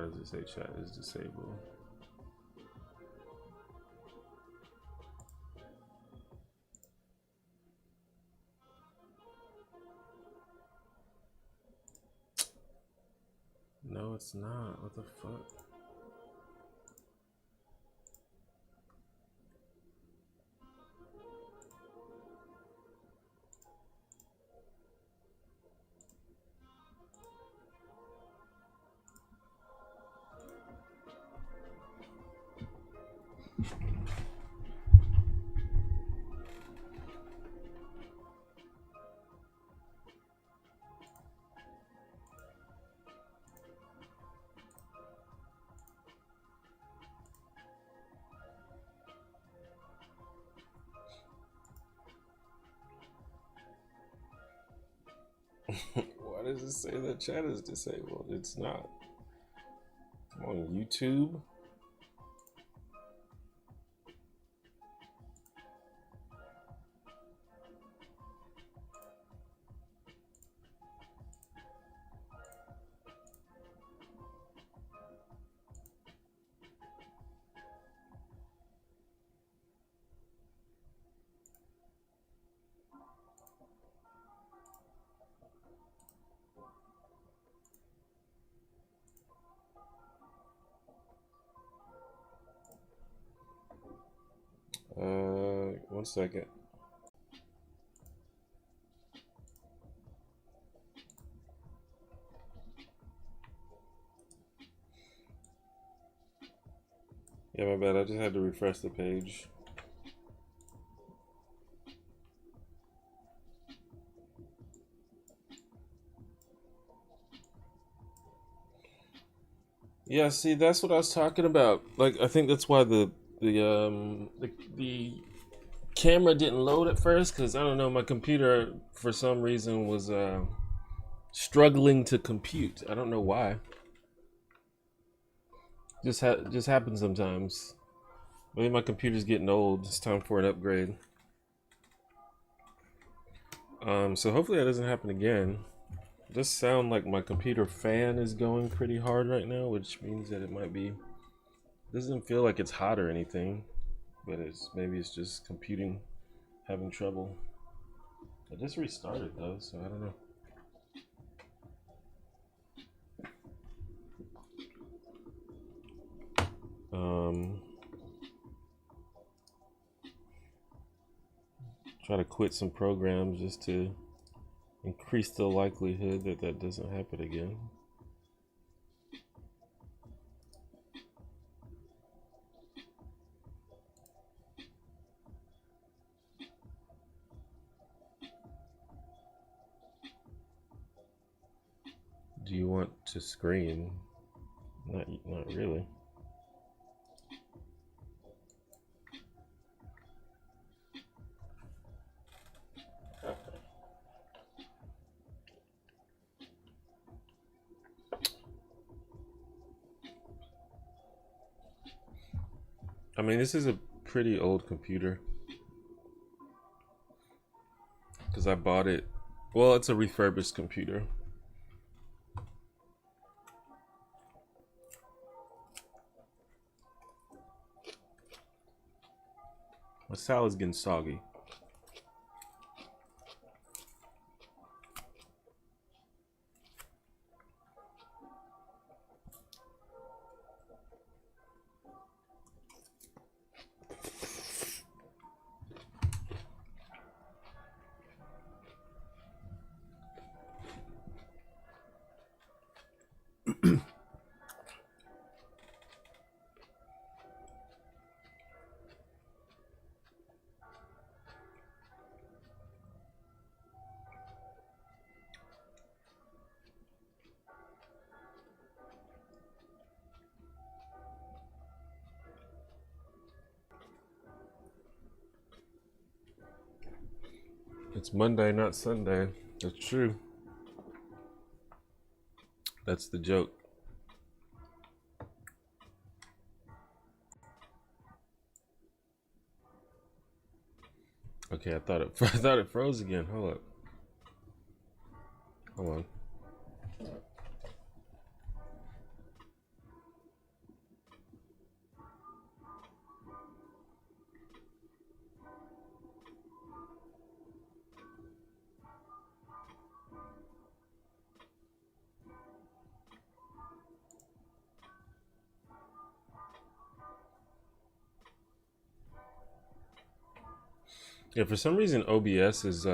does it say chat is disabled? No, it's not. What the fuck? Why does it say that chat is disabled? It's not. I'm on YouTube. One second. Yeah, my bad. I just had to refresh the page. Yeah, see, that's what I was talking about. Like, I think that's why the camera didn't load at first, because I don't know, my computer for some reason was struggling to compute. I don't know why. Just happens sometimes. Maybe my computer's getting old. It's time for an upgrade. So hopefully that doesn't happen again. It does sound like my computer fan is going pretty hard right now, which means that it might be. Doesn't feel like it's hot or anything, but maybe it's just computing having trouble. I just restarted though, so I don't know. Try to quit some programs just to increase the likelihood that that doesn't happen again. Do you want to scream? Not really. I mean, this is a pretty old computer because I bought it. Well, it's a refurbished computer. My salad's getting soggy. It's Monday, not Sunday. That's true. That's the joke. Okay, I thought it froze again. Hold up. Hold on. Yeah, for some reason OBS is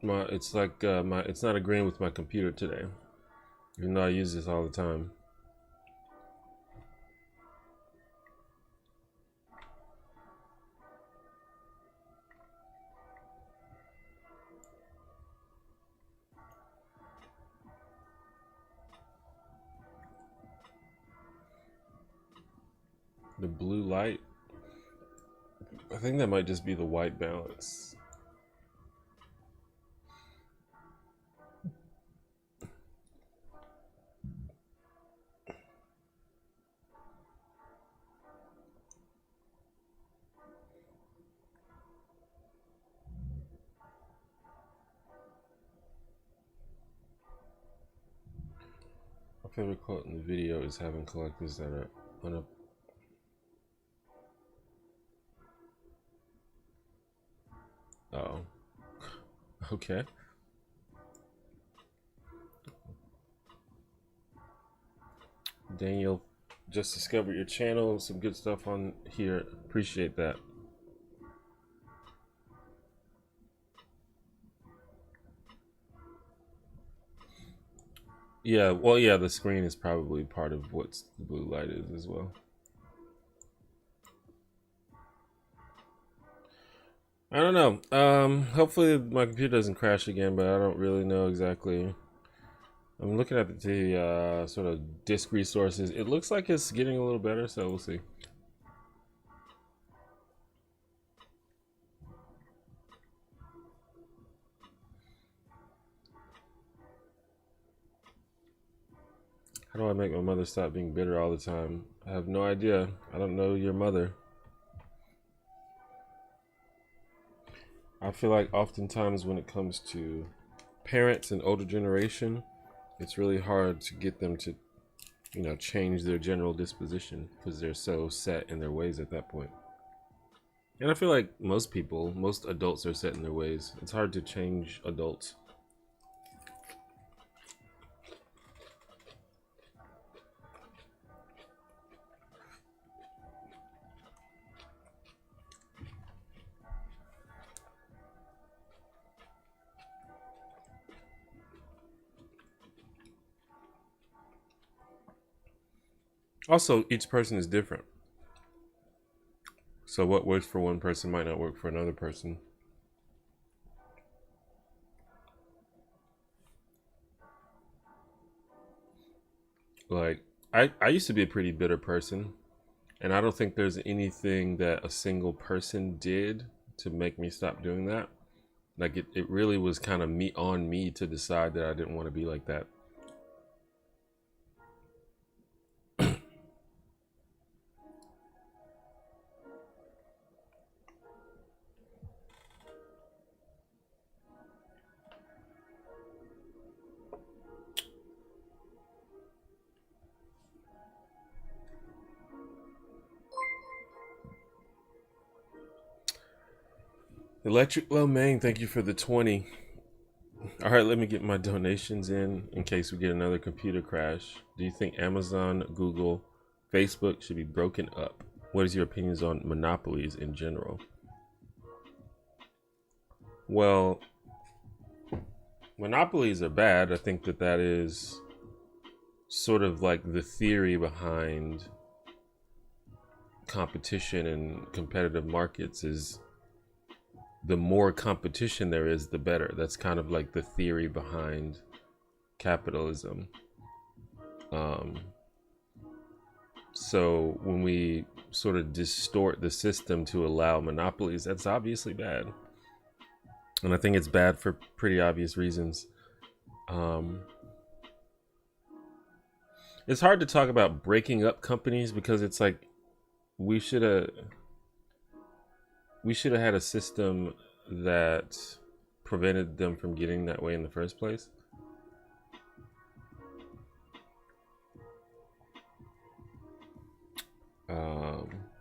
it's like it's not agreeing with my computer today. Even though I use this all the time. The blue light. I think that might just be the white balance. My favorite quote in the video is having collectors that are Oh. Okay. Daniel, just discovered your channel. Some good stuff on here. Appreciate that. Yeah, well, yeah, the screen is probably part of what the blue light is as well. I don't know. Hopefully my computer doesn't crash again, but I don't really know exactly. I'm looking at the sort of disk resources. It looks like it's getting a little better, so we'll see. How do I make my mother stop being bitter all the time? I have no idea. I don't know your mother. I feel like oftentimes when it comes to parents and older generation, it's really hard to get them to, you know, change their general disposition because they're so set in their ways at that point. And I feel like most people, most adults are set in their ways. It's hard to change adults. Also, each person is different. So what works for one person might not work for another person. Like, I used to be a pretty bitter person, and I don't think there's anything that a single person did to make me stop doing that. Like, it really was kind of on me to decide that I didn't want to be like that. Electric Low Mang, thank you for the 20. All right, let me get my donations in case we get another computer crash. Do you think Amazon, Google, Facebook should be broken up? What is your opinions on monopolies in general? Well, monopolies are bad. I think that is sort of like the theory behind competition and competitive markets is the more competition there is, the better. That's kind of like the theory behind capitalism. So when we sort of distort the system to allow monopolies, that's obviously bad. And I think it's bad for pretty obvious reasons. It's hard to talk about breaking up companies because it's like we should have had a system that prevented them from getting that way in the first place.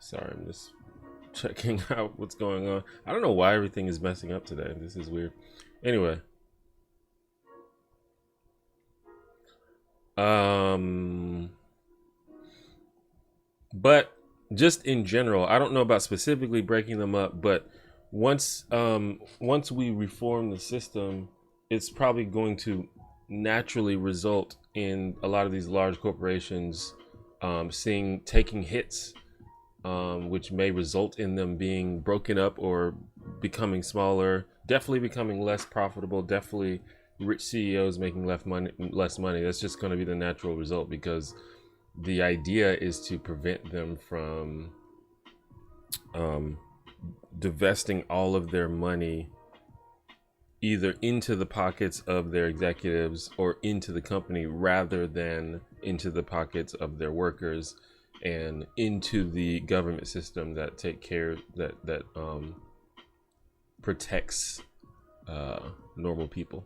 Sorry, I'm just checking out what's going on. I don't know why everything is messing up today. This is weird. Anyway. But just in general, I don't know about specifically breaking them up, but once we reform the system, it's probably going to naturally result in a lot of these large corporations taking hits, which may result in them being broken up or becoming smaller, definitely becoming less profitable, definitely rich CEOs making less money. That's just going to be the natural result, because the idea is to prevent them from divesting all of their money either into the pockets of their executives or into the company, rather than into the pockets of their workers and into the government system that protects normal people.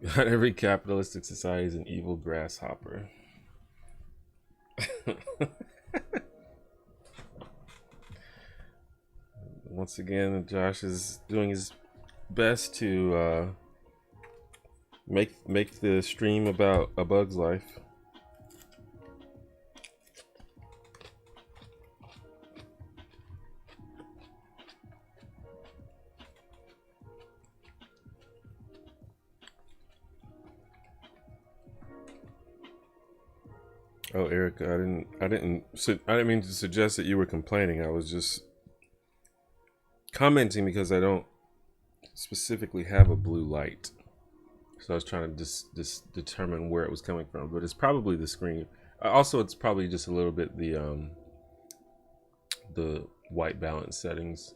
Not every capitalistic society is an evil grasshopper. Once again, Josh is doing his best to make the stream about A Bug's Life. Oh, Erica, I didn't mean to suggest that you were complaining. I was just commenting because I don't specifically have a blue light, so I was trying to determine where it was coming from. But it's probably the screen. Also, it's probably just a little bit the white balance settings.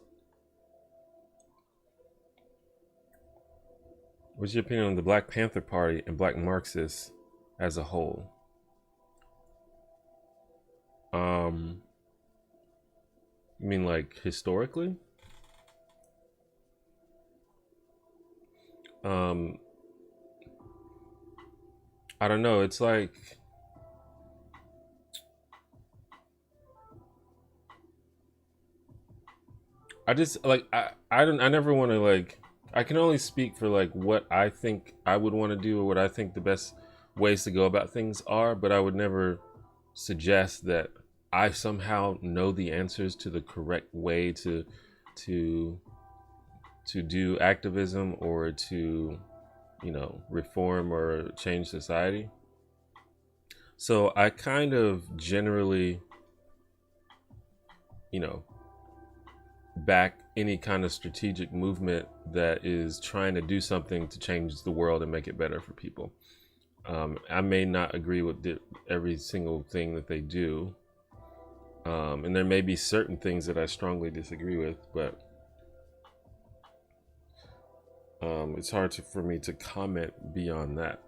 What's your opinion on the Black Panther Party and Black Marxists as a whole? You mean like historically? I don't know. It's like I never want to like. I can only speak for like what I think I would want to do, or what I think the best ways to go about things are, but I would never suggest that I somehow know the answers to the correct way to do activism, or to, you know, reform or change society. So I kind of generally, you know, back any kind of strategic movement that is trying to do something to change the world and make it better for people. I may not agree with every single thing that they do, and there may be certain things that I strongly disagree with, but it's hard for me to comment beyond that.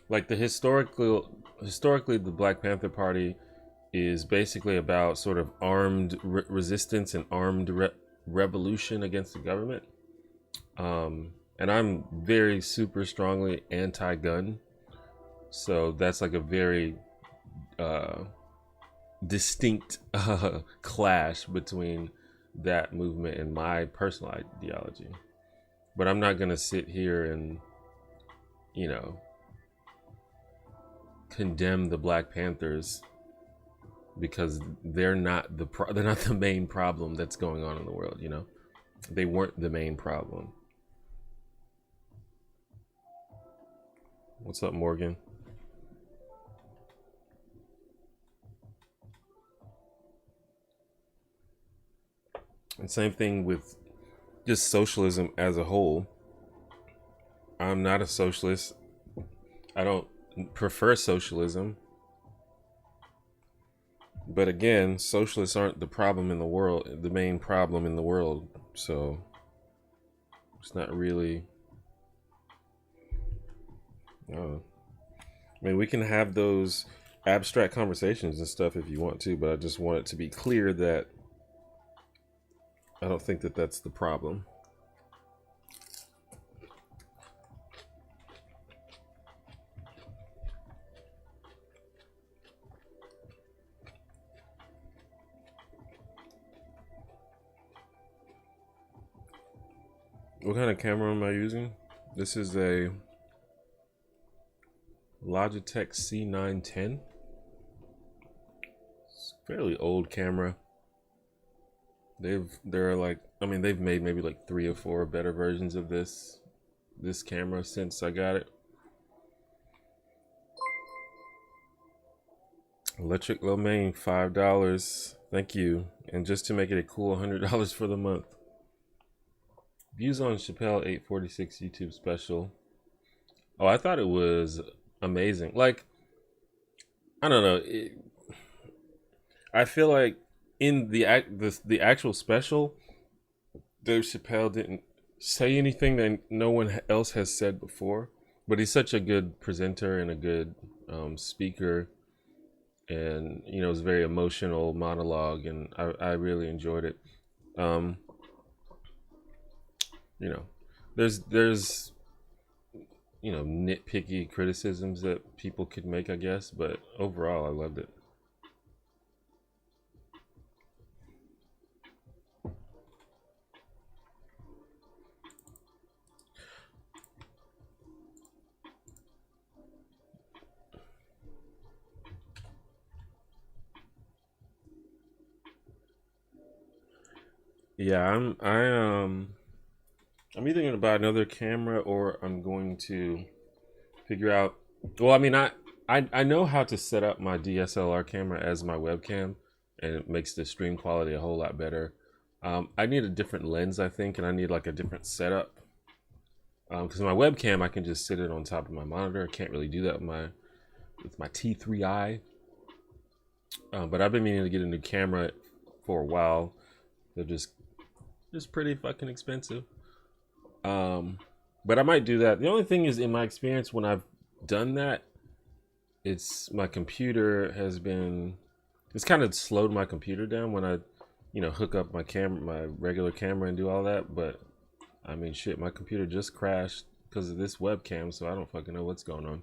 Like historically, the Black Panther Party is basically about sort of armed resistance and armed revolution against the government. And I'm very super strongly anti-gun, so that's like a very distinct clash between that movement and my personal ideology. But I'm not gonna sit here and, you know, condemn the Black Panthers because they're not the main problem that's going on in the world. You know, they weren't the main problem. What's up, Morgan? And same thing with just socialism as a whole. I'm not a socialist. I don't prefer socialism. But again, socialists aren't the problem in the world, the main problem in the world. So it's not really. I mean, we can have those abstract conversations and stuff if you want to, but I just want it to be clear that I don't think that that's the problem. What kind of camera am I using? This is a Logitech C910. It's a fairly old camera. They're like, I mean, they've made maybe like 3 or 4 better versions of this camera since I got it. Electric Lo Mein, $5. Thank you. And just to make it a cool $100 for the month. Views on Chappelle 846 YouTube special. Oh, I thought it was amazing. Like, I don't know. I feel like in the actual special, Dave Chappelle didn't say anything that no one else has said before. But he's such a good presenter and a good speaker. And, you know, it was a very emotional monologue, and I really enjoyed it. You know, there's you know, nitpicky criticisms that people could make, I guess, but overall I loved it. Yeah, I'm either gonna buy another camera or I'm going to figure out. Well, I mean, I know how to set up my DSLR camera as my webcam, and it makes the stream quality a whole lot better. I need a different lens, I think, and I need like a different setup. Because my webcam, I can just sit it on top of my monitor. I can't really do that with my T3i. But I've been meaning to get a new camera for a while. They're just pretty fucking expensive. But I might do that. The only thing is, in my experience, when I've done that, it's my computer has been, it's kind of slowed my computer down when I, you know, hook up my camera, my regular camera, and do all that. But I mean, shit, my computer just crashed because of this webcam, so I don't fucking know what's going on.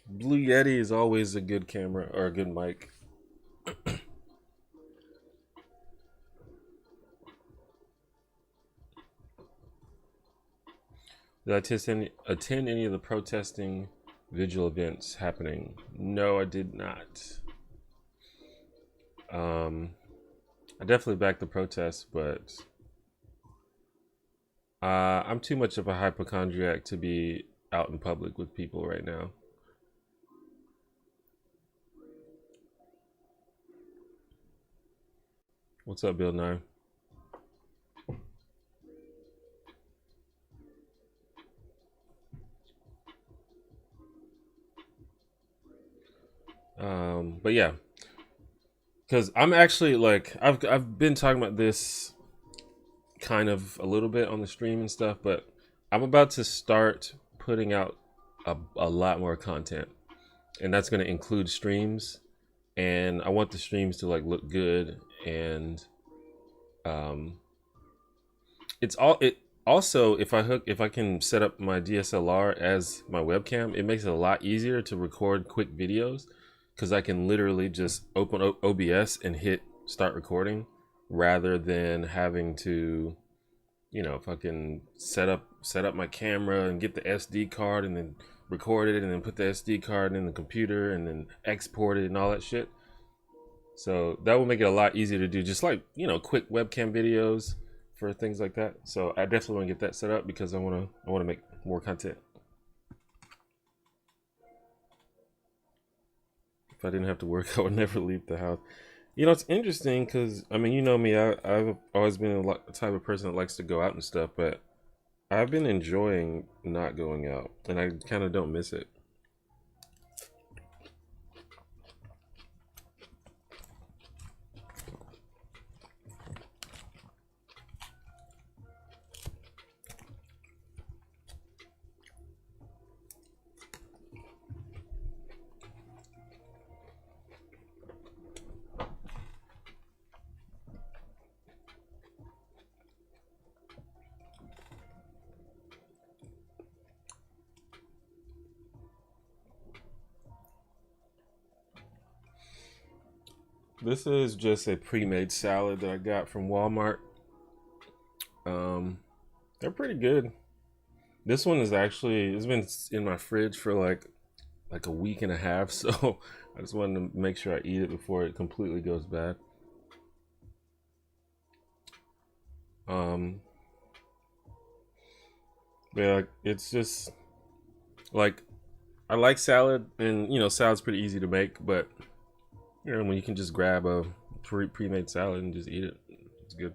Blue Yeti is always a good camera or a good mic. Did I attend any of the protesting vigil events happening? No, I did not. I definitely backed the protests, but I'm too much of a hypochondriac to be out in public with people right now. What's up, Bill 9? But yeah, because I'm actually like I've been talking about this kind of a little bit on the stream and stuff, but I'm about to start putting out a lot more content, and that's going to include streams, and I want the streams to like look good, and it's all it also, if I can set up my DSLR as my webcam, it makes it a lot easier to record quick videos, because I can literally just open OBS and hit start recording, rather than having to, you know, fucking set up my camera and get the SD card and then record it and then put the SD card in the computer and then export it and all that shit. So that will make it a lot easier to do, just like, you know, quick webcam videos for things like that. So I definitely want to get that set up because I want to make more content. If I didn't have to work, I would never leave the house. You know, it's interesting because, I mean, you know me, I've always been the type of person that likes to go out and stuff, but I've been enjoying not going out, and I kind of don't miss it. This is just a pre-made salad that I got from Walmart. They're pretty good. This one is actually, it's been in my fridge for like a week and a half, so I just wanted to make sure I eat it before it completely goes bad. Yeah, like, it's just like I like salad, and salad's pretty easy to make, but when you can just grab a pre-made salad and just eat it, it's good.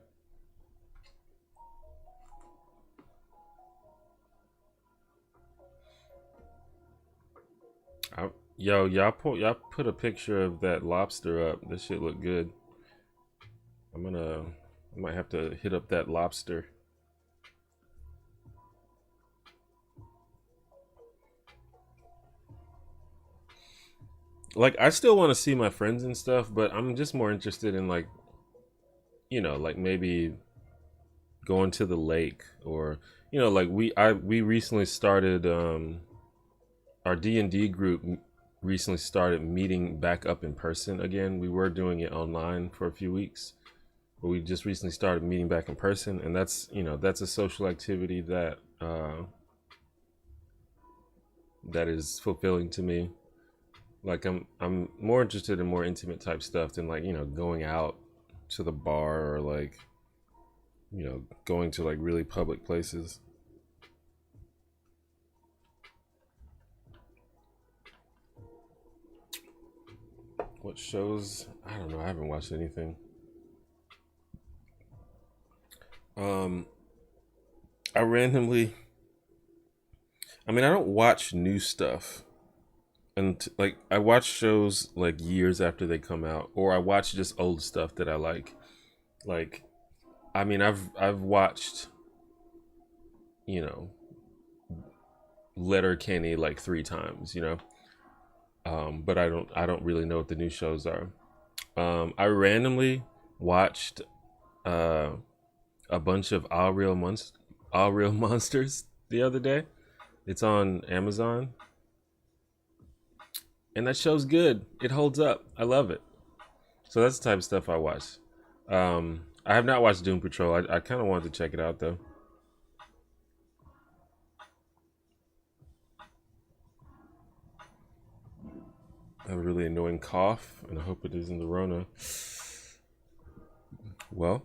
Y'all put a picture of that lobster up. This shit look good. I might have to hit up that lobster. Like, I still want to see my friends and stuff, but I'm just more interested in like maybe going to the lake, or like we recently started our D&D group recently started meeting back up in person again. We were doing it online for a few weeks, but we just recently started meeting back in person, and that's a social activity that is fulfilling to me. Like, I'm more interested in more intimate type stuff than going out to the bar, or going to like really public places. What shows? I don't know. I haven't watched anything. Um, I randomly. I mean, I don't watch new stuff, and like I watch shows like years after they come out, or I watch just old stuff that I like. Like, I mean, I've watched, you know, Letterkenny like 3 times, but I don't really know what the new shows are. I randomly watched uh, a bunch of All Real Monsters the other day. It's on Amazon, and that show's good. It holds up. I love it. So that's the type of stuff I watch. I have not watched Doom Patrol. I kind of wanted to check it out though. I have a really annoying cough, and I hope it isn't the Rona. Well,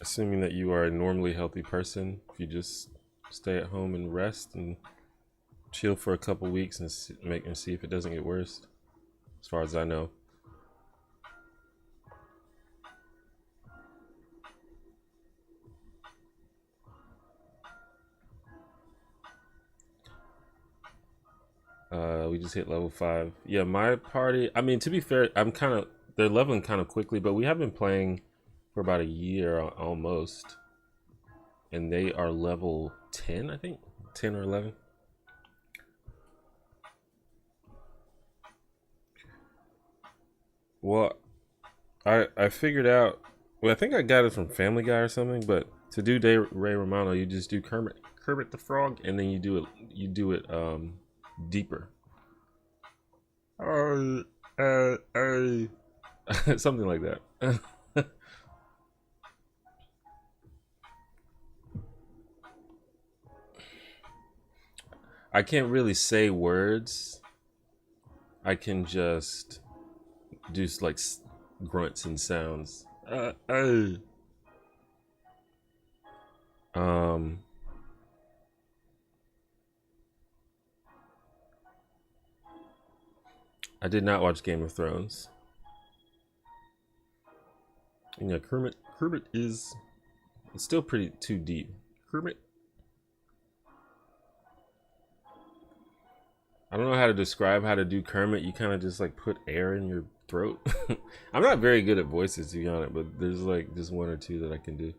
assuming that you are a normally healthy person, if you just stay at home and rest and chill for a couple weeks and see if it doesn't get worse, as far as I know. We just hit level 5. Yeah, my party. I mean, to be fair, they're leveling kind of quickly, but we have been playing for about a year almost, and they are level 10, I think, 10 or 11. Well, I figured out. Well, I think I got it from Family Guy or something. But to do Ray Romano, you just do Kermit the Frog, and then you do it deeper. Something like that. I can't really say words. I can just do like grunts and sounds. Um, I did not watch Game of Thrones. And yeah, Kermit is, it's still pretty too deep. Kermit. I don't know how to describe how to do Kermit. You kind of just like put air in your throat. I'm not very good at voices, to be honest, but there's like just one or two that I can do.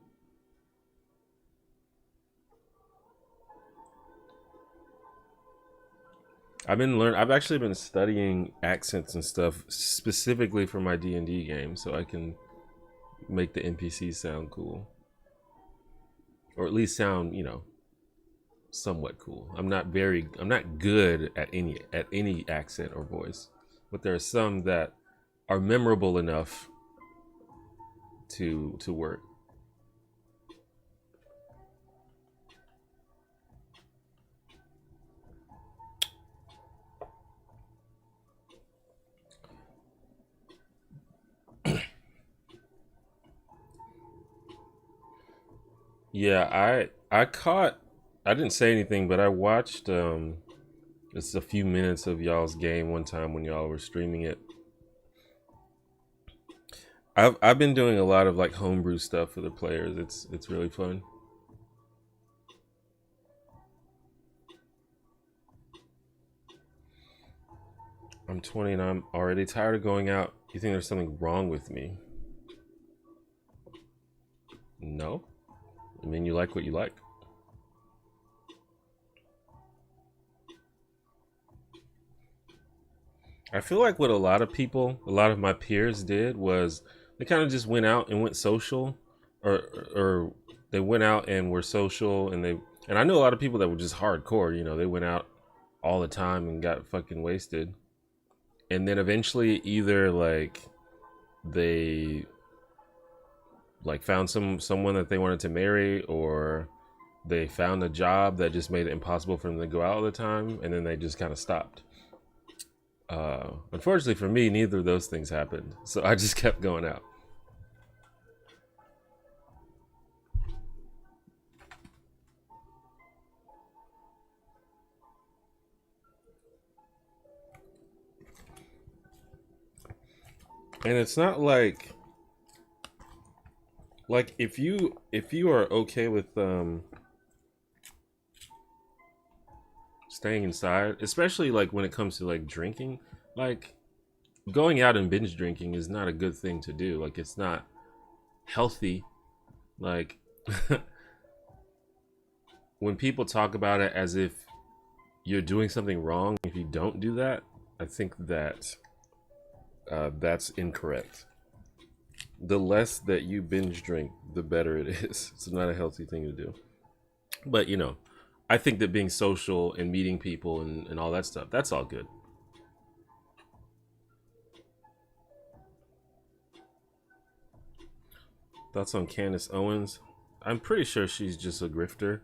I've actually been studying accents and stuff specifically for my D&D game, so I can make the NPCs sound cool, or at least sound, somewhat cool. I'm not good at any accent or voice, but there are some that are memorable enough to work. Yeah, I caught. I didn't say anything, but I watched just a few minutes of y'all's game one time when y'all were streaming it. I've been doing a lot of like homebrew stuff for the players. It's really fun. I'm 20 and I'm already tired of going out. You think there's something wrong with me? No. I mean, you like what you like. I feel like what a lot of people, a lot of my peers did was they kind of just went out and went social, or or they went out and were social, and I know a lot of people that were just hardcore. You know, they went out all the time and got fucking wasted, and then eventually either like they like found someone that they wanted to marry, or they found a job that just made it impossible for them to go out all the time, and then they just kind of stopped. Unfortunately for me, neither of those things happened, so I just kept going out. And it's not like if you are okay with staying inside, especially like when it comes to like drinking, like going out and binge drinking is not a good thing to do. Like it's not healthy. Like when people talk about it as if you're doing something wrong if you don't do that, I think that that's incorrect. The less that you binge drink, the better it is. It's not a healthy thing to do. But you know, I think that being social and meeting people and all that stuff, that's all good. Thoughts on Candace Owens? I'm pretty sure she's just a grifter.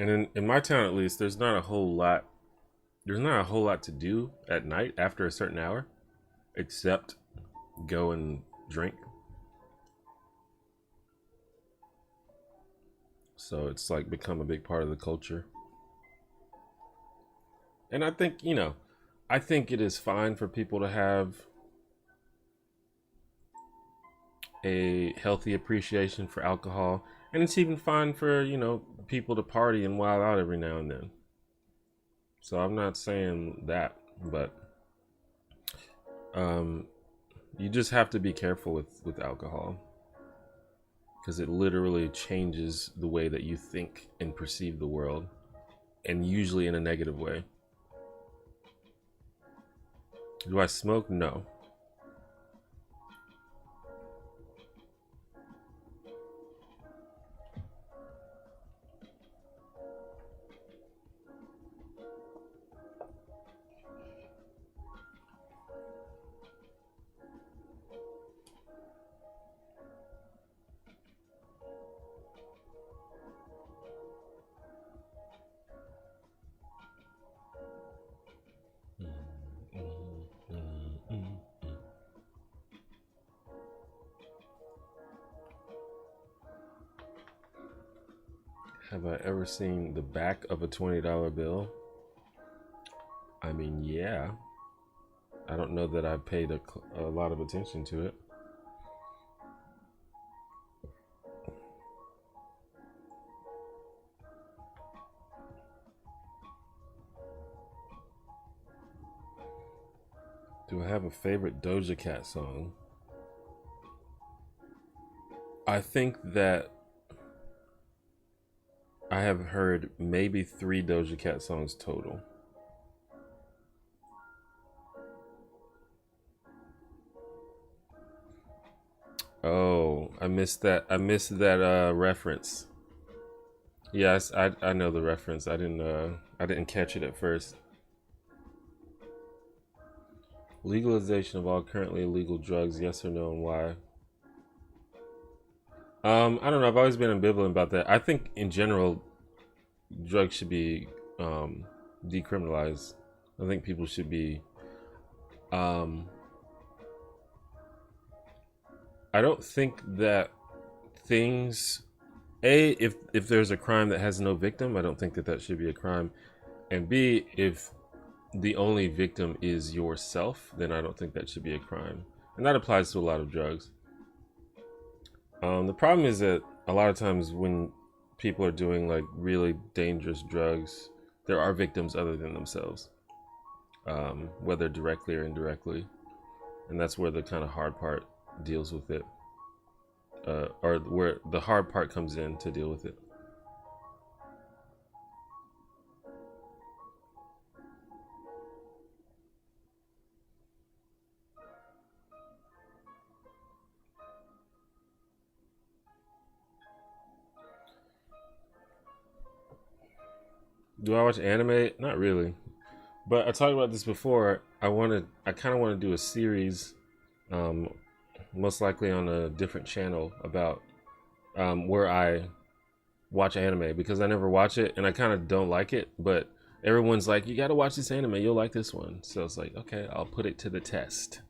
And in my town, at least, there's not a whole lot. There's not a whole lot to do at night after a certain hour, except go and drink. So it's like become a big part of the culture. And I think, you know, I think it is fine for people to have a healthy appreciation for alcohol. And it's even fine for, you know, people to party and wild out every now and then. So I'm not saying that, but um, you just have to be careful with alcohol because it literally changes the way that you think and perceive the world, and usually in a negative way. Do I smoke? No. Have I ever seen the back of a $20 bill? I mean, yeah. I don't know that I paid a lot of attention to it. Do I have a favorite Doja Cat song? I think that I have heard maybe 3 Doja Cat songs total. Oh, I missed that. I missed that reference. Yes, I know the reference. I didn't catch it at first. Legalization of all currently illegal drugs, yes or no, and why? I don't know. I've always been ambivalent about that. I think in general, drugs should be decriminalized. I think people should be. Um, I don't think that things. If there's a crime that has no victim, I don't think that that should be a crime. And B, if the only victim is yourself, then I don't think that should be a crime. And that applies to a lot of drugs. The problem is that a lot of times when people are doing like really dangerous drugs, there are victims other than themselves, whether directly or indirectly, and that's where the kind of hard part deals with it, or where the hard part comes in to deal with it. Do I watch anime? Not really. But I talked about this before. I kind of want to do a series, um, most likely on a different channel about where I watch anime because I never watch it and I kind of don't like it. But everyone's like, you got to watch this anime. You'll like this one. So it's like, okay, I'll put it to the test.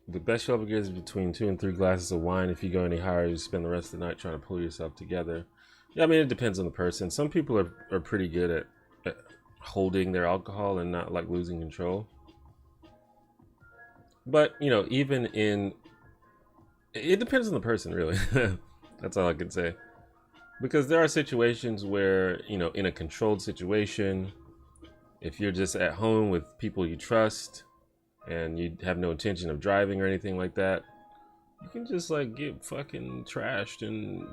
The best shoulder gear is between 2 and 3 glasses of wine. If you go any higher, you spend the rest of the night trying to pull yourself together. Yeah, I mean, it depends on the person. Some people are pretty good at holding their alcohol and not like losing control. But, you know, even in, it depends on the person, really. That's all I can say. Because there are situations where, you know, in a controlled situation, if you're just at home with people you trust, and you have no intention of driving or anything like that, you can just like get fucking trashed and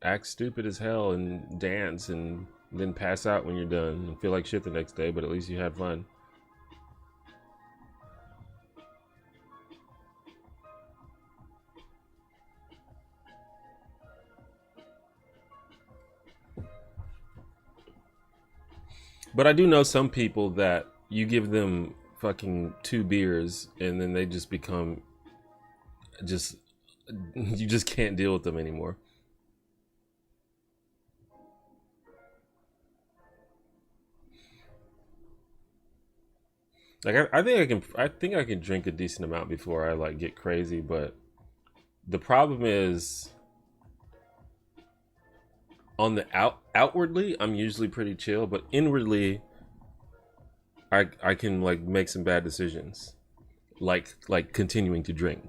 act stupid as hell and dance and then pass out when you're done and feel like shit the next day, but at least you had fun. But I do know some people that you give them fucking 2 beers and then they just become just you just can't deal with them anymore. Like I think I can drink a decent amount before I like get crazy, but the problem is on the outwardly I'm usually pretty chill, but inwardly I can like make some bad decisions, like continuing to drink.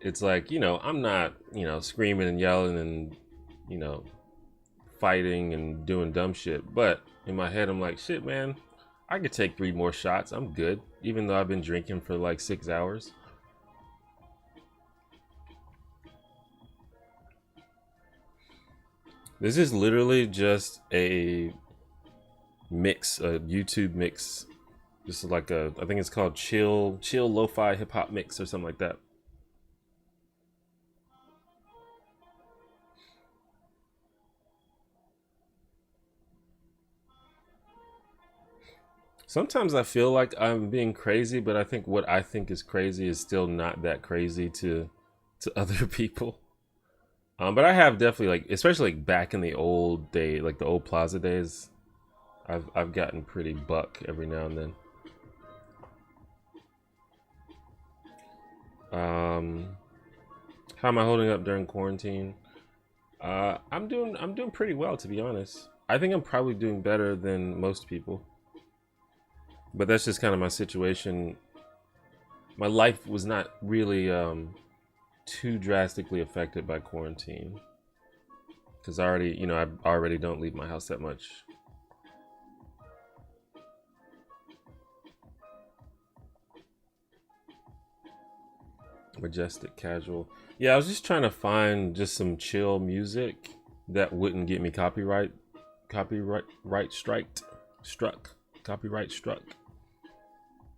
It's like, you know, I'm not, you know, screaming and yelling and, you know, fighting and doing dumb shit, but in my head I'm like, shit, man, I could take 3 more shots, I'm good, even though I've been drinking for like 6 hours. This is literally just a mix, a YouTube mix. Just like I think it's called chill lo-fi hip hop mix or something like that. Sometimes I feel like I'm being crazy, but I think what I think is crazy is still not that crazy to other people. But I have definitely like, especially like back in the old day, like the old Plaza days, I've gotten pretty buck every now and then. How am I holding up during quarantine? I'm doing pretty well, to be honest. I think I'm probably doing better than most people, but that's just kind of my situation. My life was not really too drastically affected by quarantine because I already, you know, I already don't leave my house that much. Majestic casual. Yeah, I was just trying to find just some chill music that wouldn't get me copyright copyright struck.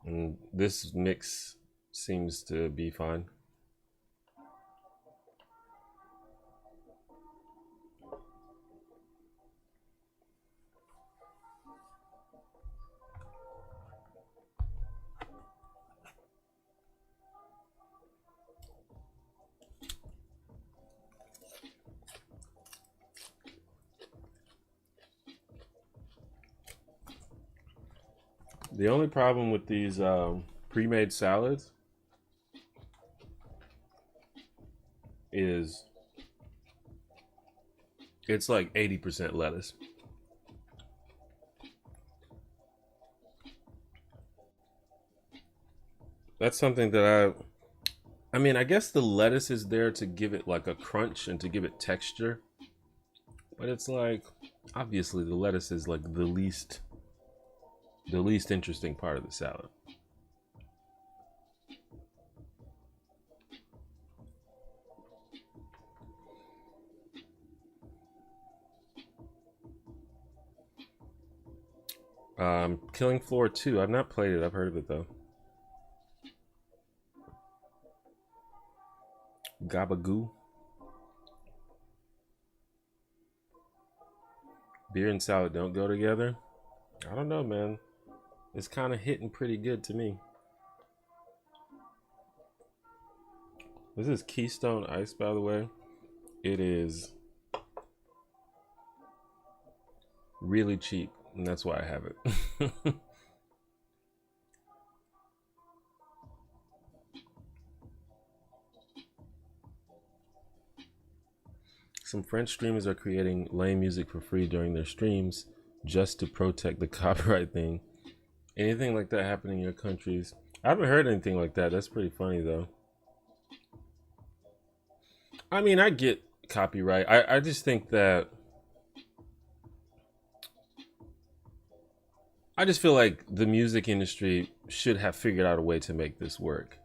And this mix seems to be fine. The only problem with these pre-made salads is it's like 80% lettuce. That's something that I mean, I guess the lettuce is there to give it like a crunch and to give it texture. But it's like obviously the lettuce is like the least interesting part of the salad. Killing Floor 2. I've not played it. I've heard of it though. Gabagoo. Beer and salad don't go together. I don't know, man. It's kind of hitting pretty good to me. This is Keystone Ice, by the way. It is really cheap, and that's why I have it. Some French streamers are creating lame music for free during their streams just to protect the copyright thing. Anything like that happening in your countries? I haven't heard anything like that. That's pretty funny though. I mean, I get copyright. I just think that I just feel like the music industry should have figured out a way to make this work.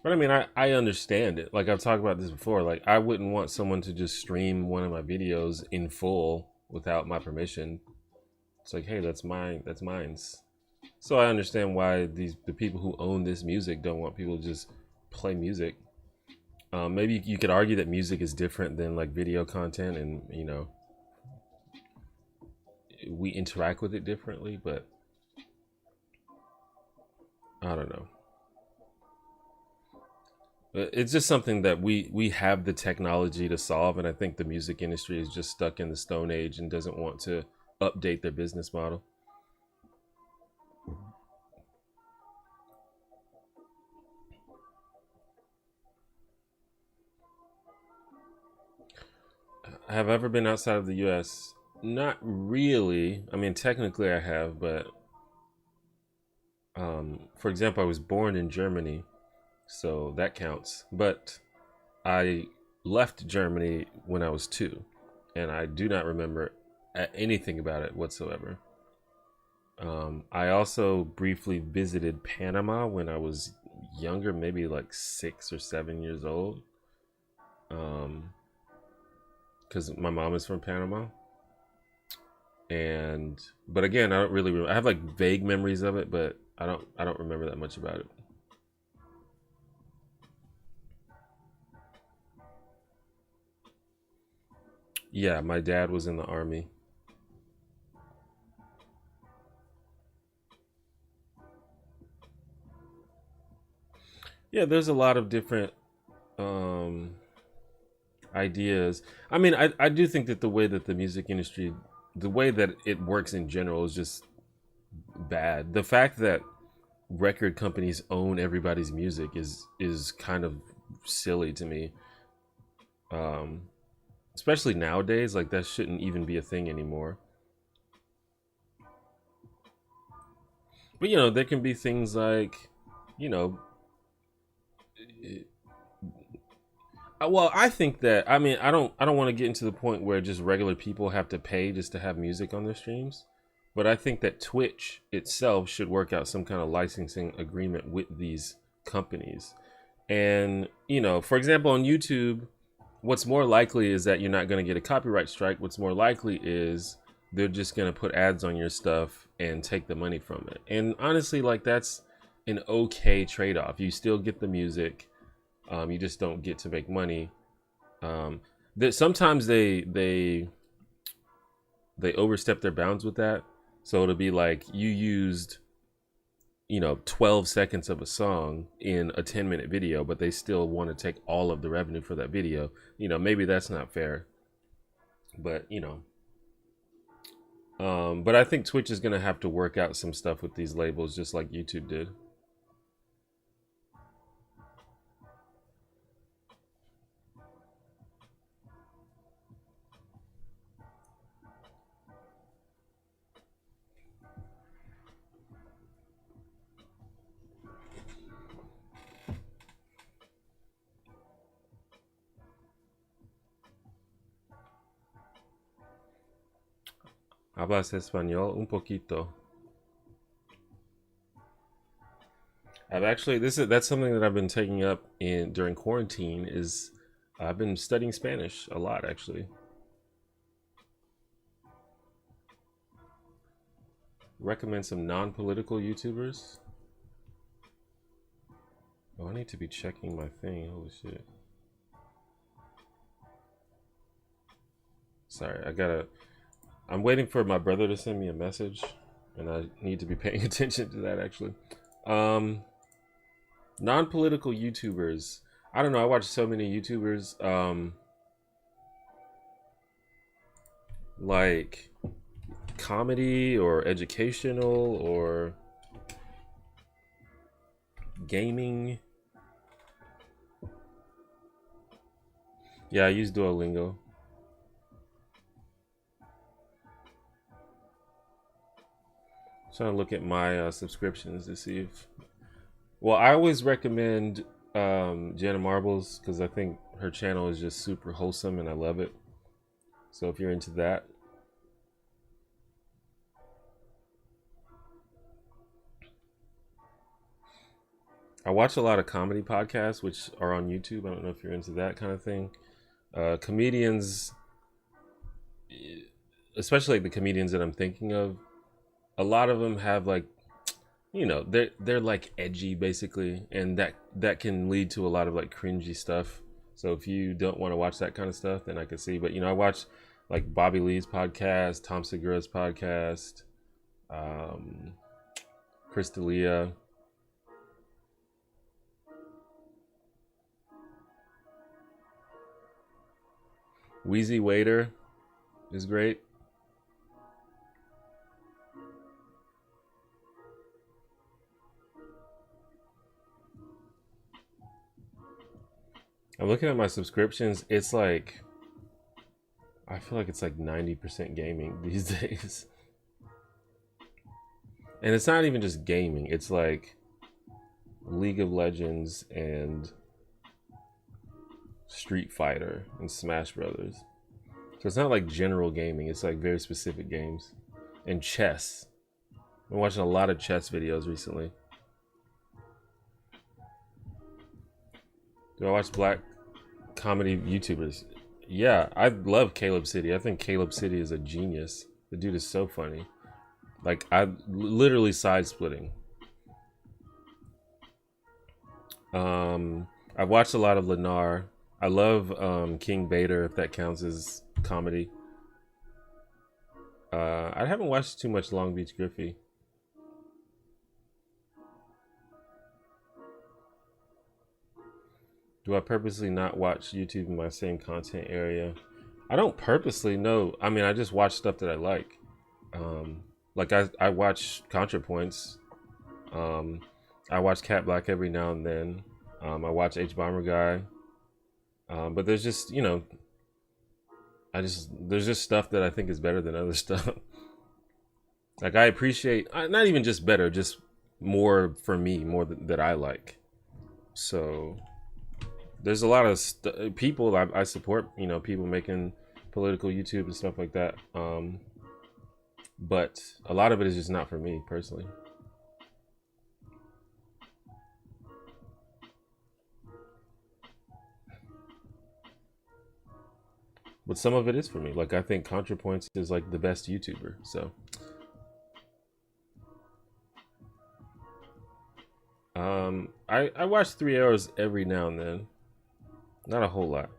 But I mean, I understand it. Like I've talked about this before. Like I wouldn't want someone to just stream one of my videos in full without my permission. It's like, hey, that's mine. That's mine's. So I understand why the people who own this music don't want people to just play music. Maybe you could argue that music is different than like video content, and you know, we interact with it differently. But I don't know. It's just something that we have the technology to solve, and I think the music industry is just stuck in the Stone Age and doesn't want to update their business model. Have I ever been outside of the U.S.? Not really. I mean, technically I have, but for example, I was born in Germany, so that counts. But I left Germany when I was 2, and I do not remember anything about it whatsoever. I also briefly visited Panama when I was younger, maybe like 6 or 7 years old. Um, because my mom is from Panama, and but again, I don't really. I have like vague memories of it, but I don't remember that much about it. Yeah, my dad was in the army. Yeah, there's a lot of different um ideas. I mean, I do think that the way that the music industry, the way that it works in general, is just bad. The fact that record companies own everybody's music is kind of silly to me. Um, Especially nowadays, like that shouldn't even be a thing anymore. But you know, there can be things like, you know, well, I think that I don't want to get into the point where just regular people have to pay just to have music on their streams. But I think that Twitch itself should work out some kind of licensing agreement with these companies. And, you know, for example, on YouTube, what's more likely is that you're not going to get a copyright strike. What's more likely is they're just going to put ads on your stuff and take the money from it. And honestly, like, that's an okay trade-off. You still get the music. You just don't get to make money. That sometimes they overstep their bounds with that. So it'll be like you used, you know, 12 seconds of a song in a 10-minute video, but they still want to take all of the revenue for that video. You know, maybe that's not fair, but you know, but I think Twitch is going to have to work out some stuff with these labels, just like YouTube did. Hablas español un poquito. I've actually that's something that I've been taking up in during quarantine. Is I've been studying Spanish a lot, actually. Recommend some non-political YouTubers. Oh, I need to be checking my thing. Holy shit. Sorry, I'm waiting for my brother to send me a message, and I need to be paying attention to that, actually. Non-political YouTubers. I don't know. I watch so many YouTubers. Like comedy or educational or gaming. Yeah, I use Duolingo. Trying to look at my subscriptions to see if. Well, I always recommend Jana Marbles because I think her channel is just super wholesome and I love it. So if you're into that. I watch a lot of comedy podcasts, which are on YouTube. I don't know if you're into that kind of thing. Comedians, especially like the comedians that I'm thinking of, a lot of them have like, you know, they're like edgy basically, and that can lead to a lot of like cringy stuff. So if you don't want to watch that kind of stuff, then I can see. But you know, I watch like Bobby Lee's podcast, Tom Segura's podcast, Chris D'Elia. Wheezy Waiter is great. I'm looking at my subscriptions. It's like, I feel like it's like 90% gaming these days. And it's not even just gaming. It's like League of Legends and Street Fighter and Smash Brothers. So it's not like general gaming. It's like very specific games. And chess. I've been watching a lot of chess videos recently. Do I watch black comedy YouTubers? Yeah, I love Caleb City. I think Caleb City is a genius. The dude is so funny. Like, I literally side splitting. I've watched a lot of Lennar. I love King Bader, if that counts as comedy. I haven't watched too much Long Beach Griffey. Do I purposely not watch YouTube in my same content area? I don't purposely, no. I mean, I just watch stuff that I like. Like I watch ContraPoints. I watch Cat Black every now and then. I watch H Bomber Guy. But there's just, you know, there's just stuff that I think is better than other stuff. Like I appreciate, not even just better, just more for me, more that I like. So there's a lot of people I support, you know, people making political YouTube and stuff like that. But a lot of it is just not for me personally. but some of it is for me. Like I think ContraPoints is like the best YouTuber. So I watch 3 hours every now and then. Not a whole lot.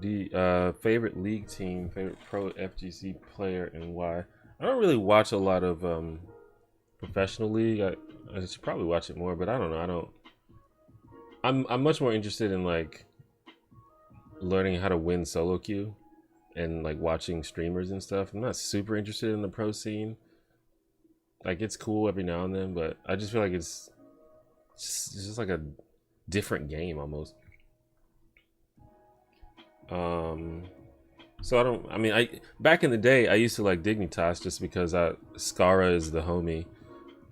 The favorite league team, favorite pro FGC player, and why? I don't really watch a lot of professional league. I should probably watch it more, but I don't know. I don't. I'm much more interested in like learning how to win solo queue and like watching streamers and stuff. I'm not super interested in the pro scene. Like it's cool every now and then, but I just feel like it's just like a different game almost. So I mean I back in the day I used to like Dignitas just because Skara is the homie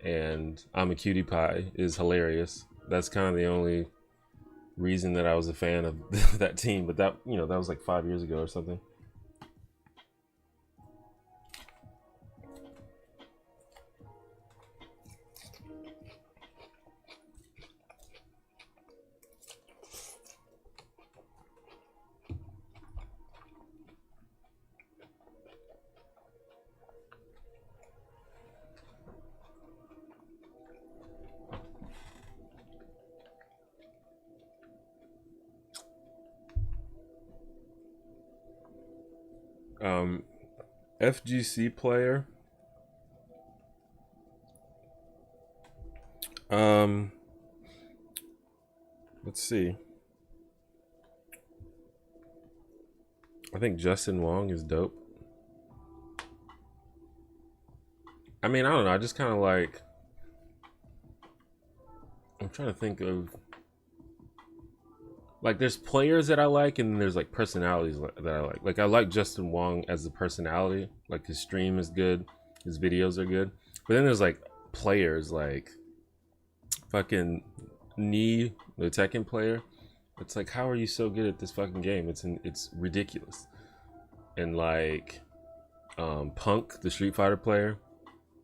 and I'm a cutie pie is hilarious. That's kind of the only reason that I was a fan of that team, but that that was like 5 years ago or something. FGC player. Let's see. I think Justin Wong is dope. I mean, I don't know. I just kind of like. I'm trying to think of. Like, there's players that I like, and there's like personalities that I like. Like, I like Justin Wong as a personality. Like, his stream is good, his videos are good. But then there's like players like fucking Knee, the Tekken player. It's like, how are you so good at this fucking game? It's ridiculous. And like Punk, the Street Fighter player,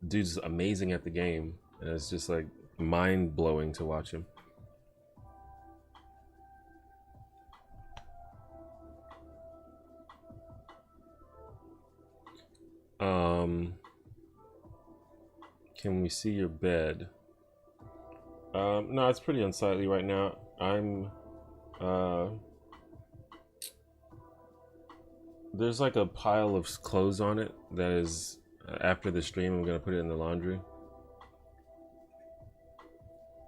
dude's amazing at the game, and it's just like mind blowing to watch him. Can we see your bed? No, it's pretty unsightly right now. There's like a pile of clothes on it that is, after the stream, I'm gonna put it in the laundry.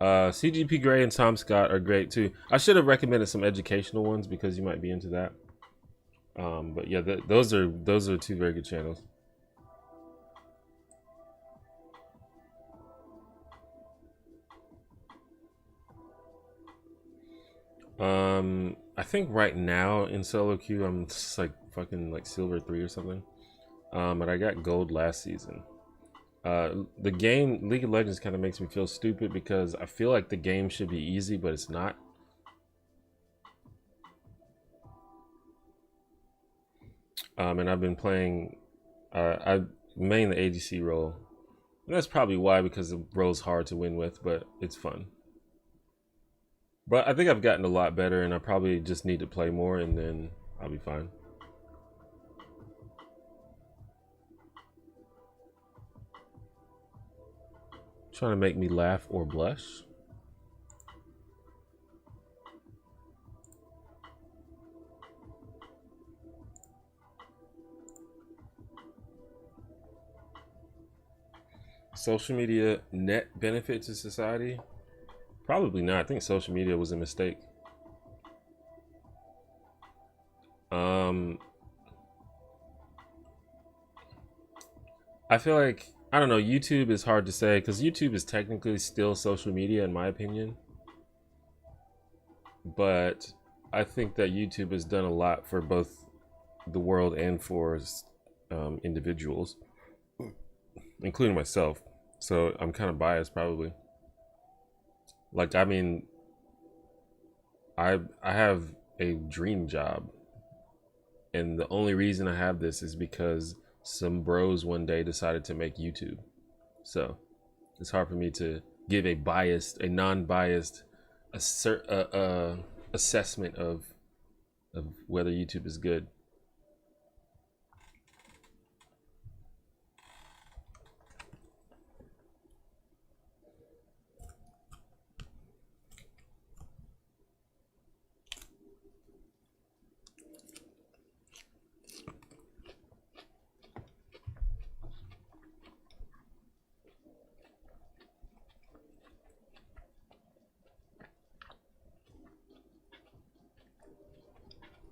CGP Grey and Tom Scott are great too. I should have recommended some educational ones because you might be into that. But yeah, those are two very good channels. I think right now in solo queue I'm just like fucking like silver 3 or something. But I got gold last season. The game League of Legends kind of makes me feel stupid because I feel like the game should be easy, but it's not. And I've been playing. I main the ADC role. And that's probably why, because the role's hard to win with, but it's fun. But I think I've gotten a lot better, and I probably just need to play more, and then I'll be fine. Trying to make me laugh or blush. Social media net benefit to society? Probably not. I think social media was a mistake. I feel like, I don't know, YouTube is hard to say because YouTube is technically still social media in my opinion. But I think that YouTube has done a lot for both the world and for individuals, including myself. So I'm kind of biased probably. Like, I mean, I have a dream job, and the only reason I have this is because some bros one day decided to make YouTube. So it's hard for me to give a non-biased assessment of of whether YouTube is good.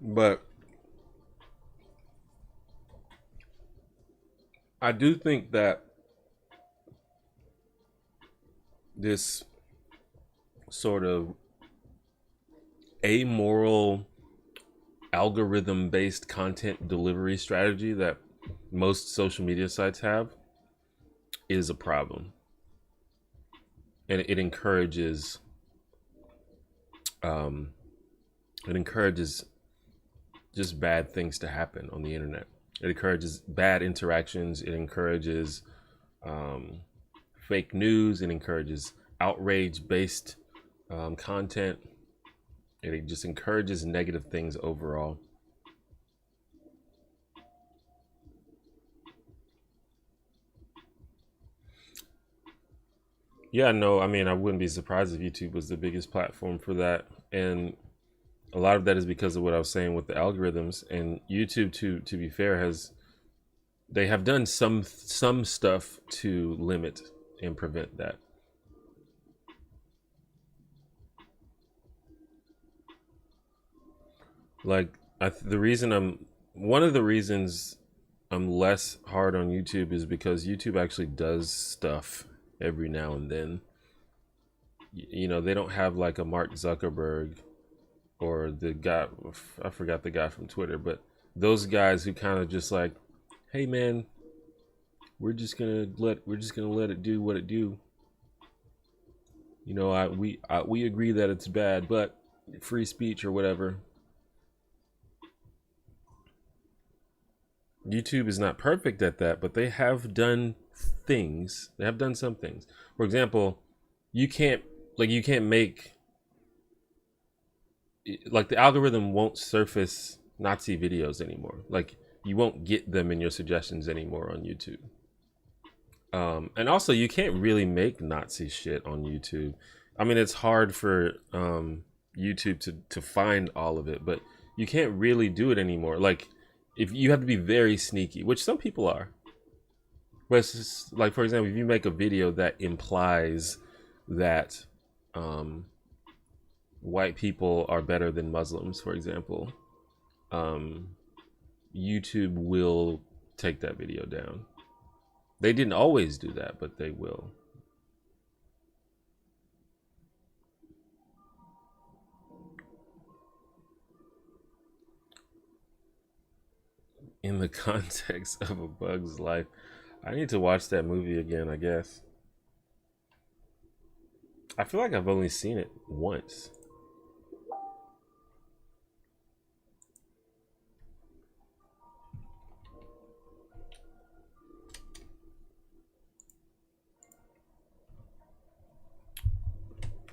But I do think that this sort of amoral algorithm based content delivery strategy that most social media sites have is a problem. And it encourages just bad things to happen on the internet. It encourages bad interactions. It encourages fake news. It encourages outrage-based content. It just encourages negative things overall. Yeah, no, I mean, I wouldn't be surprised if YouTube was the biggest platform for that. And a lot of that is because of what I was saying with the algorithms. And YouTube, to be fair, they have done some stuff to limit and prevent that. Like one of the reasons I'm less hard on YouTube is because YouTube actually does stuff every now and then. You know, they don't have like a Mark Zuckerberg or the guy, I forgot the guy from Twitter, but those guys who kind of just like, hey man, we're just gonna let it do what it do. You know, we agree that it's bad, but free speech or whatever. YouTube is not perfect at that, but they have done things. They have done some things. For example, you can't make, like, the algorithm won't surface Nazi videos anymore. Like, you won't get them in your suggestions anymore on YouTube. And also, you can't really make Nazi shit on YouTube. I mean, it's hard for YouTube to find all of it, but you can't really do it anymore. Like, if you have to be very sneaky, which some people are. But it's just, like, for example, if you make a video that implies that white people are better than Muslims, for example, YouTube will take that video down. They didn't always do that, but they will. In the context of A Bug's Life, I need to watch that movie again, I guess. I feel like I've only seen it once.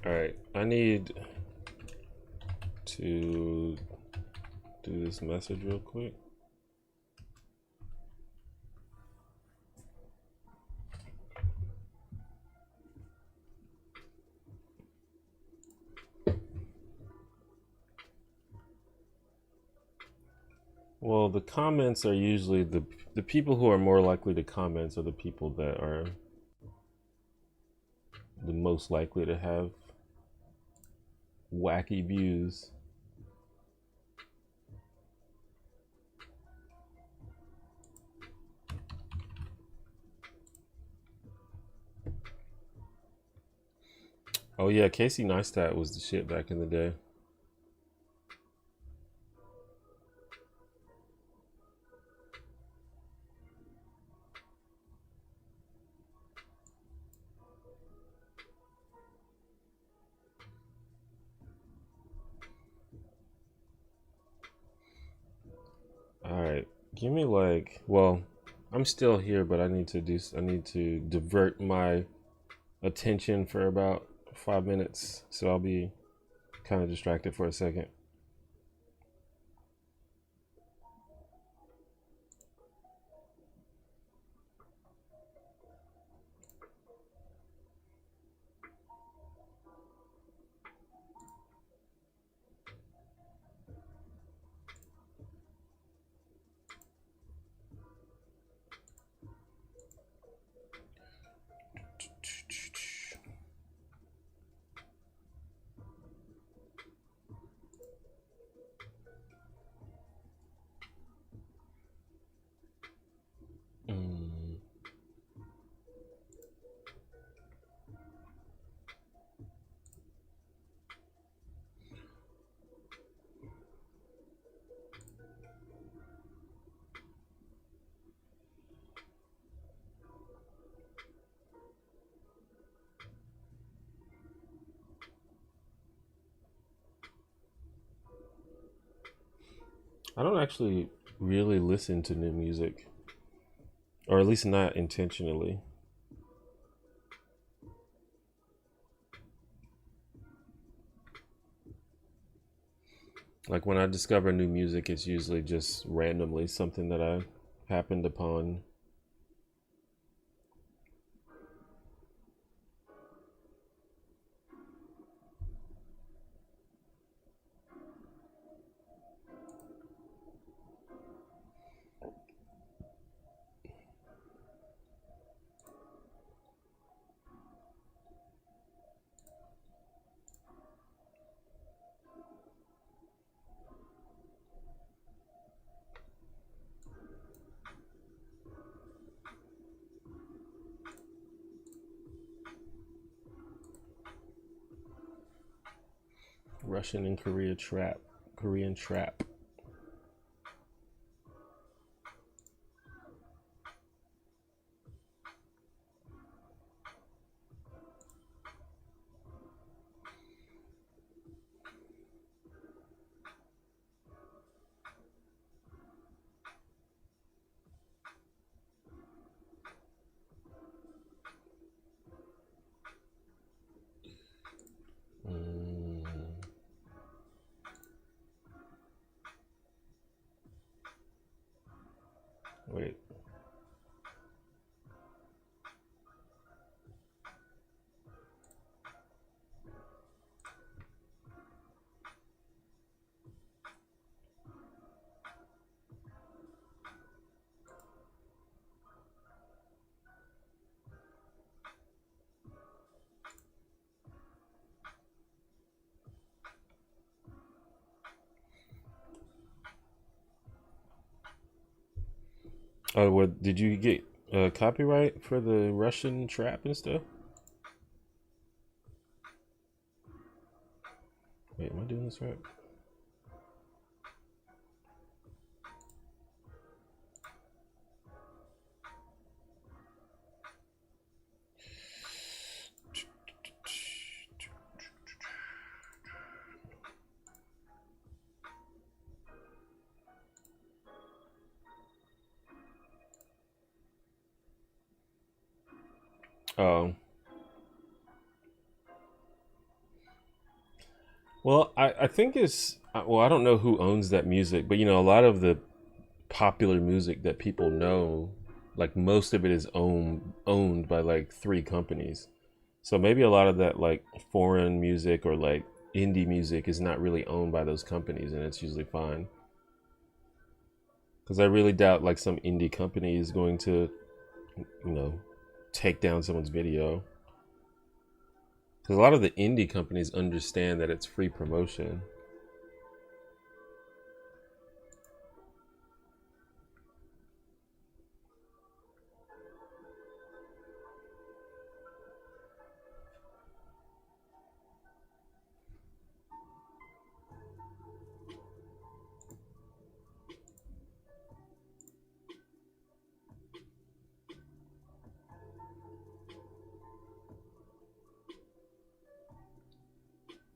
All right, I need to do this message real quick. Well, the comments are usually the people who are more likely to comment are the people that are the most likely to have wacky views. Oh yeah, Casey Neistat was the shit back in the day. All right, give me like, well, I'm still here, but I need to divert my attention for about 5 minutes, so I'll be kind of distracted for a second. I don't actually really listen to new music, or at least not intentionally. Like when I discover new music, it's usually just randomly something that I happened upon. Russian and Korean trap. Mm, wait. Oh, what did you get copyright for the Russian trap and stuff? Wait, am I doing this right? Oh, well, I think it's well, I don't know who owns that music, but a lot of the popular music that people know, like most of it is owned by like three companies. So maybe a lot of that like foreign music or like indie music is not really owned by those companies, and it's usually fine. Because I really doubt like some indie company is going to, you know, take down someone's video. Because a lot of the indie companies understand that it's free promotion.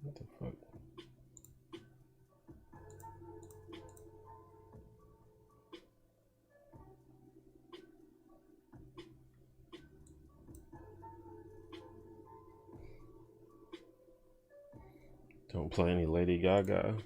What the fuck? Don't play any Lady Gaga.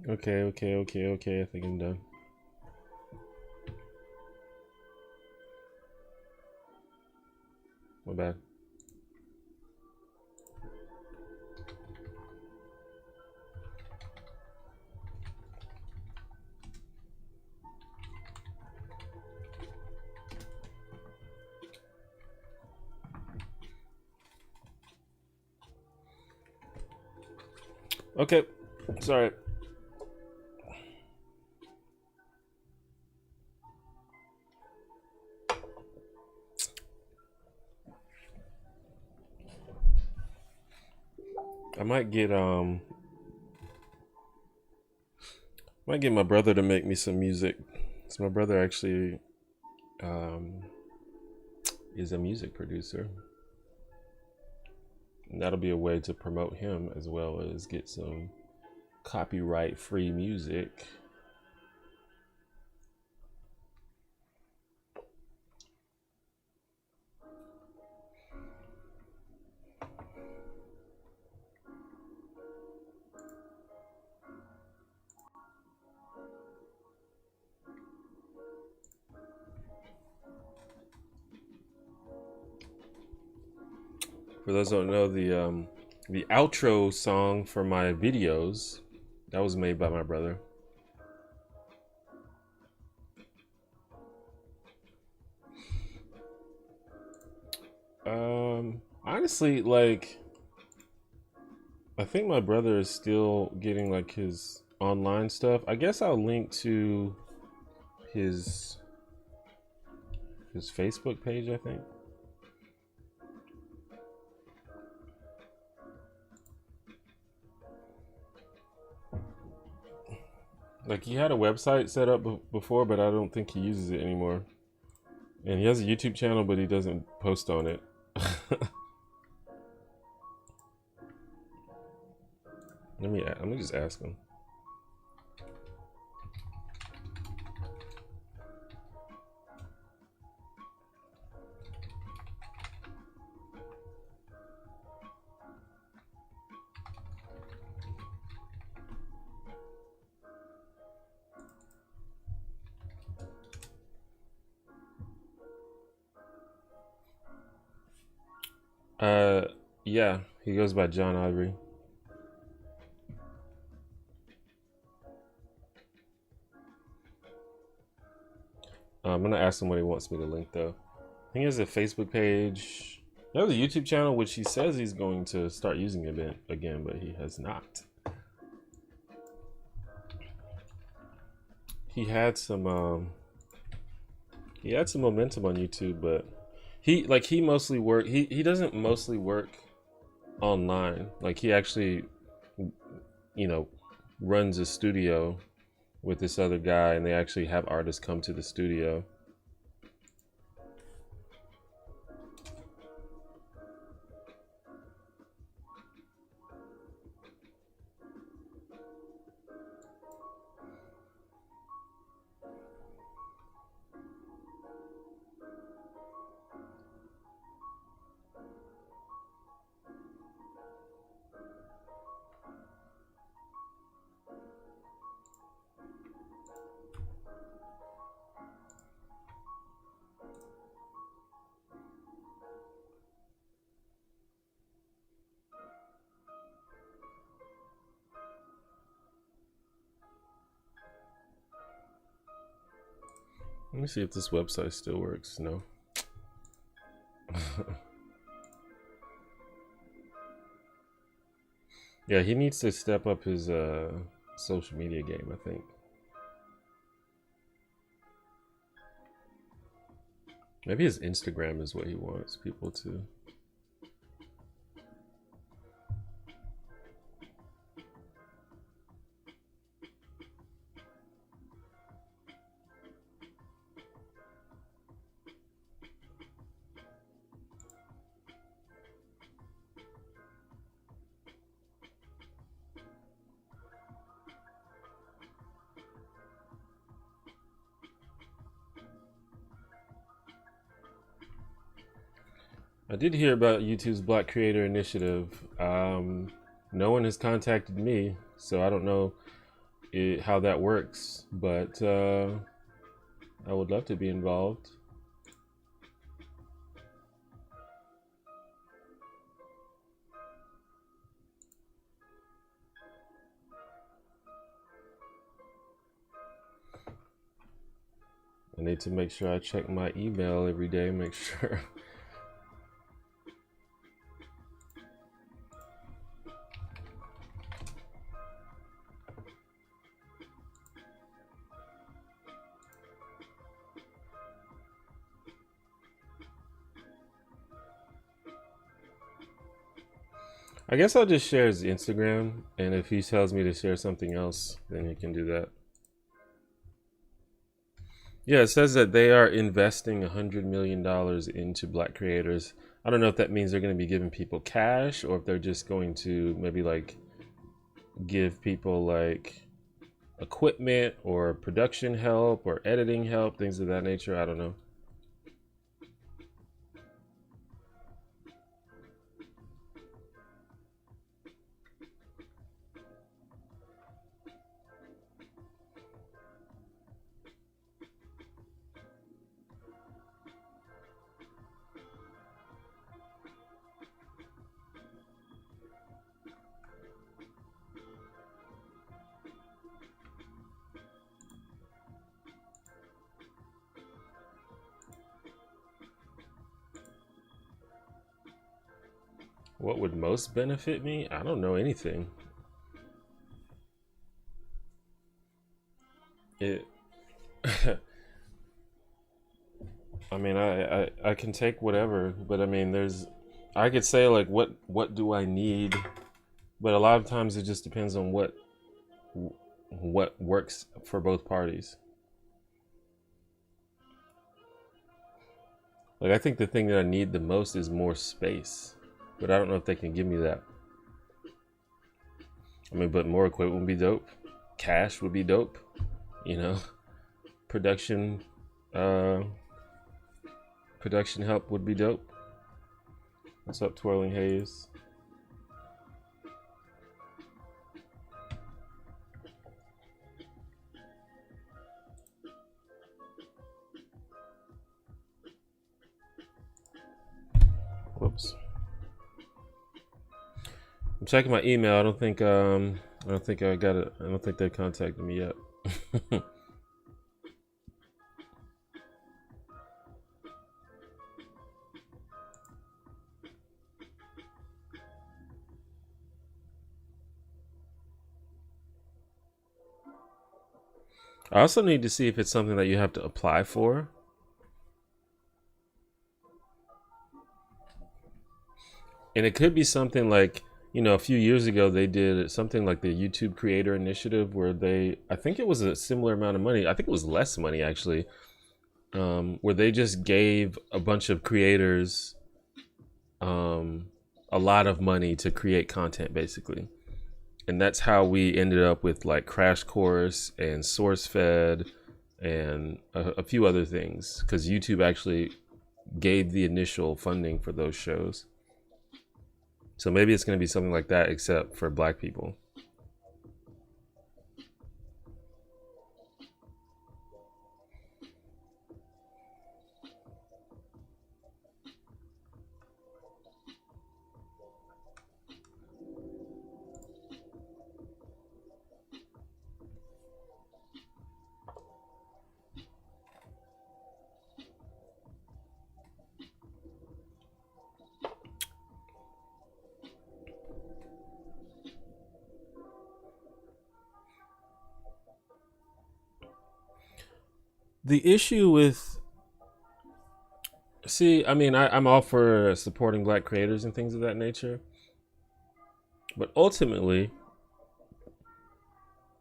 Okay. I think I'm done. My bad. Okay, sorry. I might get my brother to make me some music. So my brother actually is a music producer. And that'll be a way to promote him as well as get some copyright free music. For those who don't know, the outro song for my videos, that was made by my brother. Honestly, like, I think my brother is still getting like his online stuff. I guess I'll link to his Facebook page, I think. Like, he had a website set up before, but I don't think he uses it anymore. And he has a YouTube channel, but he doesn't post on it. Let me just ask him. Yeah, he goes by John Ivory. I'm gonna ask him what he wants me to link though. I think he has a Facebook page. He has a YouTube channel, which he says he's going to start using again, but he has not. He had some momentum on YouTube, but he mostly work. He doesn't mostly work online. Like, he actually, runs a studio with this other guy, and they actually have artists come to the studio. Let me see if this website still works. No. Yeah, he needs to step up his social media game, I think. Maybe his Instagram is what he wants people to. I did hear about YouTube's Black Creator Initiative. No one has contacted me, so I don't know how that works, but I would love to be involved. I need to make sure I check my email every day, make sure. I guess I'll just share his Instagram, and if he tells me to share something else, then he can do that. Yeah, it says that they are investing $100 million into Black creators. I don't know if that means they're going to be giving people cash, or if they're just going to maybe like give people like equipment or production help or editing help, things of that nature. I don't know. What would most benefit me? I don't know anything. It I mean, I can take whatever, but I mean, I could say like what do I need, but a lot of times it just depends on what works for both parties. Like I think the thing that I need the most is more space, but I don't know if they can give me that. I mean, but more equipment would be dope. Cash would be dope. You know, production uh production help would be dope. What's up, Twirling Haze? Whoops. I'm checking my email. I don't think I got it. I don't think they contacted me yet. I also need to see if it's something that you have to apply for. And it could be something like, you know, a few years ago they did something like the YouTube Creator Initiative where I think it was a similar amount of money. I think it was less money actually, where they just gave a bunch of creators a lot of money to create content basically. And that's how we ended up with like Crash Course and SourceFed and a few other things, because YouTube actually gave the initial funding for those shows. So maybe it's going to be something like that, except for Black people. The issue with, see, I mean, I'm all for supporting Black creators and things of that nature. But ultimately,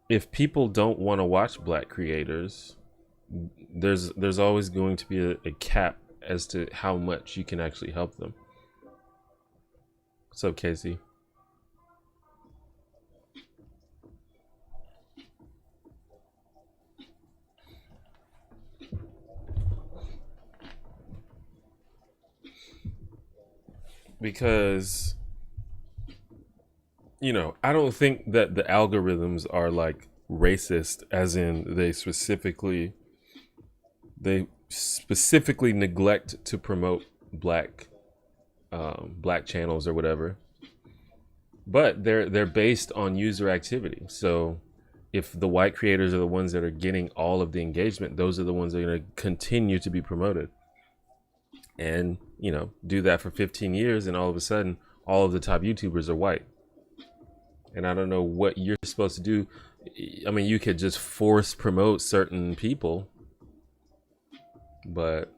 if people don't want to watch Black creators, there's always going to be a cap as to how much you can actually help them. What's up, Casey? Because, you know, I don't think that the algorithms are like racist, as in they specifically neglect to promote black channels or whatever. But they're based on user activity. So if the white creators are the ones that are getting all of the engagement, those are the ones that are going to continue to be promoted. And, you know, do that for 15 years, and all of a sudden, all of the top YouTubers are white. And I don't know what you're supposed to do. I mean, you could just force promote certain people, but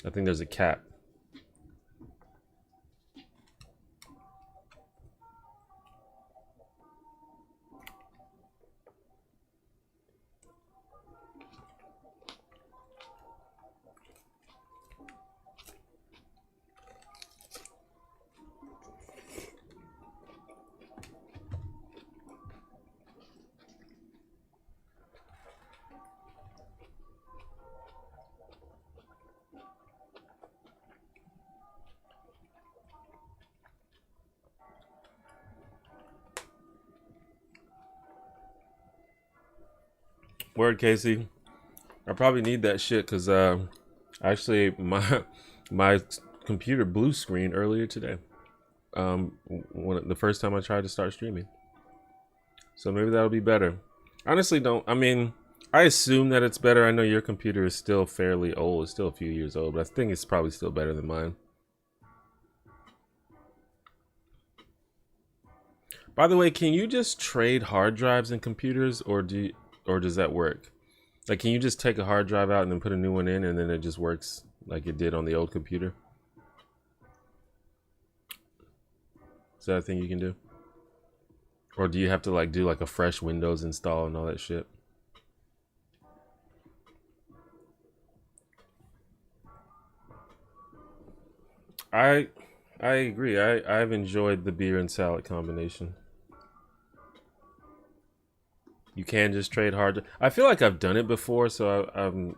I think there's a cap. Word, Casey. I probably need that shit because actually my computer blue screen earlier today. When the first time I tried to start streaming. So maybe that'll be better. Honestly, I mean, I assume that it's better. I know your computer is still fairly old. It's still a few years old, but I think it's probably still better than mine. By the way, can you just trade hard drives in computers, or does that work? Like, can you just take a hard drive out and then put a new one in, and then it just works like it did on the old computer? Is that a thing you can do? Or do you have to like do like a fresh Windows install and all that shit? I agree. I've enjoyed the beer and salad combination. You can just trade hard. I feel like I've done it before, so I'm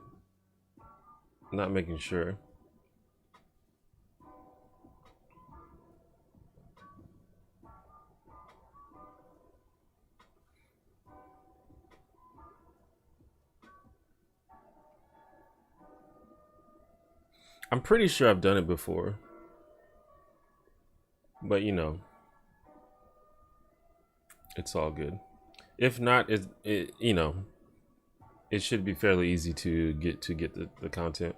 not making sure. I'm pretty sure I've done it before. But you know, it's all good. If not, it you know, it should be fairly easy to get the content.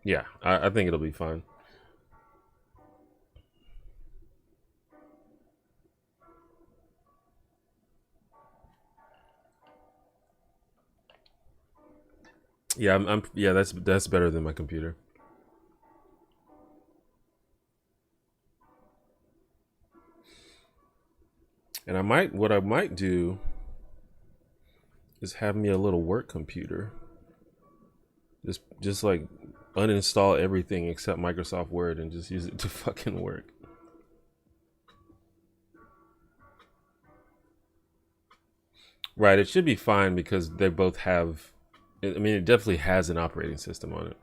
Yeah, I think it'll be fine. Yeah, yeah, that's better than my computer. And what I might do is have me a little work computer. Just like uninstall everything except Microsoft Word and just use it to fucking work. Right, it should be fine because they both have. I mean, it definitely has an operating system on it.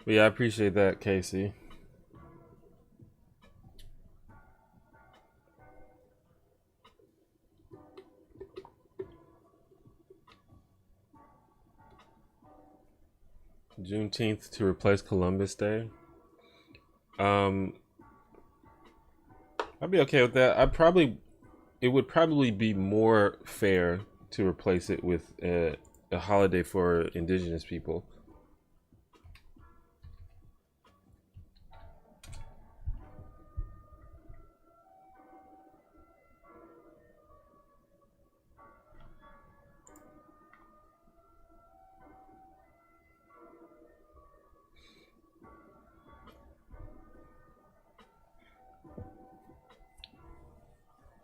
But yeah, I appreciate that, Casey. Juneteenth to replace Columbus Day. I'd be okay with that. It would probably be more fair to replace it with a holiday for indigenous people.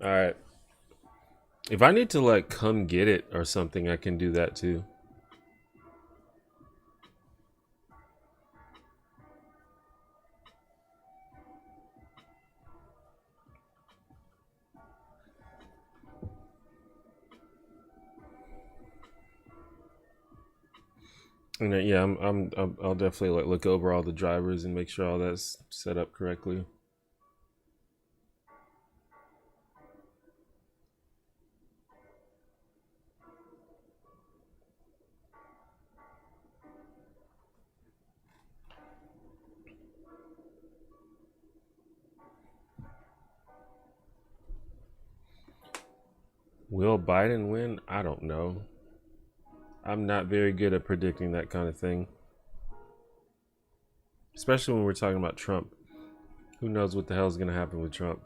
All right. If I need to like come get it or something, I can do that too. And yeah, I'll definitely like look over all the drivers and make sure all that's set up correctly. Will Biden win? I don't know. I'm not very good at predicting that kind of thing, especially when we're talking about Trump. Who knows what the hell is going to happen with Trump?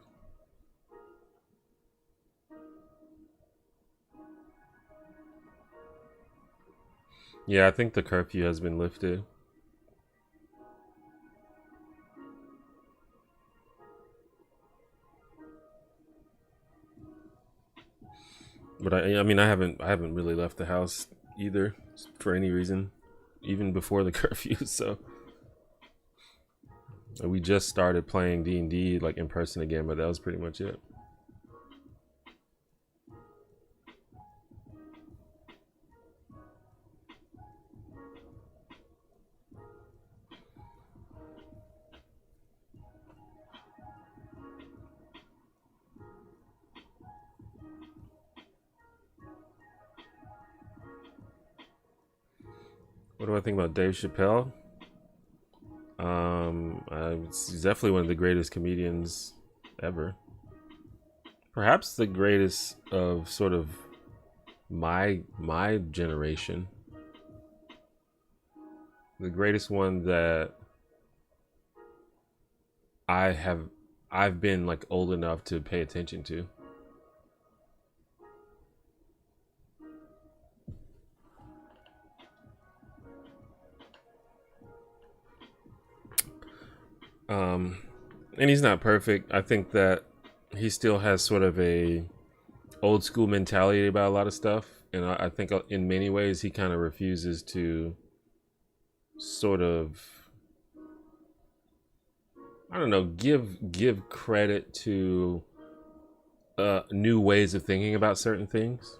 Yeah, I think the curfew has been lifted. But I mean, I haven't really left the house either for any reason, even before the curfew. So we just started playing D&D like in person again, but that was pretty much it. What do I think about Dave Chappelle? He's definitely one of the greatest comedians ever. Perhaps the greatest of sort of my generation. The greatest one that I have I've been like old enough to pay attention to. And he's not perfect. I think that he still has sort of a old school mentality about a lot of stuff, and I think in many ways he kind of refuses to sort of, I don't know, give credit to new ways of thinking about certain things.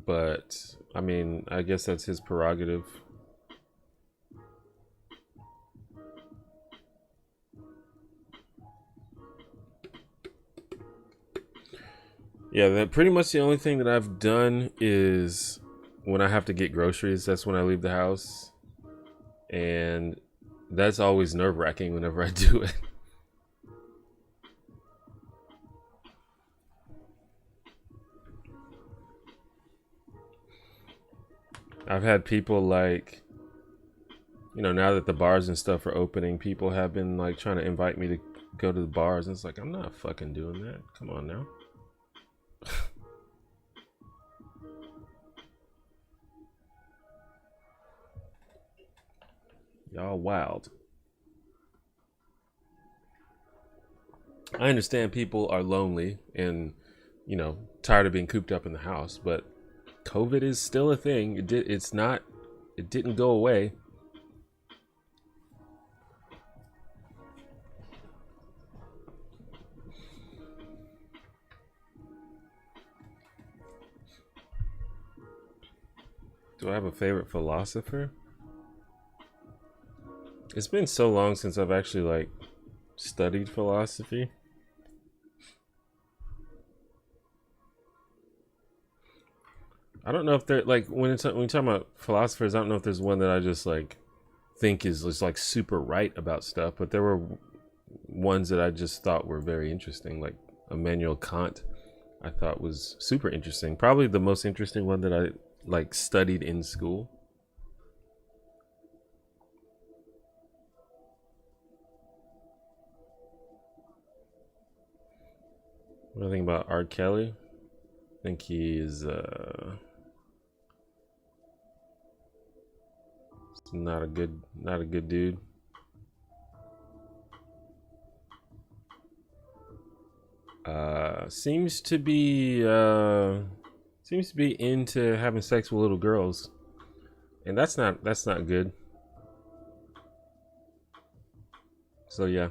But I mean, I guess that's his prerogative. Yeah, that pretty much the only thing that I've done is when I have to get groceries, that's when I leave the house. And that's always nerve wracking whenever I do it. I've had people like, now that the bars and stuff are opening, people have been like trying to invite me to go to the bars. And it's like, I'm not fucking doing that. Come on now. Y'all wild. I understand people are lonely and, tired of being cooped up in the house, but COVID is still a thing. It didn't go away. Do I have a favorite philosopher? It's been so long since I've actually like studied philosophy. I don't know if they're like when we talk about philosophers. I don't know if there's one that I just like think is just like super right about stuff, but there were ones that I just thought were very interesting, like Immanuel Kant. I thought was super interesting. Probably the most interesting one that I like studied in school. What do I think about R. Kelly? I think he's not a good dude. Seems to be into having sex with little girls, and that's not good. So yeah,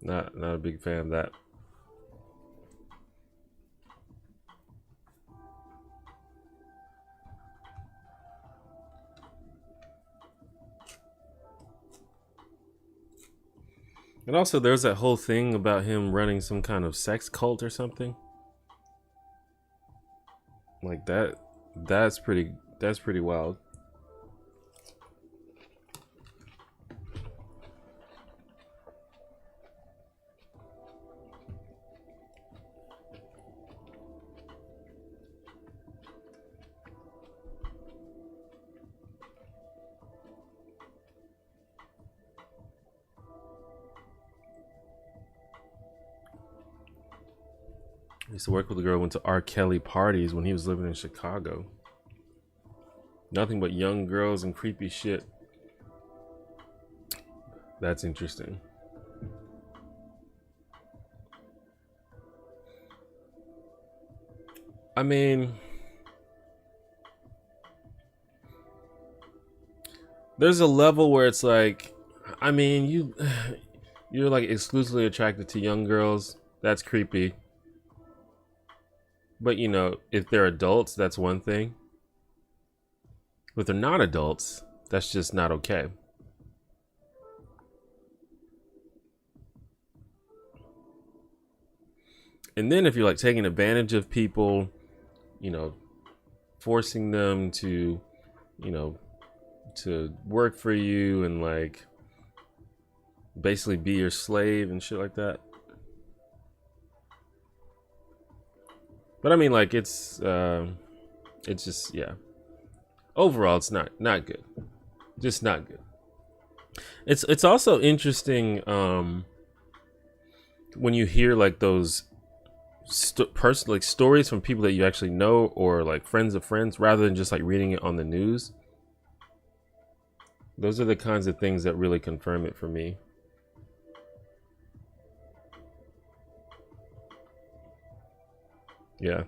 not a big fan of that. And also, there's that whole thing about him running some kind of sex cult or something. Like that. That's pretty wild. I used to work with a girl who went to R. Kelly parties when he was living in Chicago. Nothing but young girls and creepy shit. That's interesting. I mean, there's a level where it's like, I mean, you're like exclusively attracted to young girls. That's creepy. But you know, if they're adults, that's one thing. If they're not adults, that's just not okay. And then if you're like taking advantage of people, you know, forcing them to, you know, to work for you and like basically be your slave and shit like that. But I mean, like it's just, yeah. Overall, it's not good. Just not good. It's also interesting when you hear like those like stories from people that you actually know or like friends of friends, rather than just like reading it on the news. Those are the kinds of things that really confirm it for me. Yeah.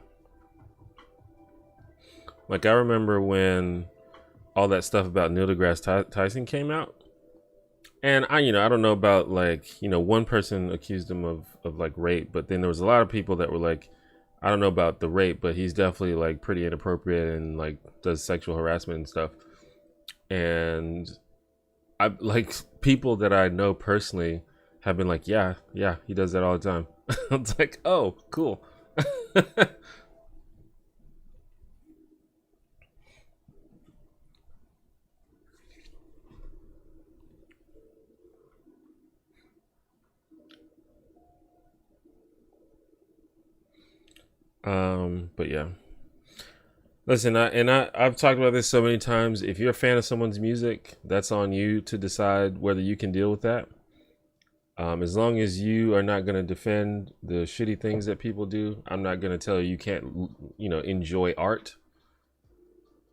Like I remember when all that stuff about Neil deGrasse Tyson came out. And I don't know about like, one person accused him of like rape, but then there was a lot of people that were like, I don't know about the rape, but he's definitely like pretty inappropriate and like does sexual harassment and stuff. And I like people that I know personally have been like, yeah, he does that all the time. It's like, oh, cool. But yeah. Listen, I've talked about this so many times. If you're a fan of someone's music, that's on you to decide whether you can deal with that. As long as you are not going to defend the shitty things that people do, I'm not going to tell you you can't, enjoy art.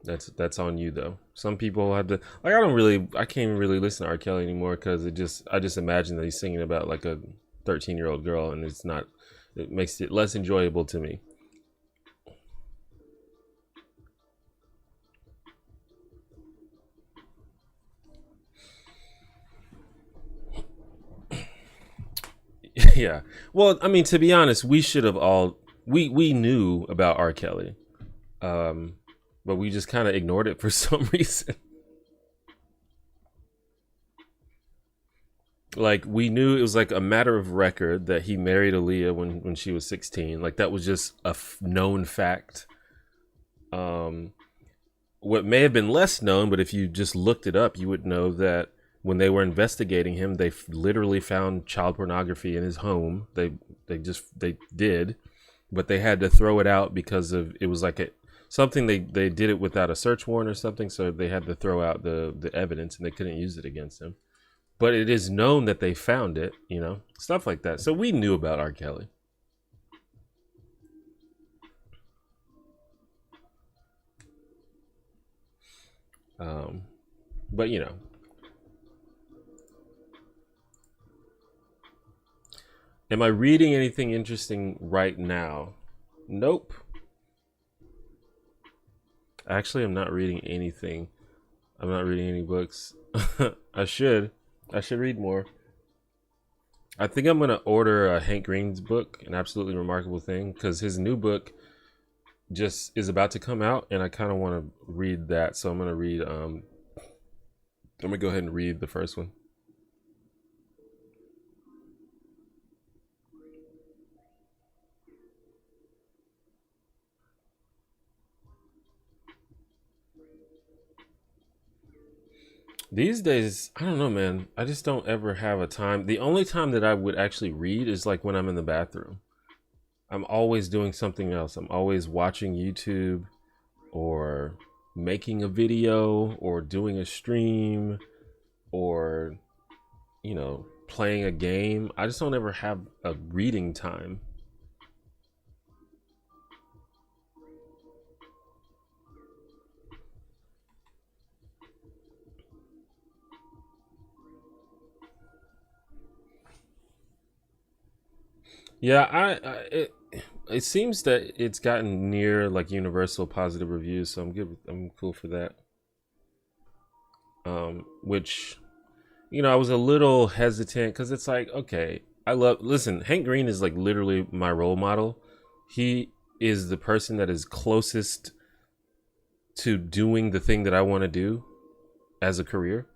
That's on you though. Some people have to like. I can't even really listen to R. Kelly anymore because I just imagine that he's singing about like a 13-year-old girl, and it's not. It makes it less enjoyable to me. Yeah. Well, I mean, to be honest, we should have all we knew about R. Kelly, but we just kind of ignored it for some reason. Like we knew it was like a matter of record that he married Aaliyah when she was 16. Like that was just a known fact. What may have been less known, but if you just looked it up, you would know that when they were investigating him, they literally found child pornography in his home. They did, but they had to throw it out because of it was like something they did it without a search warrant or something, so they had to throw out the evidence and they couldn't use it against him. But it is known that they found it, stuff like that. So we knew about R. Kelly. But am I reading anything interesting right now? Nope. Actually, I'm not reading anything. I'm not reading any books. I should read more. I think I'm gonna order Hank Green's book, An Absolutely Remarkable Thing, because his new book just is about to come out, and I kind of want to read that. So I'm gonna read. I'm gonna go ahead and read the first one. These days, I don't know, man. I just don't ever have a time. The only time that I would actually read is like when I'm in the bathroom. I'm always doing something else. I'm always watching YouTube or making a video or doing a stream or, you know, playing a game. I just don't ever have a reading time. Yeah, it seems that it's gotten near like universal positive reviews, so I'm good. I'm cool for that. Which, you know, I was a little hesitant because it's like, okay, listen, Hank Green is like literally my role model. He is the person that is closest to doing the thing that I want to do as a career,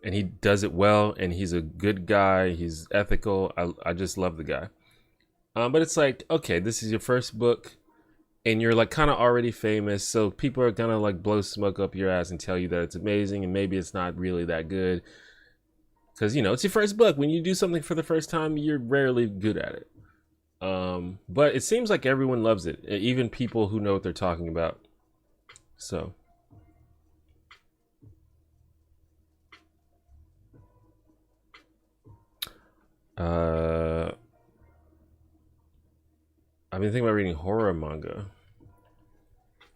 and he does it well, and he's a good guy. He's ethical. I just love the guy. But it's like, okay, this is your first book, and you're like kind of already famous, so people are gonna like blow smoke up your ass and tell you that it's amazing, and maybe it's not really that good, because, you know, it's your first book. When you do something for the first time, you're rarely good at it. But it seems like everyone loves it, even people who know what they're talking about. So I've been thinking about reading horror manga.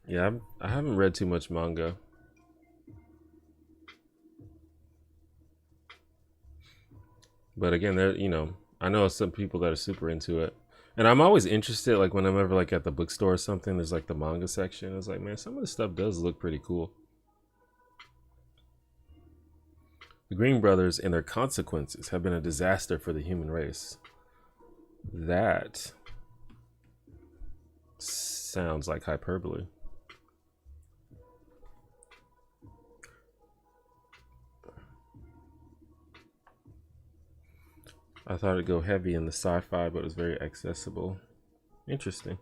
Yeah, I haven't read too much manga. But again, there, you know, I know some people that are super into it. And I'm always interested, like when I'm ever like at the bookstore or something, there's like the manga section. It's like, man, some of the stuff does look pretty cool. The Green Brothers and their consequences have been a disaster for the human race. That sounds like hyperbole. I thought it'd go heavy in the sci-fi, but it was very accessible. Interesting.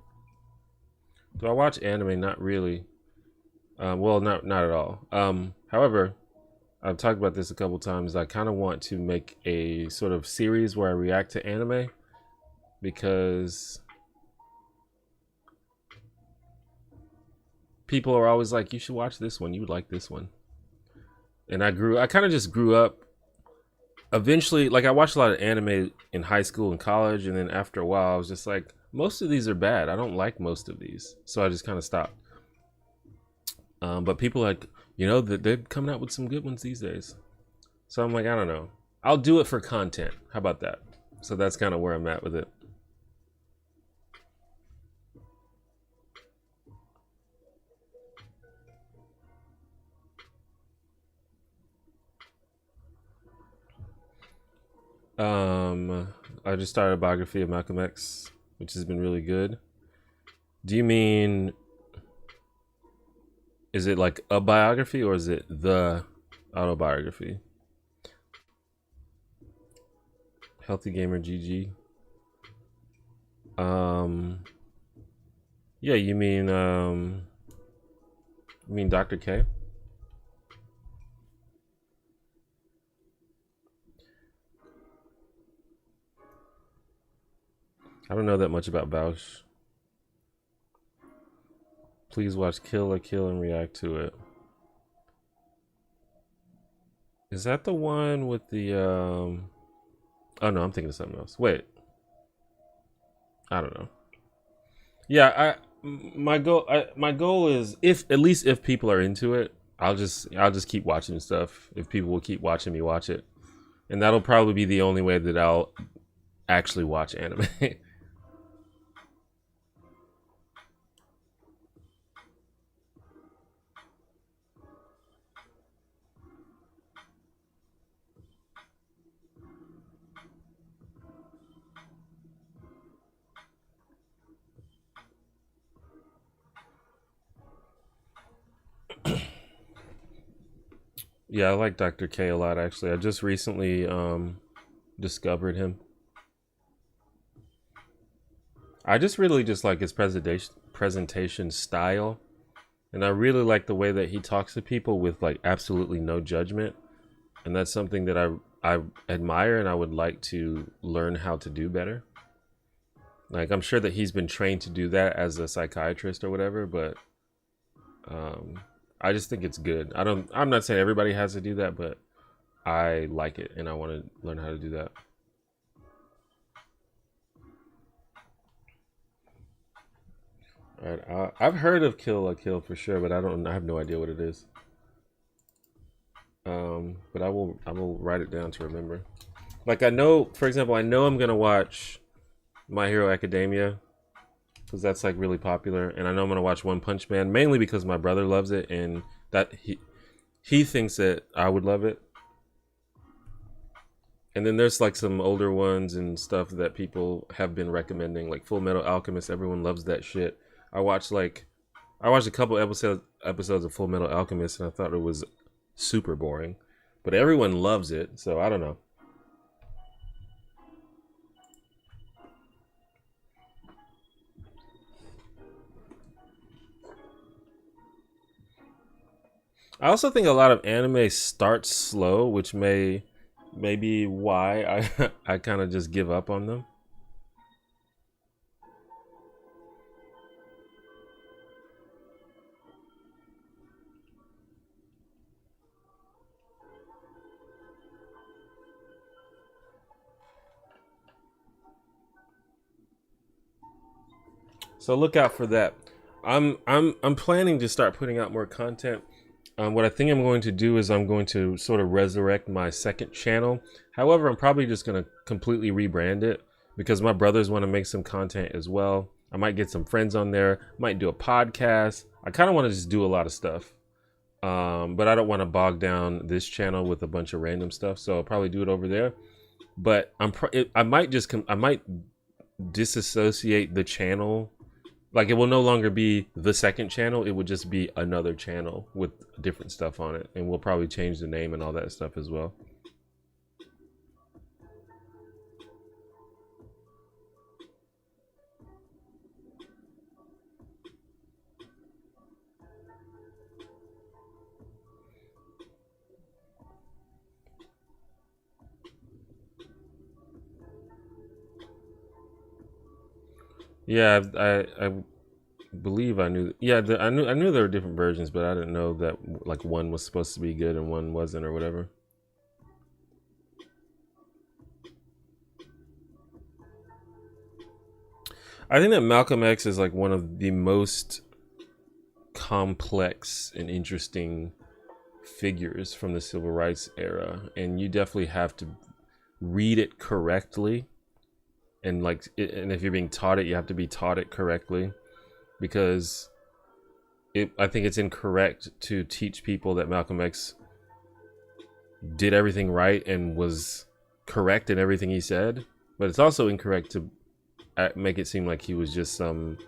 Do I watch anime? Not really. Well, not at all. However, I've talked about this a couple times. I kind of want to make a sort of series where I react to anime, because people are always like, you should watch this one, you would like this one. And I kind of just grew up. Eventually, like, I watched a lot of anime in high school and college, and then after a while I was just like, most of these are bad. I don't like most of these. So I just kind of stopped. But people like, you know, they're coming out with some good ones these days. So I'm like, I don't know. I'll do it for content. How about that? So that's kind of where I'm at with it. I just started a biography of Malcolm X, which has been really good. Do you mean, is it like a biography or is it the autobiography? Healthy Gamer GG. Yeah, you mean Dr. K? I don't know that much about Bausch. Please watch Kill la Kill and react to it. Is that the one with the oh no, I'm thinking of something else. Wait. I don't know. Yeah, my goal is, if at least if people are into it, I'll just keep watching stuff. If people will keep watching me watch it. And that'll probably be the only way that I'll actually watch anime. Yeah, I like Dr. K a lot, actually. I just recently discovered him. I just really just like his presentation style, and I really like the way that he talks to people with like absolutely no judgment. and that's something that I admire, and I would like to learn how to do better. Like, I'm sure that he's been trained to do that as a psychiatrist or whatever, but I just think it's good. I'm not saying everybody has to do that, but I like it, and I want to learn how to do that. All right, I've heard of Kill la Kill for sure, but I have no idea what it is. But I will write it down to remember. Like, I know, for example, I know I'm gonna watch My Hero Academia because that's like really popular, and I know I'm gonna watch One Punch Man mainly because my brother loves it, and that he thinks that I would love it. And then there's like some older ones and stuff that people have been recommending, like Full Metal Alchemist. Everyone loves that shit. I watched a couple episodes of Full Metal Alchemist, and I thought it was super boring, but everyone loves it, so I don't know. I also think a lot of anime starts slow, which may be why I kind of just give up on them. So look out for that. I'm planning to start putting out more content. What I think I'm going to do is I'm going to sort of resurrect my second channel. However, I'm probably just going to completely rebrand it because my brothers want to make some content as well. I might get some friends on there. Might do a podcast. I kind of want to just do a lot of stuff. But I don't want to bog down this channel with a bunch of random stuff. So I'll probably do it over there. But I might disassociate the channel. Like, it will no longer be the second channel. It would just be another channel with different stuff on it. And we'll probably change the name and all that stuff as well. Yeah, I believe I knew. Yeah, I knew there were different versions, but I didn't know that like one was supposed to be good and one wasn't or whatever. I think that Malcolm X is like one of the most complex and interesting figures from the civil rights era, and you definitely have to read it correctly, and and if you're being taught it, you have to be taught it correctly, because I think it's incorrect to teach people that Malcolm X did everything right and was correct in everything he said, but it's also incorrect to make it seem like he was just some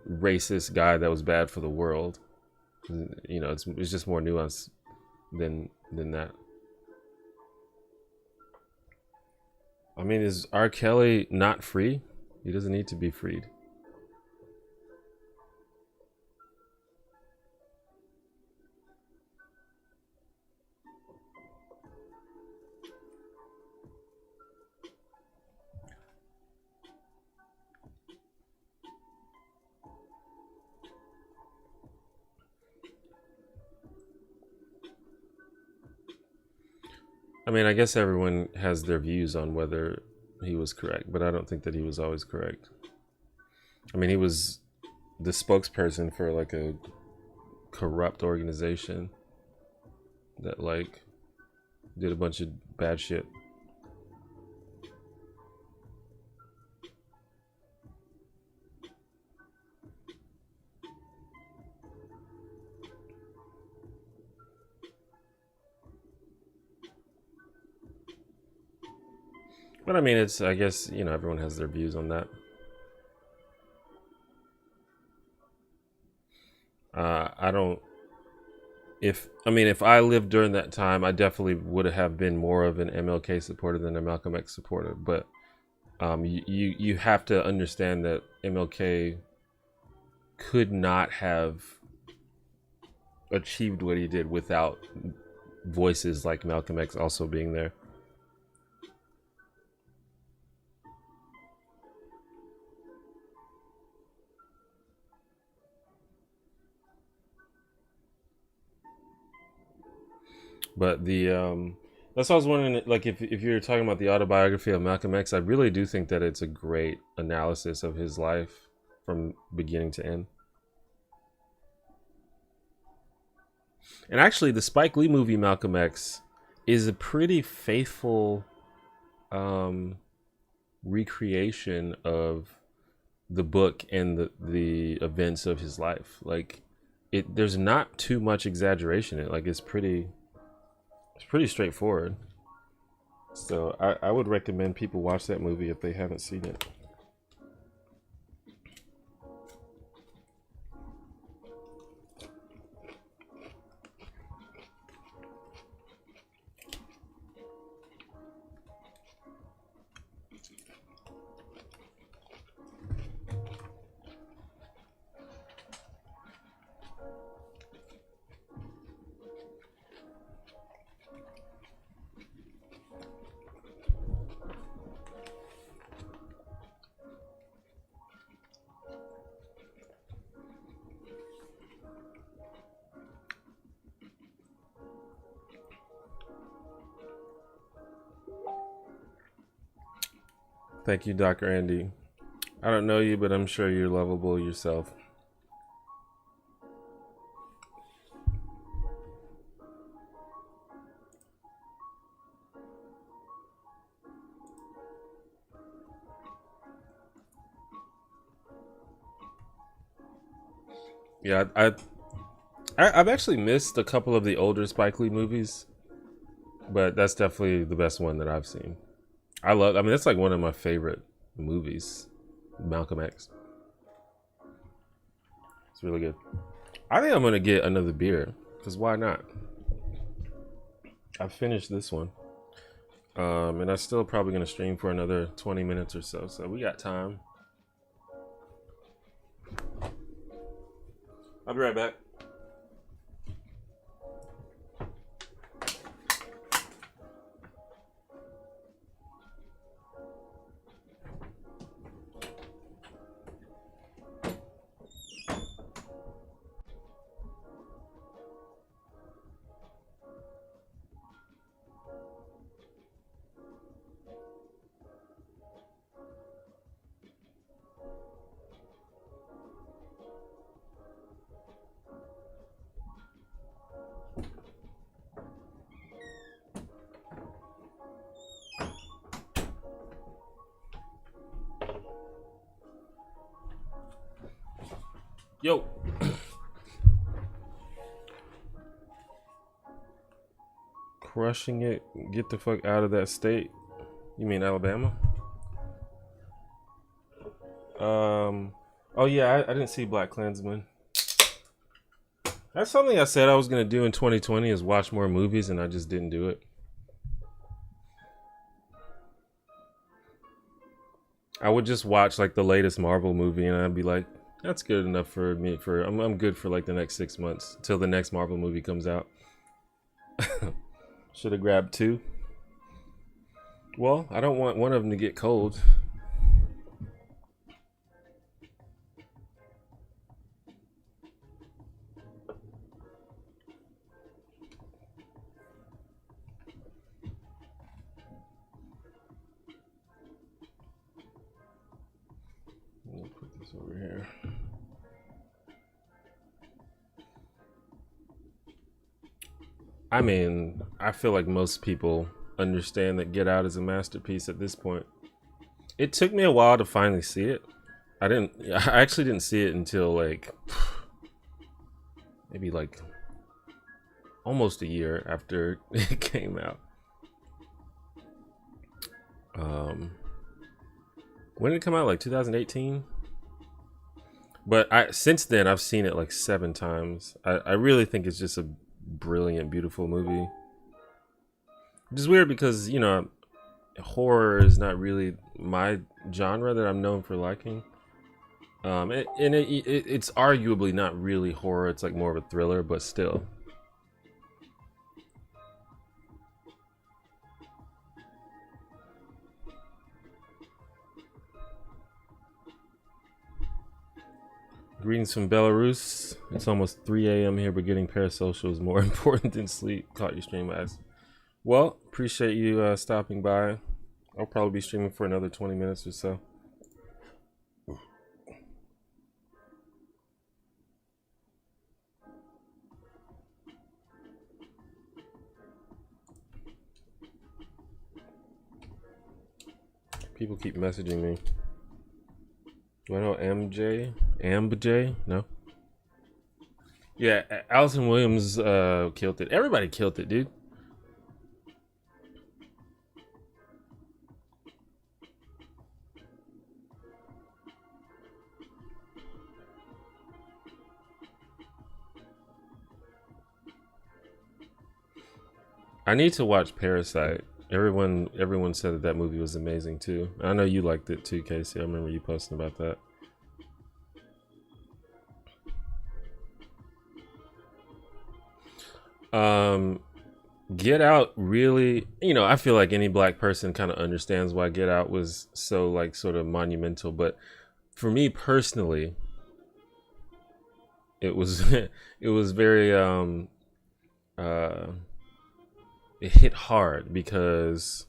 racist guy that was bad for the world. You know, it's just more nuanced than that. I mean, is R. Kelly not free? He doesn't need to be freed. I mean, I guess everyone has their views on whether he was correct, but I don't think that he was always correct. I mean, he was the spokesperson for like a corrupt organization that like did a bunch of bad shit. But I mean, I guess, you know, everyone has their views on that. I don't, if I lived during that time, I definitely would have been more of an MLK supporter than a Malcolm X supporter. But you have to understand that MLK could not have achieved what he did without voices like Malcolm X also being there. But the that's what I was wondering. Like, if you're talking about the autobiography of Malcolm X, I really do think that it's a great analysis of his life from beginning to end. And actually, the Spike Lee movie Malcolm X is a pretty faithful recreation of the book and the events of his life. Like, there's not too much exaggeration in it. Like, it's pretty straightforward. So I would recommend people watch that movie if they haven't seen it. Thank you, Dr. Andy. I don't know you, but I'm sure you're lovable yourself. Yeah, I've actually missed a couple of the older Spike Lee movies, but that's definitely the best one that I've seen. I mean, that's like one of my favorite movies, Malcolm X. It's really good. I think I'm gonna get another beer, because why not? I've finished this one. And I'm still probably gonna stream for another 20 minutes or so, so we got time. I'll be right back. Yo. Crushing it. Get the fuck out of that state. You mean Alabama? Oh yeah, I didn't see Black Klansman. That's something I said I was gonna do in 2020 is watch more movies, and I just didn't do it. I would just watch like the latest Marvel movie, and I'd be like, that's good enough for me. I'm good for like the next 6 months till the next Marvel movie comes out. Should have grabbed 2. Well, I don't want one of them to get cold. Let me put this over here. I mean, I feel like most people understand that Get Out is a masterpiece at this point. It took me a while to finally see it. I actually didn't see it until like maybe like almost a year after it came out. When did it come out? Like 2018? But since then I've seen it like 7 times. I really think it's just a brilliant, beautiful movie. Which is weird because, you know, horror is not really my genre that I'm known for liking. It's arguably not really horror. It's like more of a thriller, but still. Greetings from Belarus. It's almost 3 a.m. here, but getting parasocial is more important than sleep. Caught your stream, guys. Well, appreciate you stopping by. I'll probably be streaming for another 20 minutes or so. People keep messaging me. Do I know MJ? AmbJ? No? Yeah, Allison Williams killed it. Everybody killed it, dude. I need to watch Parasite. Everyone said that movie was amazing too. I know you liked it too, Casey. I remember you posting about that. Get Out really, I feel like any black person kind of understands why Get Out was so like sort of monumental, but for me personally, it was it was very it hit hard because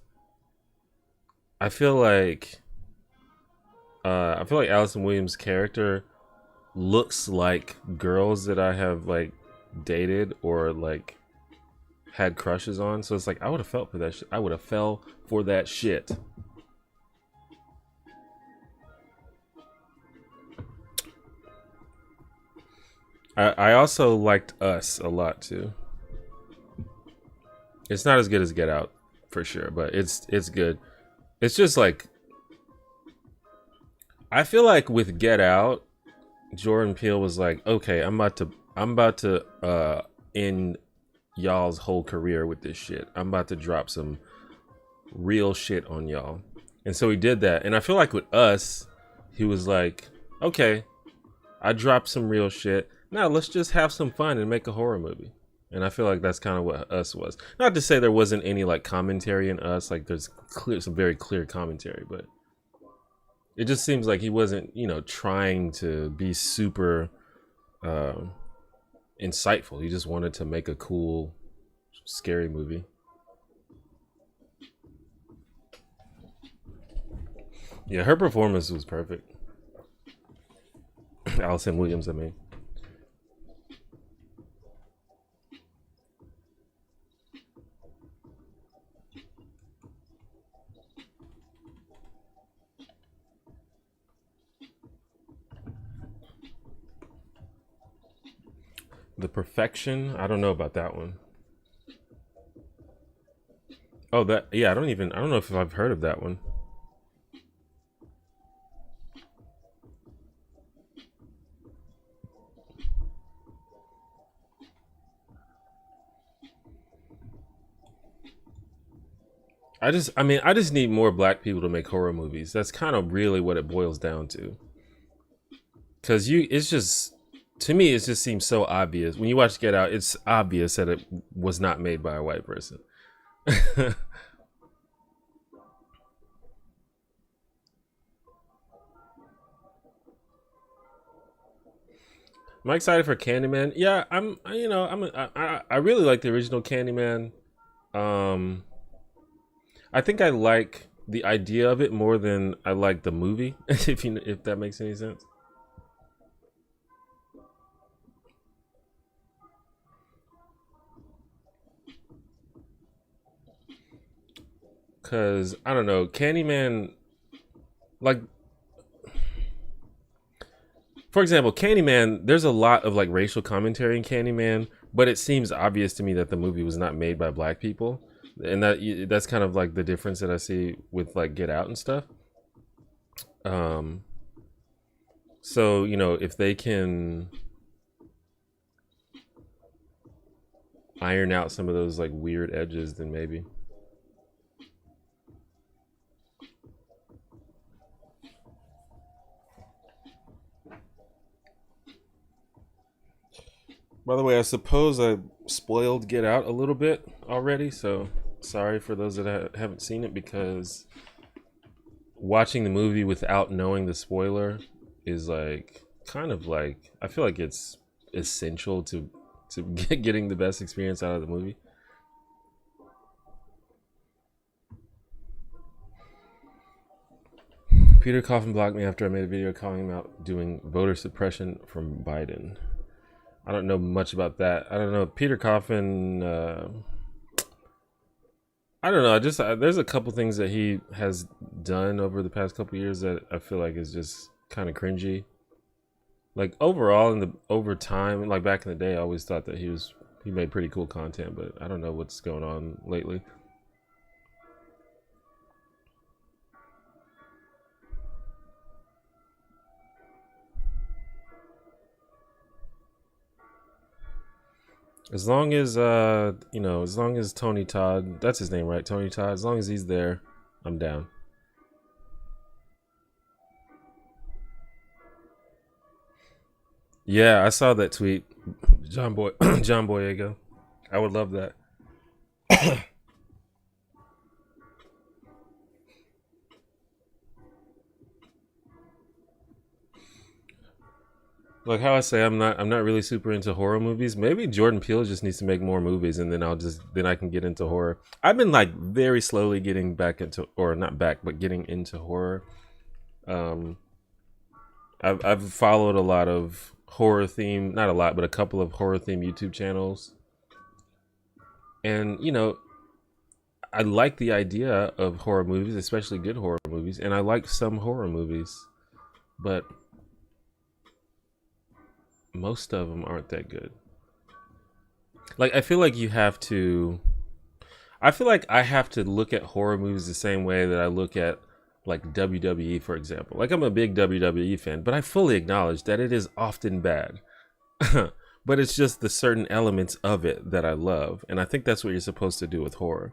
I feel like Allison Williams' character looks like girls that I have like dated or like had crushes on. So it's like I would have felt for that shit. I would have fell for that shit. I also liked Us a lot too. It's not as good as Get Out, for sure, but it's good. It's just like I feel like with Get Out, Jordan Peele was like, okay, I'm about to end y'all's whole career with this shit. I'm about to drop some real shit on y'all. And so he did that. And I feel like with Us, he was like, okay, I dropped some real shit. Now let's just have some fun and make a horror movie. And I feel like that's kind of what Us was. Not to say there wasn't any like commentary in Us, like there's some very clear commentary, but it just seems like he wasn't, trying to be super insightful. He just wanted to make a cool, scary movie. Yeah, her performance was perfect. Allison Williams, I mean. The Perfection? I don't know about that one. Oh, I don't know if I've heard of that one. I just need more black people to make horror movies. That's kind of really what it boils down to. Cause to me, it just seems so obvious. When you watch Get Out, it's obvious that it was not made by a white person. Am I excited for Candyman? Yeah, I really like the original Candyman. I think I like the idea of it more than I like the movie, if that makes any sense. Cause I don't know, Candyman, like, for example, Candyman, there's a lot of like racial commentary in Candyman, but it seems obvious to me that the movie was not made by black people. And that's kind of like the difference that I see with like Get Out and stuff. So if they can iron out some of those like weird edges, then maybe. By the way, I suppose I spoiled Get Out a little bit already, so sorry for those that haven't seen it, because watching the movie without knowing the spoiler is like kind of like, I feel like it's essential to getting the best experience out of the movie. Peter Coffin blocked me after I made a video calling him out doing voter suppression from Biden. I don't know much about that. I don't know. Peter Coffin, I don't know. There's a couple things that he has done over the past couple years that I feel like is just kind of cringy. Like overall, over time, like back in the day, I always thought that he made pretty cool content, but I don't know what's going on lately. As long as as long as Tony Todd, that's his name, right? Tony Todd. As long as he's there, I'm down. Yeah, I saw that tweet, John Boyega. I would love that. Like how I say, I'm not really super into horror movies. Maybe Jordan Peele just needs to make more movies, and then I can get into horror. I've been like very slowly getting back into, or not back, but getting into horror. I've followed a lot of horror theme, not a lot, but a couple of horror theme YouTube channels, and I like the idea of horror movies, especially good horror movies, and I like some horror movies, but most of them aren't that good. Like I feel like I have to look at horror movies the same way that I look at like WWE, for example. Like I'm a big WWE fan, but I fully acknowledge that it is often bad. But it's just the certain elements of it that I love, and I think that's what you're supposed to do with horror.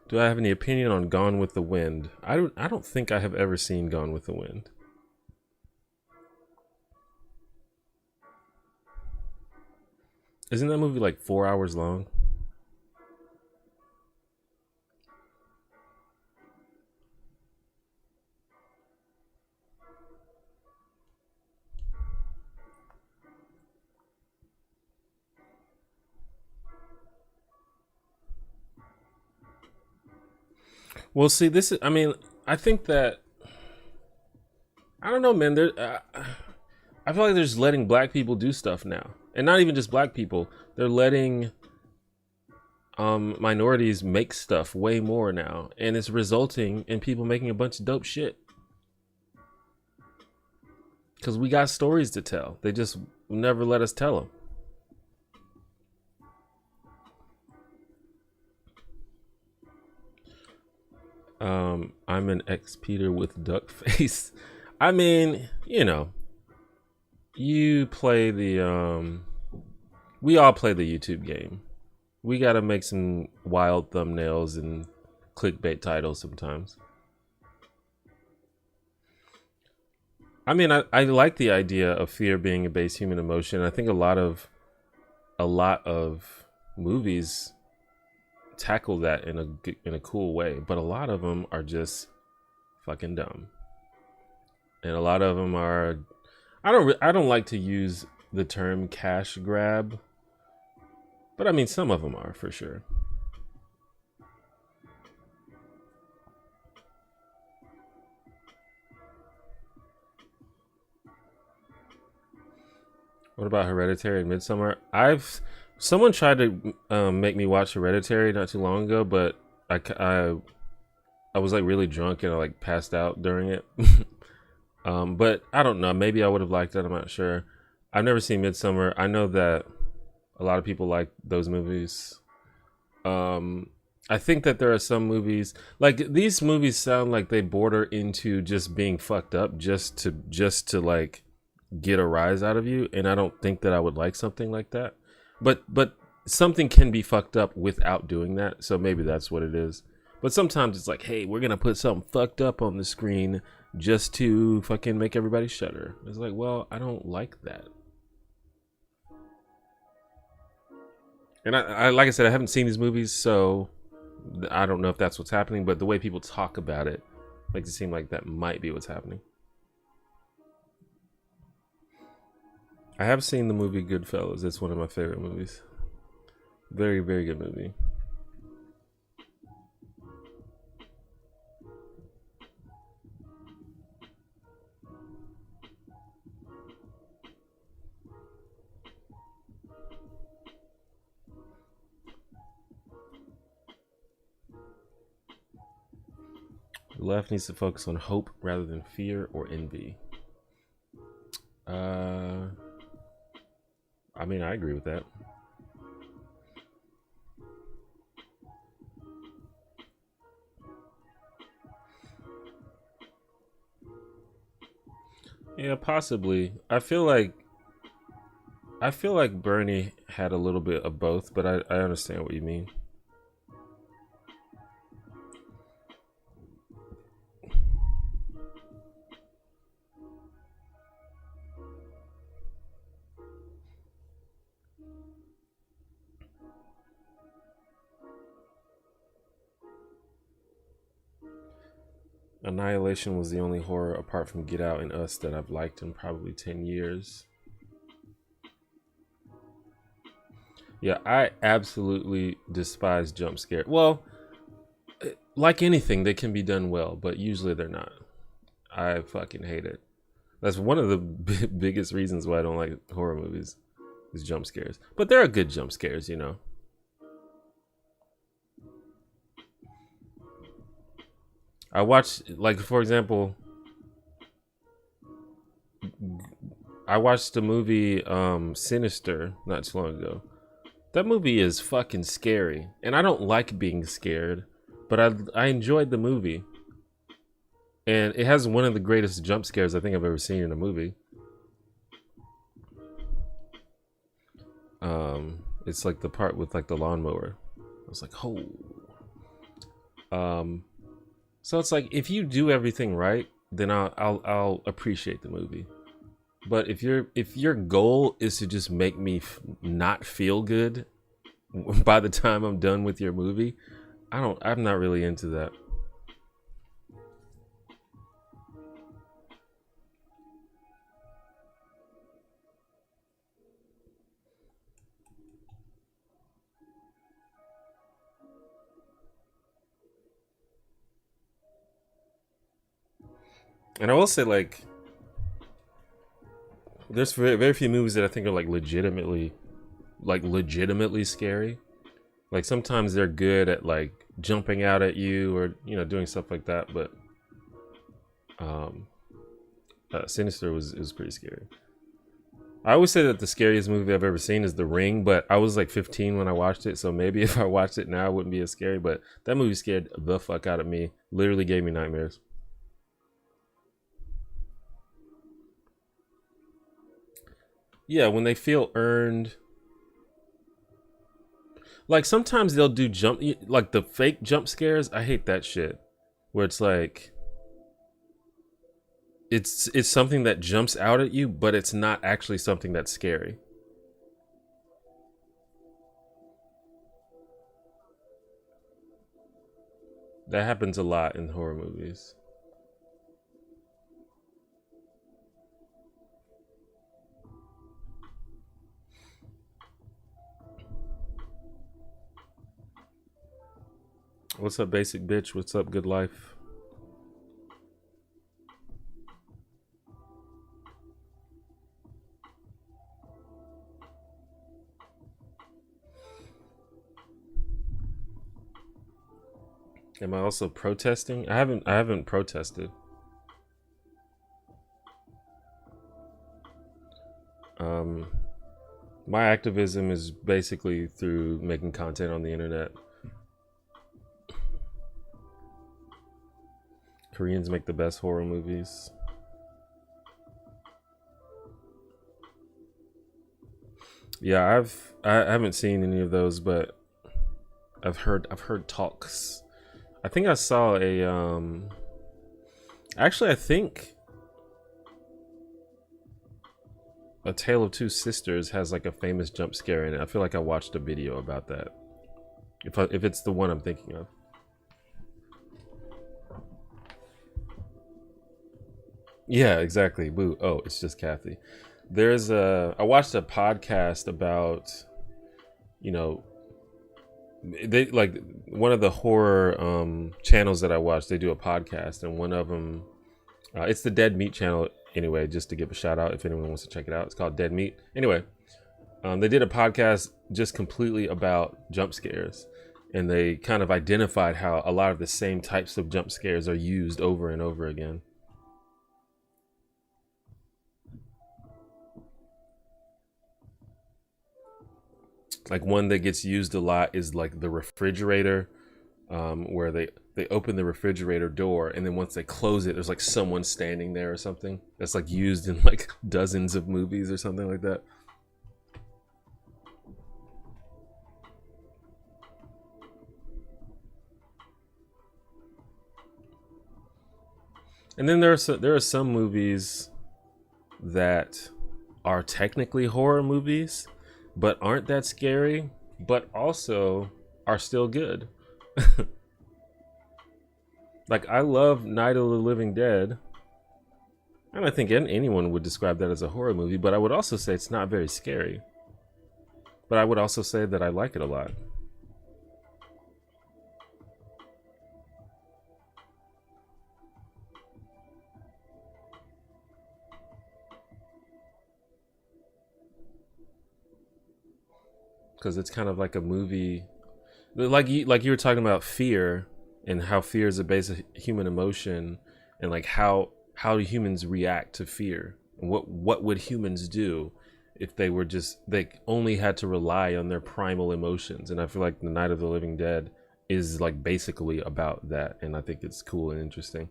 Do I have any opinion on Gone with the Wind? I don't think I have ever seen Gone with the Wind. Isn't that movie like 4 hours long? Well, see, I mean, I think that I don't know, man. I feel like they're just letting black people do stuff now, and not even just black people. They're letting minorities make stuff way more now, and it's resulting in people making a bunch of dope shit. Because we got stories to tell. They just never let us tell them. I'm an ex-Peter with duck face. I mean, you play the we all play the YouTube game. We gotta make some wild thumbnails and clickbait titles sometimes. I mean, I like the idea of fear being a base human emotion. I think a lot of movies tackle that in a cool way, but a lot of them are just fucking dumb, and a lot of them are. I don't like to use the term cash grab, but I mean some of them are for sure. What about Hereditary and Midsummer? Someone tried to make me watch Hereditary not too long ago, but I was like really drunk and I like passed out during it. But I don't know. Maybe I would have liked it. I'm not sure. I've never seen Midsummer. I know that a lot of people like those movies. I think that there are some movies, like these movies sound like they border into just being fucked up just to like get a rise out of you, and I don't think that I would like something like that. But something can be fucked up without doing that, so maybe that's what it is. But sometimes it's like, hey, we're gonna put something fucked up on the screen just to fucking make everybody shudder. It's like, well, I don't like that. And I like I said, I haven't seen these movies, so I don't know if that's what's happening. But the way people talk about it makes it seem like that might be what's happening. I have seen the movie Goodfellas. It's one of my favorite movies. Very, very good movie. The left needs to focus on hope rather than fear or envy. I mean, I agree with that. Yeah, possibly. I feel like Bernie had a little bit of both, but I understand what you mean. Annihilation was the only horror apart from Get Out and Us that I've liked in probably 10 years. Yeah, I absolutely despise jump scare. Well, like anything, they can be done well, but usually they're not. I fucking hate it. That's one of the biggest reasons why I don't like horror movies is jump scares. But there are good jump scares, you know. I watched, like, for example, I watched the movie Sinister not too long ago. That movie is fucking scary, and I don't like being scared, but I enjoyed the movie, and it has one of the greatest jump scares I think I've ever seen in a movie. It's like the part with like the lawnmower. I was like, oh. So it's like if you do everything right, then I'll appreciate the movie. But if your goal is to just make me not feel good by the time I'm done with your movie, I'm not really into that. And I will say, like, there's very, very few movies that I think are legitimately scary. Like sometimes they're good at like jumping out at you or doing stuff like that, but Sinister was pretty scary. I always say that the scariest movie I've ever seen is The Ring, but I was like 15 when I watched it, so maybe if I watched it now, it wouldn't be as scary. But that movie scared the fuck out of me. Literally gave me nightmares. Yeah, when they feel earned. Like sometimes they'll do like the fake jump scares. I hate that shit. Where it's like it's something that jumps out at you, but it's not actually something that's scary. That happens a lot in horror movies. What's up, basic bitch? What's up, good life? Am I also protesting? I haven't protested. My activism is basically through making content on the internet. Koreans make the best horror movies. Yeah, I haven't seen any of those, but I've heard talks. I think I saw a actually I think A Tale of Two Sisters has like a famous jump scare in it. I feel like I watched a video about that. If it's the one I'm thinking of. Yeah, exactly. Boo. Oh, it's just Kathy. I watched a podcast about, you know, they like one of the horror channels that I watch. They do a podcast, and one of them, it's the Dead Meat channel. Anyway, just to give a shout out if anyone wants to check it out, it's called Dead Meat. Anyway, they did a podcast just completely about jump scares, and they kind of identified how a lot of the same types of jump scares are used over and over again. Like one that gets used a lot is like the refrigerator, where they open the refrigerator door, and then once they close it, there's like someone standing there or something. That's like used in like dozens of movies or something like that. And then there are some movies that are technically horror movies, but aren't that scary, but also are still good. Like I love Night of the Living Dead, and I think anyone would describe that as a horror movie, but I would also say it's not very scary. But I would also say that I like it a lot. Because it's kind of like a movie, like you were talking about fear, and how fear is a basic human emotion, and like how do humans react to fear, and what would humans do if they only had to rely on their primal emotions. And I feel like the Night of the Living Dead is like basically about that, and I think it's cool and interesting.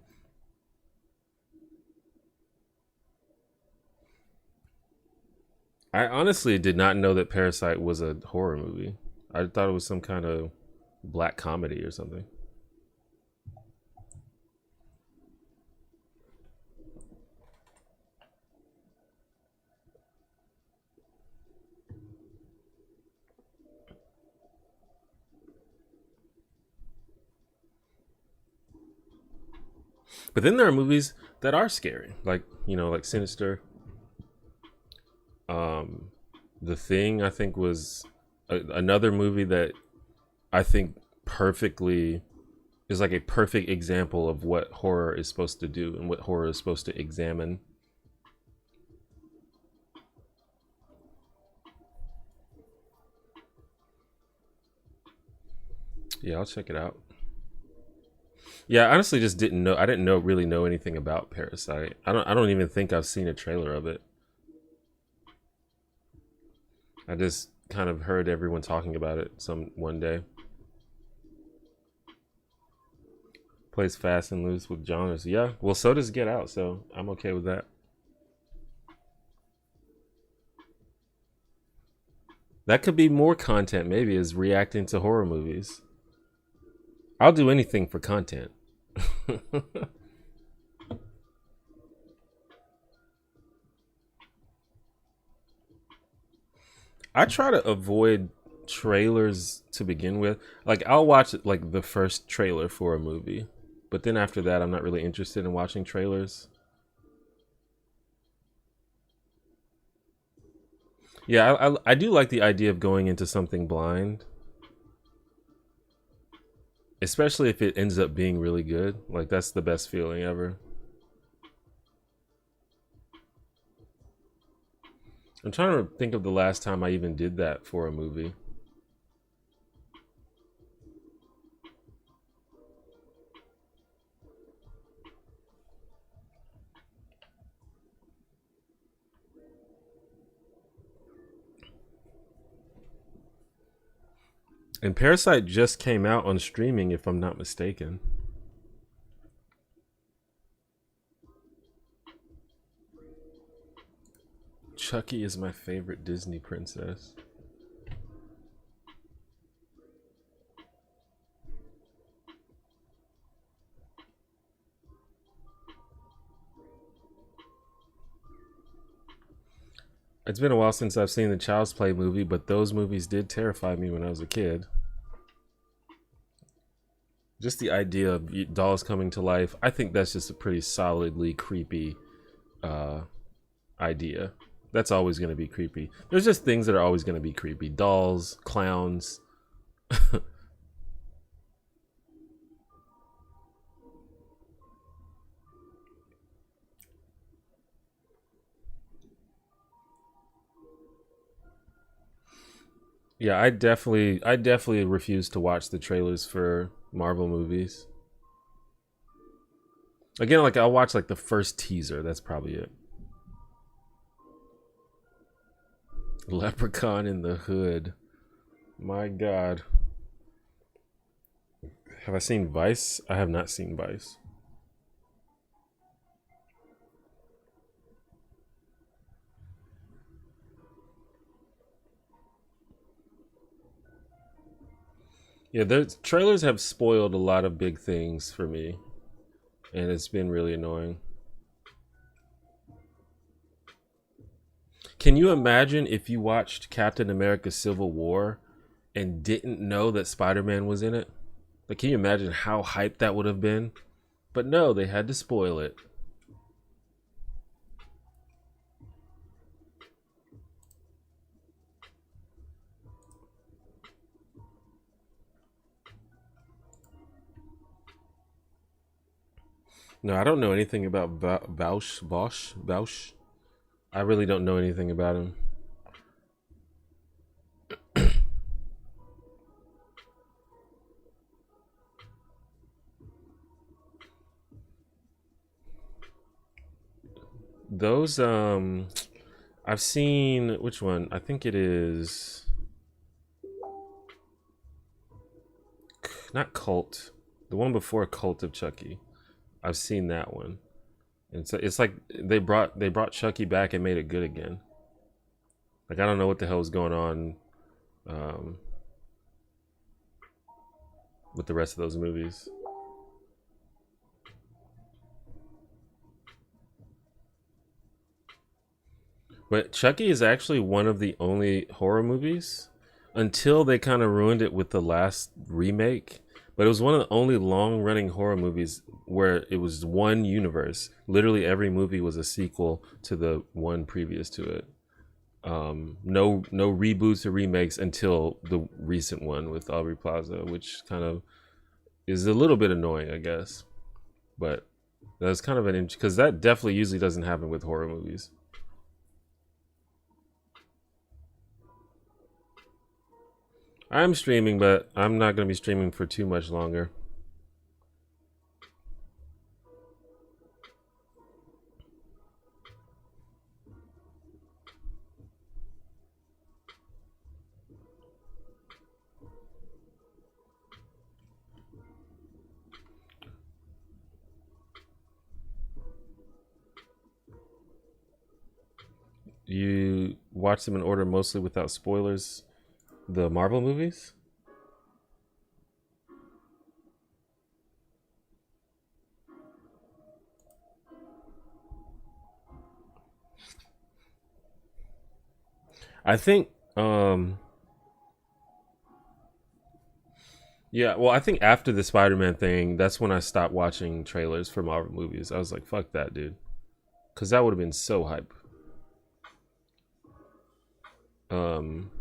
I honestly did not know that Parasite was a horror movie. I thought it was some kind of black comedy or something. But then there are movies that are scary, like like Sinister. Um, The Thing, I think, was another movie that I think perfectly is like a perfect example of what horror is supposed to do and what horror is supposed to examine. Yeah, I'll check it out. Yeah, I honestly just didn't know. I didn't really know anything about Parasite. I don't even think I've seen a trailer of it. I just kind of heard everyone talking about it some one day. Plays fast and loose with genres. Yeah, well, so does Get Out, so I'm okay with that. That could be more content, maybe, is reacting to horror movies. I'll do anything for content. I try to avoid trailers to begin with. Like I'll watch like the first trailer for a movie, but then after that, I'm not really interested in watching trailers. Yeah, I do like the idea of going into something blind, especially if it ends up being really good. Like that's the best feeling ever. I'm trying to think of the last time I even did that for a movie. And Parasite just came out on streaming, if I'm not mistaken. Chucky is my favorite Disney princess. It's been a while since I've seen the Child's Play movie, but those movies did terrify me when I was a kid. Just the idea of dolls coming to life, I think that's just a pretty solidly creepy idea. That's always going to be creepy. There's just things that are always going to be creepy. Dolls, clowns. Yeah, I definitely refuse to watch the trailers for Marvel movies. Again, like I'll watch like the first teaser. That's probably it. Leprechaun in the Hood. My God. Have I seen Vice? I have not seen Vice. Yeah, the trailers have spoiled a lot of big things for me, and it's been really annoying. Can you imagine if you watched Captain America Civil War and didn't know that Spider-Man was in it? Like, can you imagine how hyped that would have been? But no, they had to spoil it. No, I don't know anything about Bausch. I really don't know anything about him. Those I've seen which one? I think it is not Cult. The one before Cult of Chucky. I've seen that one. And so it's like they brought Chucky back and made it good again. Like I don't know what the hell is going on um, with the rest of those movies. But Chucky is actually one of the only horror movies until they kind of ruined it with the last remake. But it was one of the only long running horror movies where it was one universe. Literally every movie was a sequel to the one previous to it. No reboots or remakes until the recent one with Aubrey Plaza, which kind of is a little bit annoying, I guess. But that's kind of an because that definitely usually doesn't happen with horror movies. I'm streaming, but I'm not going to be streaming for too much longer. You watch them in order mostly without spoilers. The Marvel movies? I think yeah, well I think after the Spider-Man thing, that's when I stopped watching trailers for Marvel movies. I was like, fuck that, dude. Cuz that would have been so hype. Um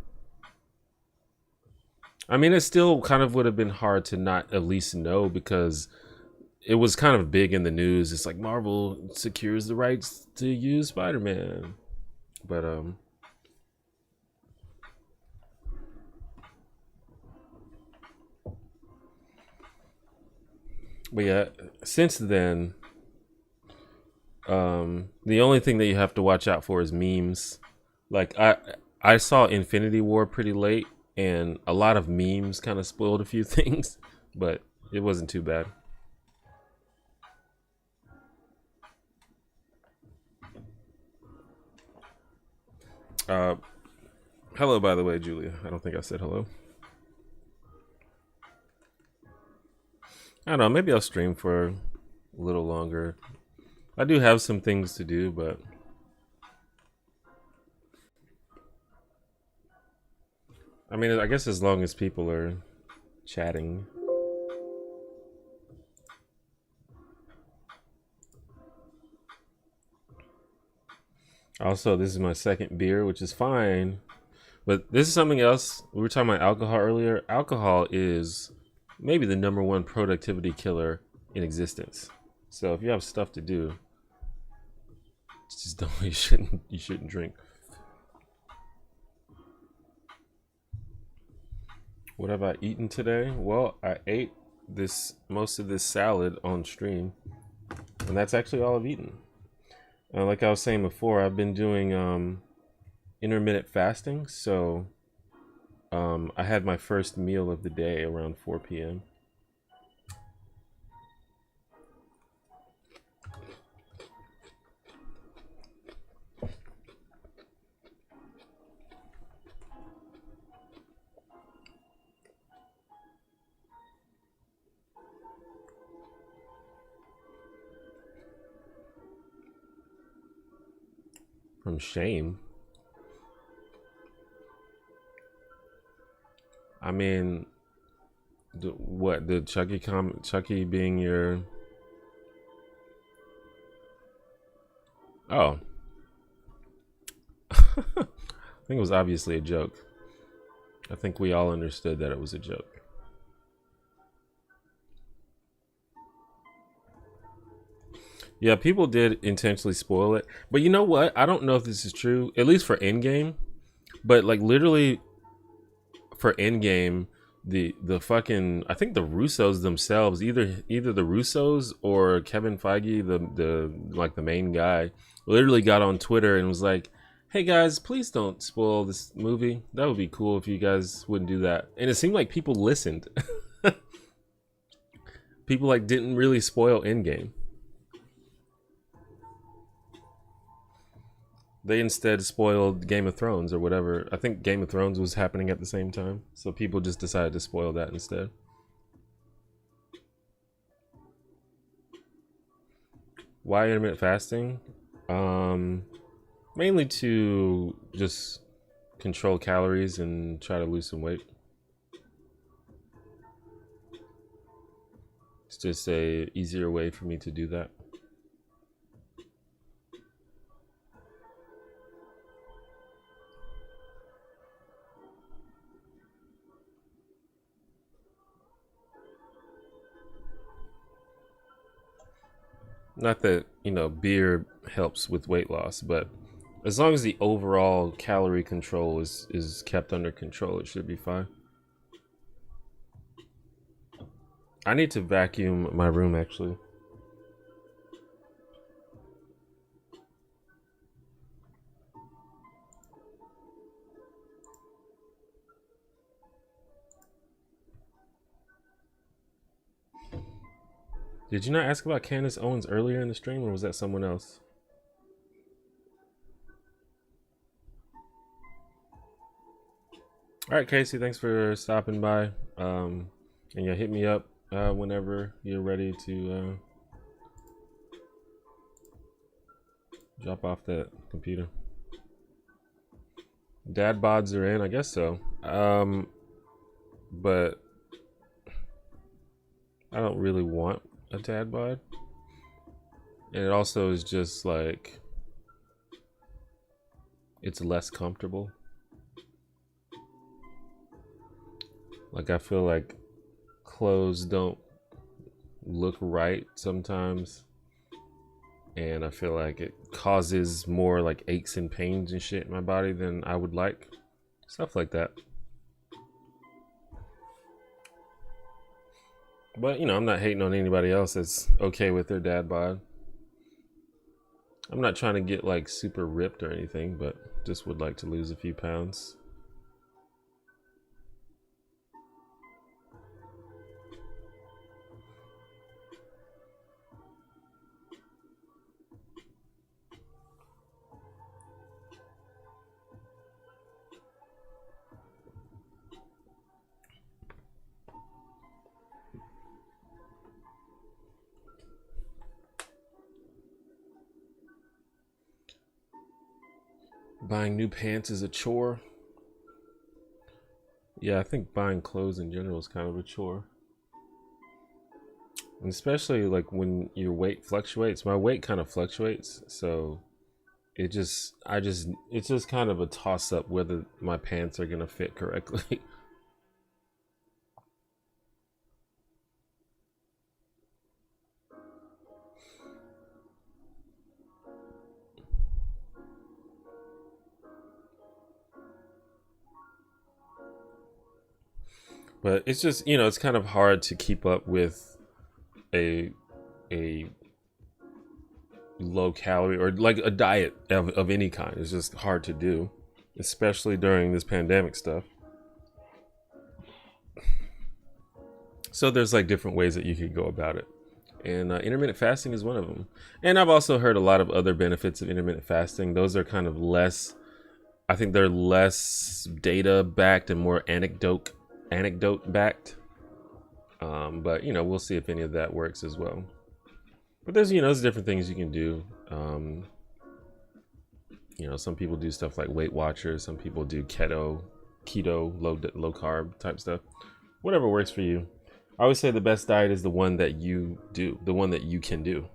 I mean, it still kind of would have been hard to not at least know because it was kind of big in the news. It's like Marvel secures the rights to use Spider-Man. But but yeah, since then, the only thing that you have to watch out for is memes. Like I saw Infinity War pretty late, and a lot of memes kind of spoiled a few things, but it wasn't too bad. Uh, Hello, by the way, Julia. I don't think I said hello. I don't know. Maybe I'll stream for a little longer. I do have some things to do, but I mean, I guess as long as people are chatting. Also, this is my second beer, which is fine. But this is something else. We were talking about alcohol earlier. Alcohol is maybe the #1 productivity killer in existence. So if you have stuff to do, just don't. You shouldn't drink. What have I eaten today? Well, I ate most of this salad on stream, and that's actually all I've eaten. Like I was saying before, I've been doing intermittent fasting, so I had my first meal of the day around 4 p.m. From shame. I mean, what the Chucky being your? Oh, I think it was obviously a joke. I think we all understood that it was a joke. Yeah, people did intentionally spoil it, but you know what? I don't know if this is true. At least for Endgame, but like literally for Endgame, the fucking I think the Russos themselves, either the Russos or Kevin Feige, the like the main guy, literally got on Twitter and was like, "Hey guys, please don't spoil this movie. That would be cool if you guys wouldn't do that." And it seemed like people listened. People like didn't really spoil Endgame. They instead spoiled Game of Thrones or whatever. I think Game of Thrones was happening at the same time, so people just decided to spoil that instead. Why intermittent fasting? Mainly to just control calories and try to lose some weight. It's just a easier way for me to do that. Not that, beer helps with weight loss, but as long as the overall calorie control is kept under control, it should be fine. I need to vacuum my room actually. Did you not ask about Candace Owens earlier in the stream, or was that someone else? All right, Casey, thanks for stopping by. And yeah, hit me up whenever you're ready to drop off that computer. Dad bods are in, I guess so. But I don't really want a dad bod. And it also is just like it's less comfortable. Like I feel like clothes don't look right sometimes, and I feel like it causes more like aches and pains and shit in my body than I would like. Stuff like that. But I'm not hating on anybody else that's okay with their dad bod. I'm not trying to get like super ripped or anything, but just would like to lose a few pounds. Buying new pants is a chore. Yeah, I think buying clothes in general is kind of a chore. And especially like when your weight fluctuates. My weight kind of fluctuates, so it's just kind of a toss up whether my pants are gonna fit correctly. But it's just, it's kind of hard to keep up with a a low calorie or like a diet of any kind. It's just hard to do, especially during this pandemic stuff. So there's like different ways that you could go about it. And intermittent fasting is one of them. And I've also heard a lot of other benefits of intermittent fasting. Those are kind of less, I think they're less data backed and more anecdote backed. But we'll see if any of that works as well. But there's different things you can do. Some people do stuff like Weight Watchers. Some people do keto, low carb type stuff. Whatever works for you. I always say the best diet is the one that you do, the one that you can do.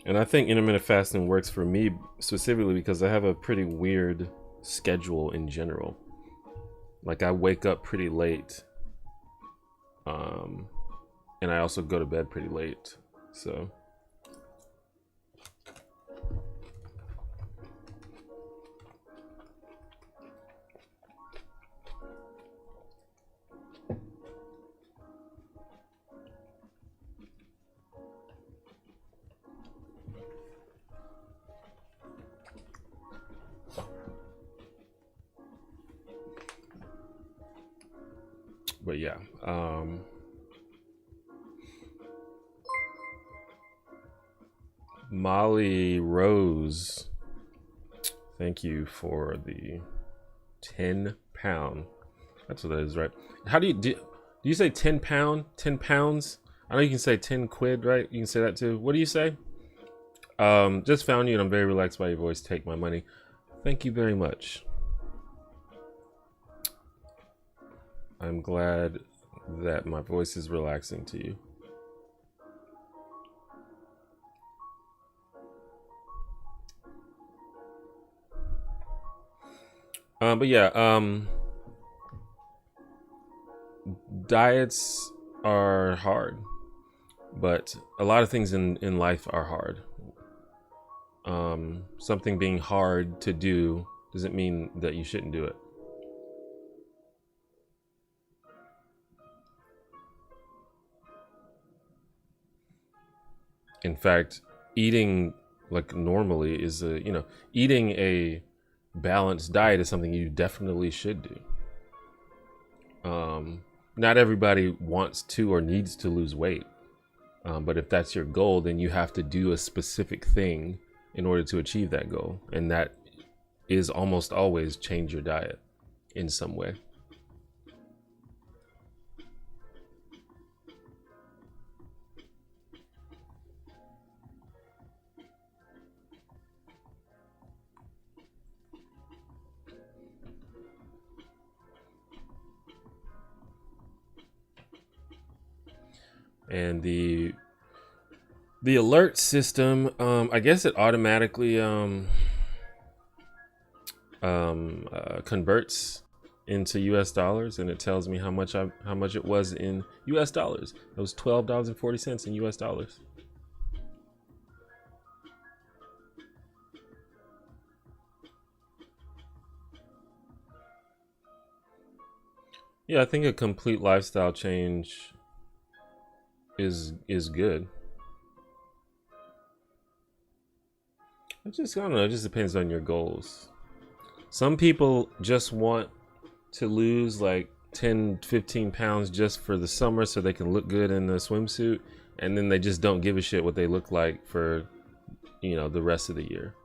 And I think intermittent fasting works for me specifically because I have a pretty weird schedule in general. Like I wake up pretty late, and I also go to bed pretty late. So but yeah, Molly Rose, thank you for the 10 pound. That's what that is, right? How do you say 10 pound, 10 pounds? I know you can say 10 quid, right? You can say that too. What do you say? Just found you and I'm very relaxed by your voice. Take my money. Thank you very much. I'm glad that my voice is relaxing to you. But yeah, diets are hard, but a lot of things in life are hard. Something being hard to do doesn't mean that you shouldn't do it. In fact, eating like normally is eating a balanced diet is something you definitely should do. Not everybody wants to or needs to lose weight. But if that's your goal, then you have to do a specific thing in order to achieve that goal. And that is almost always change your diet in some way. And the alert system, I guess it automatically converts into US dollars, and it tells me how much it was in US dollars. It was $12.40 in US dollars. Yeah, I think a complete lifestyle change is good. I don't know, it just depends on your goals. Some people just want to lose like 10, 15 pounds just for the summer so they can look good in the swimsuit, and then they just don't give a shit what they look like for the rest of the year.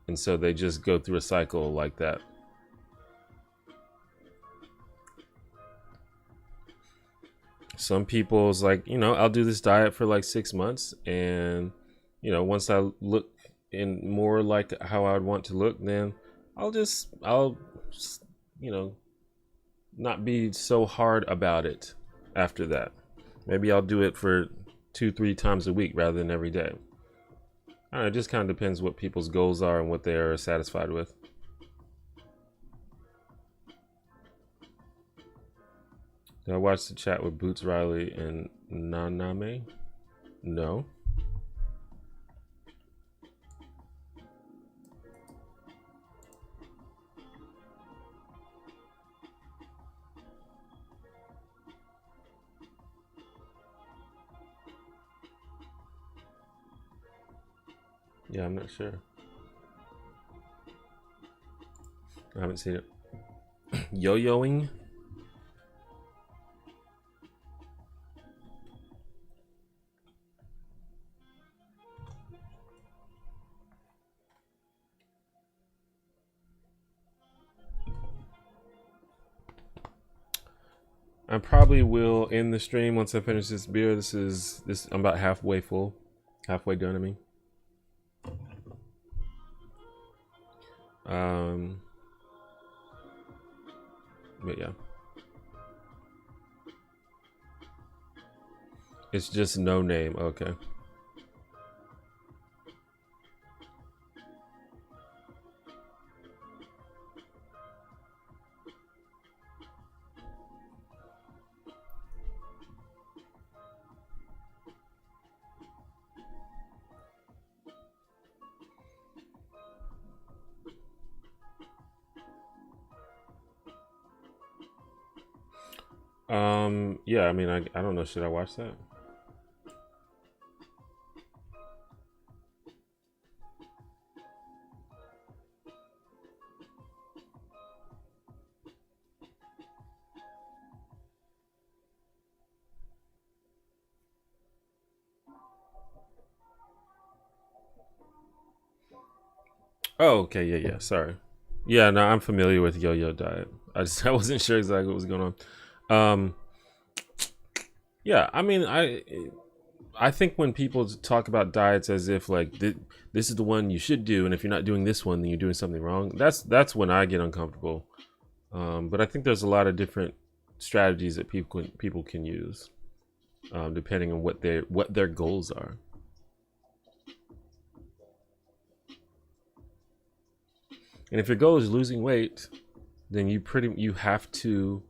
And so they just go through a cycle like that. Some people's like, I'll do this diet for like 6 months and you know, once I look in more like how I would want to look, then I'll you know, not be so hard about it after that. Maybe I'll do it for 2-3 times a week rather than every day. I don't know, it just kind of depends what people's goals are and what they are satisfied with. Did I watch the chat with Boots Riley and Naname? No. Yeah, I'm not sure. I haven't seen it. Yo-yoing? I probably will end the stream once I finish this beer. I'm about halfway full. Halfway done, I mean. But yeah. It's just no name, okay. Yeah, I mean, I don't know, should I watch that? Oh, okay, yeah, sorry. Yeah, no, I'm familiar with yo-yo diet. I wasn't sure exactly what was going on. Yeah, I mean, I think when people talk about diets as if like this is the one you should do, and if you're not doing this one, then you're doing something wrong. That's when I get uncomfortable. But I think there's a lot of different strategies that people can use, depending on what their goals are. And if your goal is losing weight, then you have to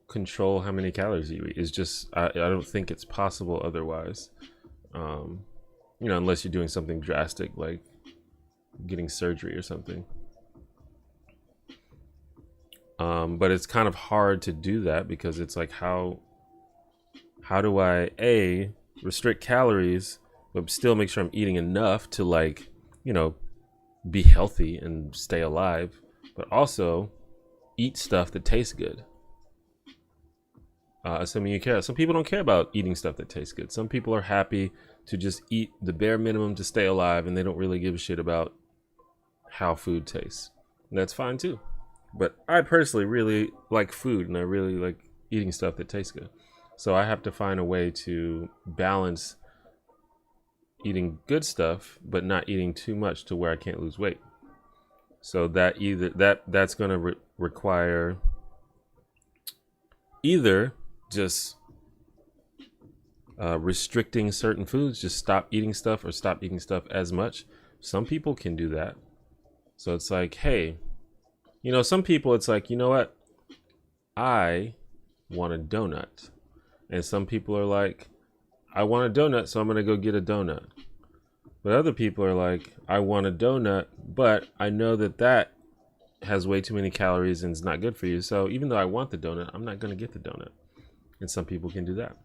control how many calories you eat. It's just I don't think it's possible otherwise. You know, unless you're doing something drastic like getting surgery or something. But it's kind of hard to do that because it's like how do I restrict calories but still make sure I'm eating enough to, like, you know, be healthy and stay alive, but also eat stuff that tastes good. Assuming you care. Some people don't care about eating stuff that tastes good. Some people are happy to just eat the bare minimum to stay alive, and they don't really give a shit about how food tastes. And that's fine too. But I personally really like food, and I really like eating stuff that tastes good. So I have to find a way to balance eating good stuff, but not eating too much to where I can't lose weight. So that's going to require either just restricting certain foods, just stop eating stuff or stop eating stuff as much. Some people can do that. So it's like, hey, you know, some people it's like, you know what? I want a donut. And some people are like, I want a donut, so I'm going to go get a donut. But other people are like, I want a donut, but I know that has way too many calories and it's not good for you. So even though I want the donut, I'm not going to get the donut. And some people can do that.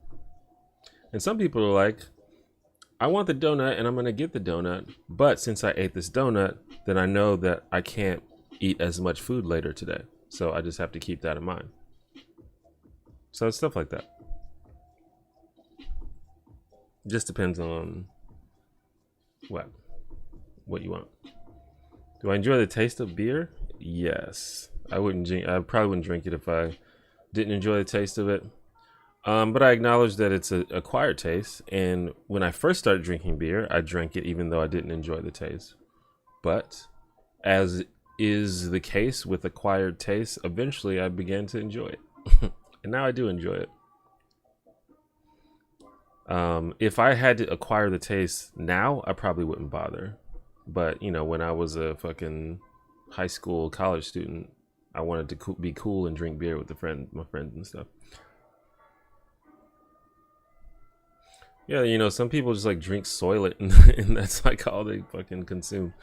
And some people are like, I want the donut and I'm going to get the donut. But since I ate this donut, then I know that I can't eat as much food later today. So I just have to keep that in mind. So it's stuff like that. Just depends on what you want. Do I enjoy the taste of beer? Yes. I probably wouldn't drink it if I didn't enjoy the taste of it. But I acknowledge that it's an acquired taste, and when I first started drinking beer, I drank it even though I didn't enjoy the taste. But as is the case with acquired taste, eventually I began to enjoy it, and now I do enjoy it. If I had to acquire the taste now, I probably wouldn't bother. But you know, when I was a fucking high school, college student, I wanted to be cool and drink beer with my friends and stuff. Yeah, you know, some people just like drink Soylent, and that's like all they fucking consume.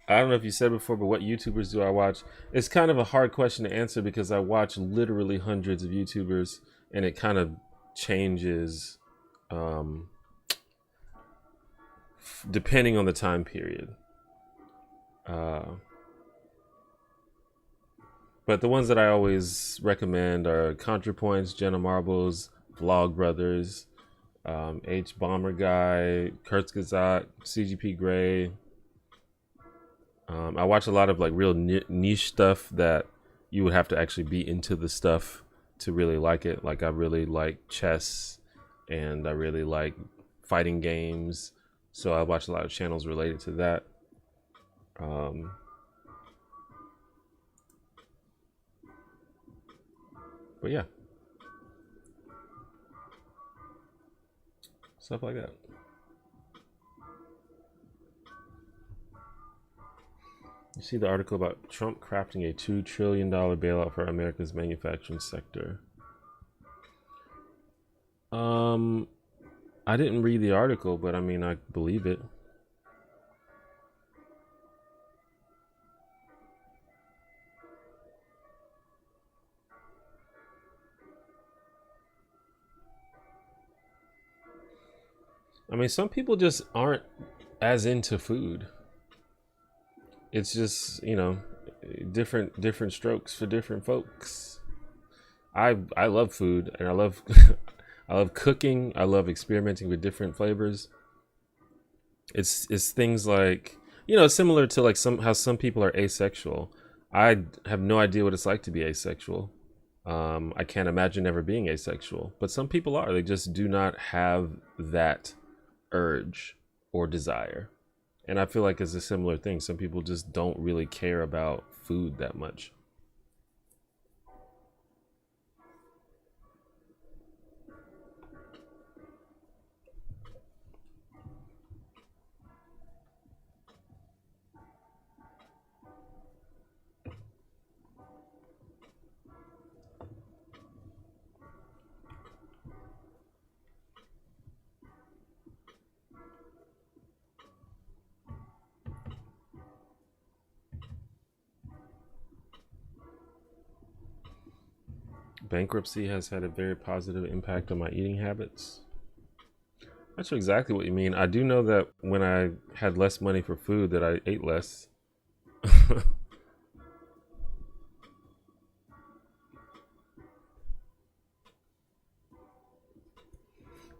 I don't know if you said before, but what YouTubers do I watch? It's kind of a hard question to answer because I watch literally hundreds of YouTubers, and it kind of changes depending on the time period. But the ones that I always recommend are ContraPoints, Jenna Marbles, Vlog Brothers, H Bomber Guy, Kurzgesagt, CGP Grey. I watch a lot of like real niche stuff that you would have to actually be into the stuff to really like it. Like I really like chess, and I really like fighting games, so I watch a lot of channels related to that. But yeah, stuff like that. You see the article about Trump crafting a $2 trillion bailout for America's manufacturing sector. I didn't read the article, but I mean, I believe it. I mean, some people just aren't as into food. It's just, you know, different strokes for different folks. I love food, and I love I love cooking. I love experimenting with different flavors. It's things like, you know, similar to like how some people are asexual. I have no idea what it's like to be asexual. I can't imagine ever being asexual, but some people are. They just do not have that urge or desire. And I feel like it's a similar thing. Some people just don't really care about food that much. Bankruptcy has had a very positive impact on my eating habits. That's exactly what you mean. I do know that when I had less money for food, that I ate less.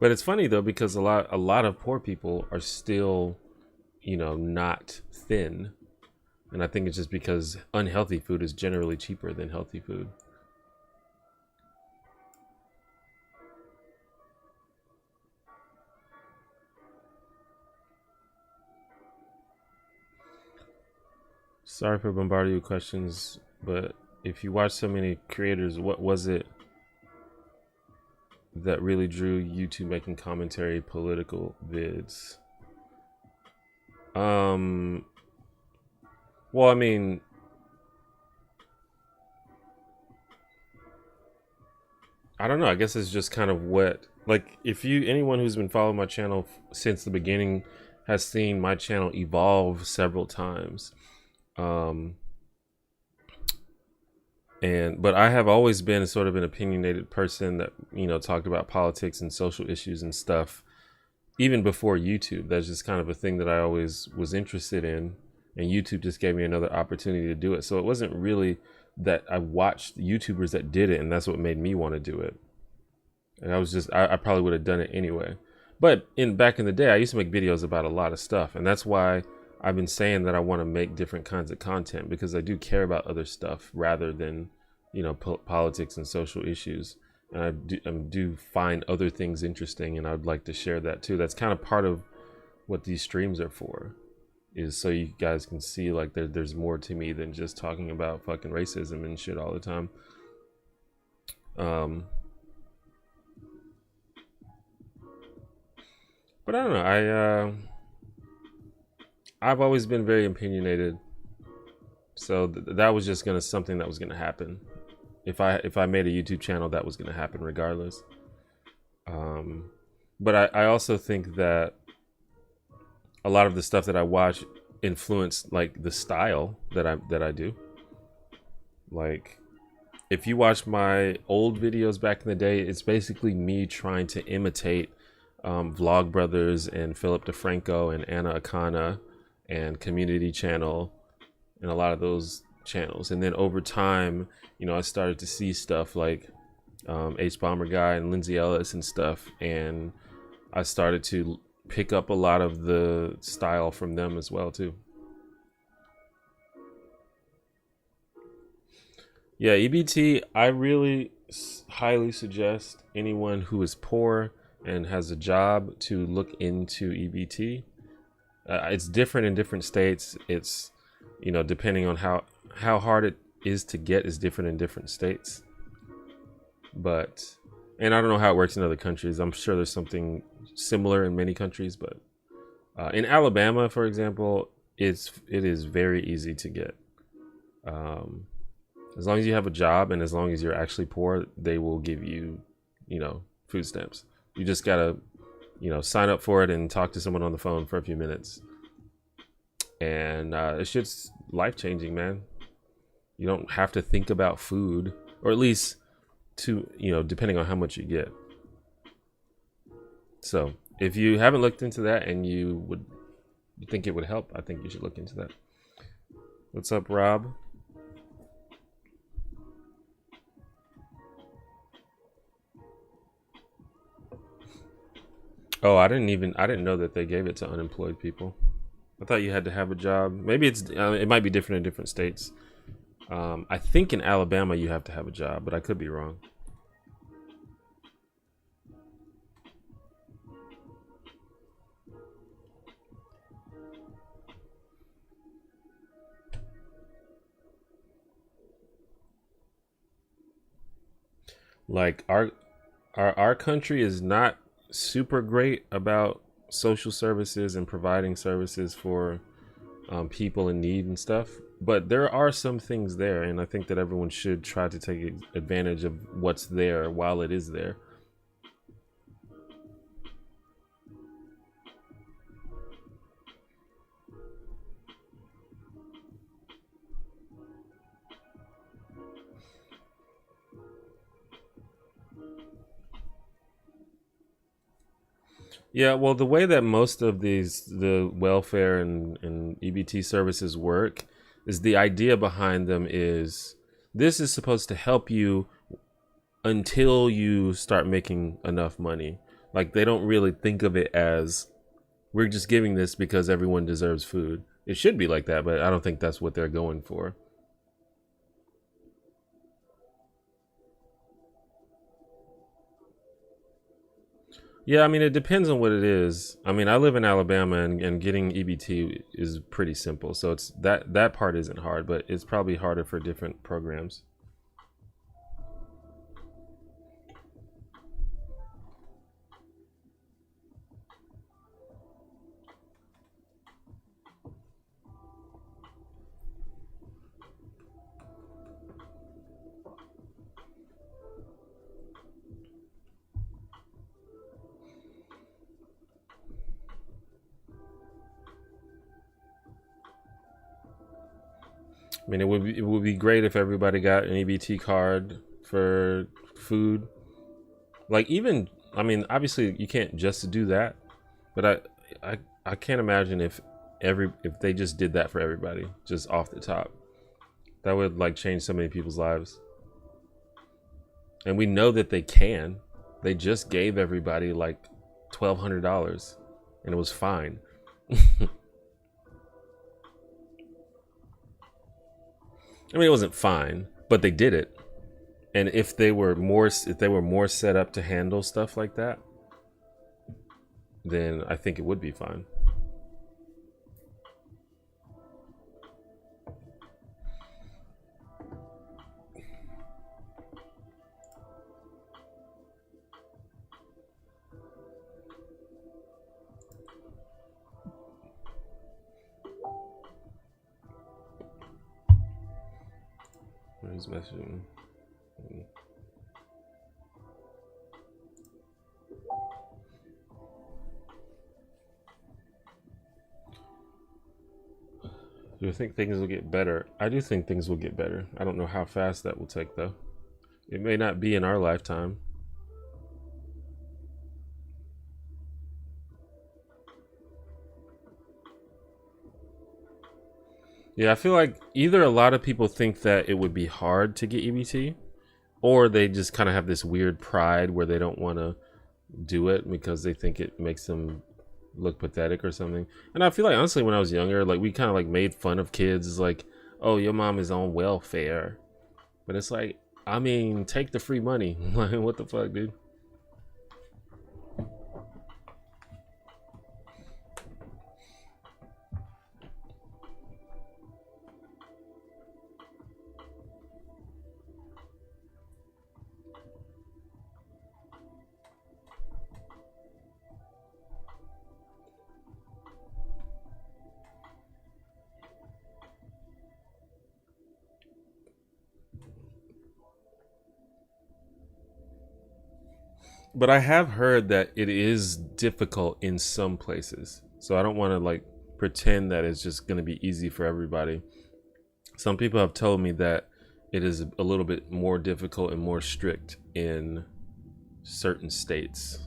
But it's funny though, because a lot of poor people are still, you know, not thin. And I think it's just because unhealthy food is generally cheaper than healthy food. Sorry for bombarding you with questions, but if you watch so many creators, what was it that really drew you to making commentary political vids? Well, I mean, I don't know. I guess it's just kind of what, like, if you, anyone who's been following my channel since the beginning has seen my channel evolve several times. But I have always been sort of an opinionated person that, you know, talked about politics and social issues and stuff even before YouTube. That's just kind of a thing that I always was interested in, and YouTube just gave me another opportunity to do it. So it wasn't really that I watched YouTubers that did it and that's what made me want to do it. And I probably would have done it anyway. But back in the day, I used to make videos about a lot of stuff, and that's why I've been saying that I want to make different kinds of content, because I do care about other stuff rather than, you know, politics and social issues. And I do find other things interesting, and I'd like to share that too. That's kind of part of what these streams are for, is so you guys can see like there's more to me than just talking about fucking racism and shit all the time. But I don't know. I've always been very opinionated, so that was just something that was gonna happen. If I made a YouTube channel, that was gonna happen regardless. But I also think that a lot of the stuff that I watch influence like the style that I do. Like, if you watch my old videos back in the day, it's basically me trying to imitate Vlogbrothers and Philip DeFranco and Anna Akana and Community Channel and a lot of those channels. And then over time, you know, I started to see stuff like H Bomber Guy and Lindsay Ellis and stuff, and I started to pick up a lot of the style from them as well too. Yeah, EBT, I really highly suggest anyone who is poor and has a job to look into EBT. It's different in different states. It's, you know, depending on how hard it is to get is different in different states. But, and I don't know how it works in other countries. I'm sure there's something similar in many countries, but in Alabama, for example, it is very easy to get. As long as you have a job and as long as you're actually poor, they will give you, you know, food stamps. You just gotta, you know, sign up for it and talk to someone on the phone for a few minutes. And it's just life-changing, man. You don't have to think about food, or at least to, you know, depending on how much you get. So if you haven't looked into that and you think it would help, I think you should look into that. What's up, Rob? Oh, I didn't know that they gave it to unemployed people. I thought you had to have a job. Maybe it might be different in different states. I think in Alabama you have to have a job, but I could be wrong. Like our country is not super great about social services and providing services for people in need and stuff, but there are some things there, and I think that everyone should try to take advantage of what's there while it is there. Yeah, well, the way that most of the welfare and EBT services work is the idea behind them is this is supposed to help you until you start making enough money. Like, they don't really think of it as we're just giving this because everyone deserves food. It should be like that, but I don't think that's what they're going for. Yeah, I mean, it depends on what it is. I mean, I live in Alabama, and getting EBT is pretty simple. So it's that part isn't hard, but it's probably harder for different programs. I mean, it would be great if everybody got an EBT card for food. Like, even, I mean, obviously you can't just do that, but I can't imagine if they just did that for everybody, just off the top. That would like change so many people's lives. And we know that they can. They just gave everybody like $1,200 and it was fine. I mean, it wasn't fine, but they did it. And if they were more set up to handle stuff like that, then I think it would be fine. He's messaging. Do you think things will get better? I do think things will get better. I don't know how fast that will take, though. It may not be in our lifetime. Yeah, I feel like either a lot of people think that it would be hard to get EBT, or they just kind of have this weird pride where they don't want to do it because they think it makes them look pathetic or something. And I feel like, honestly, when I was younger, like, we kind of like made fun of kids, like, oh, your mom is on welfare. But it's like, I mean, take the free money. Like, what the fuck, dude? But I have heard that it is difficult in some places. So I don't want to like pretend that it's just going to be easy for everybody. Some people have told me that it is a little bit more difficult and more strict in certain states.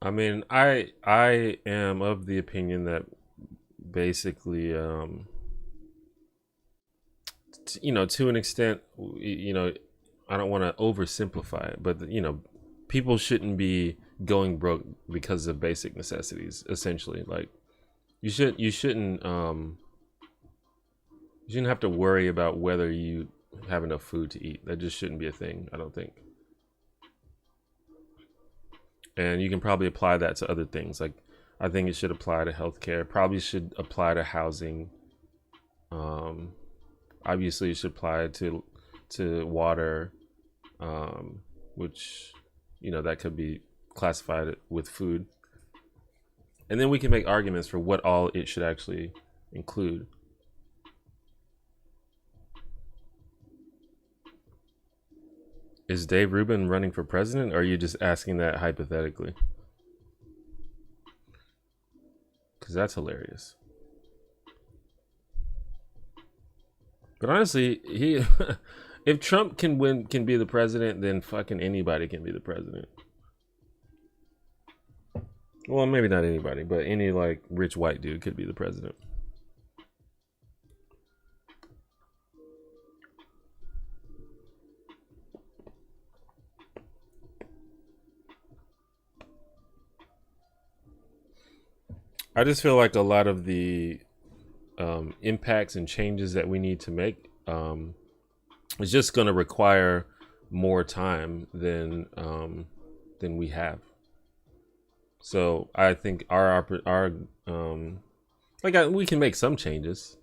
I mean, I am of the opinion that basically, to an extent, I don't want to oversimplify it, but people shouldn't be going broke because of basic necessities. Essentially, like you shouldn't have to worry about whether you have enough food to eat. That just shouldn't be a thing, I don't think. And you can probably apply that to other things. Like, I think it should apply to healthcare. Probably should apply to housing. Obviously, it should apply to water, which that could be classified with food. And then we can make arguments for what all it should actually include. Is Dave Rubin running for president, or are you just asking that hypothetically? Because that's hilarious. But honestly, if Trump can be the president, then fucking anybody can be the president. Well, maybe not anybody, but any like rich white dude could be the president. I just feel like a lot of the impacts and changes that we need to make is just going to require more time than we have. So I think we can make some changes,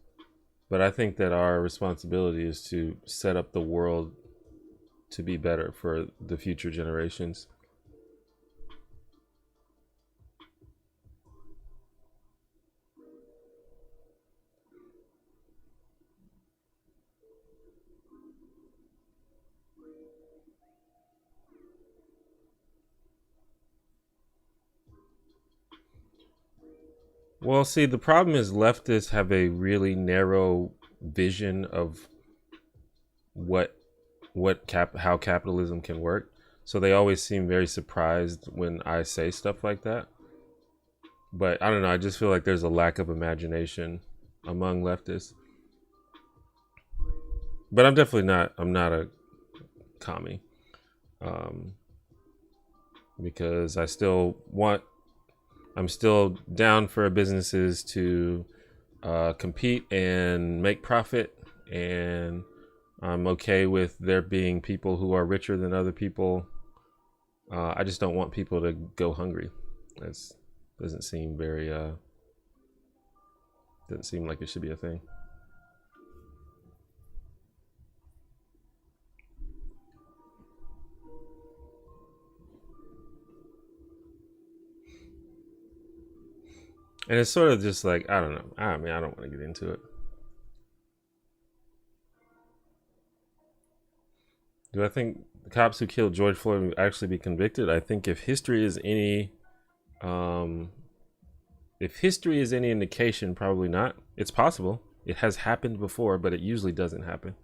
but I think that our responsibility is to set up the world to be better for the future generations. Well, see, the problem is leftists have a really narrow vision of what how capitalism can work. So they always seem very surprised when I say stuff like that. But I don't know, I just feel like there's a lack of imagination among leftists. But I'm definitely not. I'm not a commie, um, because I still want. I'm still down for businesses to compete and make profit, and I'm okay with there being people who are richer than other people. I just don't want people to go hungry. That doesn't seem very. Doesn't seem like it should be a thing. And it's sort of just like, I don't know. I mean, I don't want to get into it. Do I think the cops who killed George Floyd will actually be convicted? I think um, if history is any indication, probably not. It's possible. It has happened before, but it usually doesn't happen.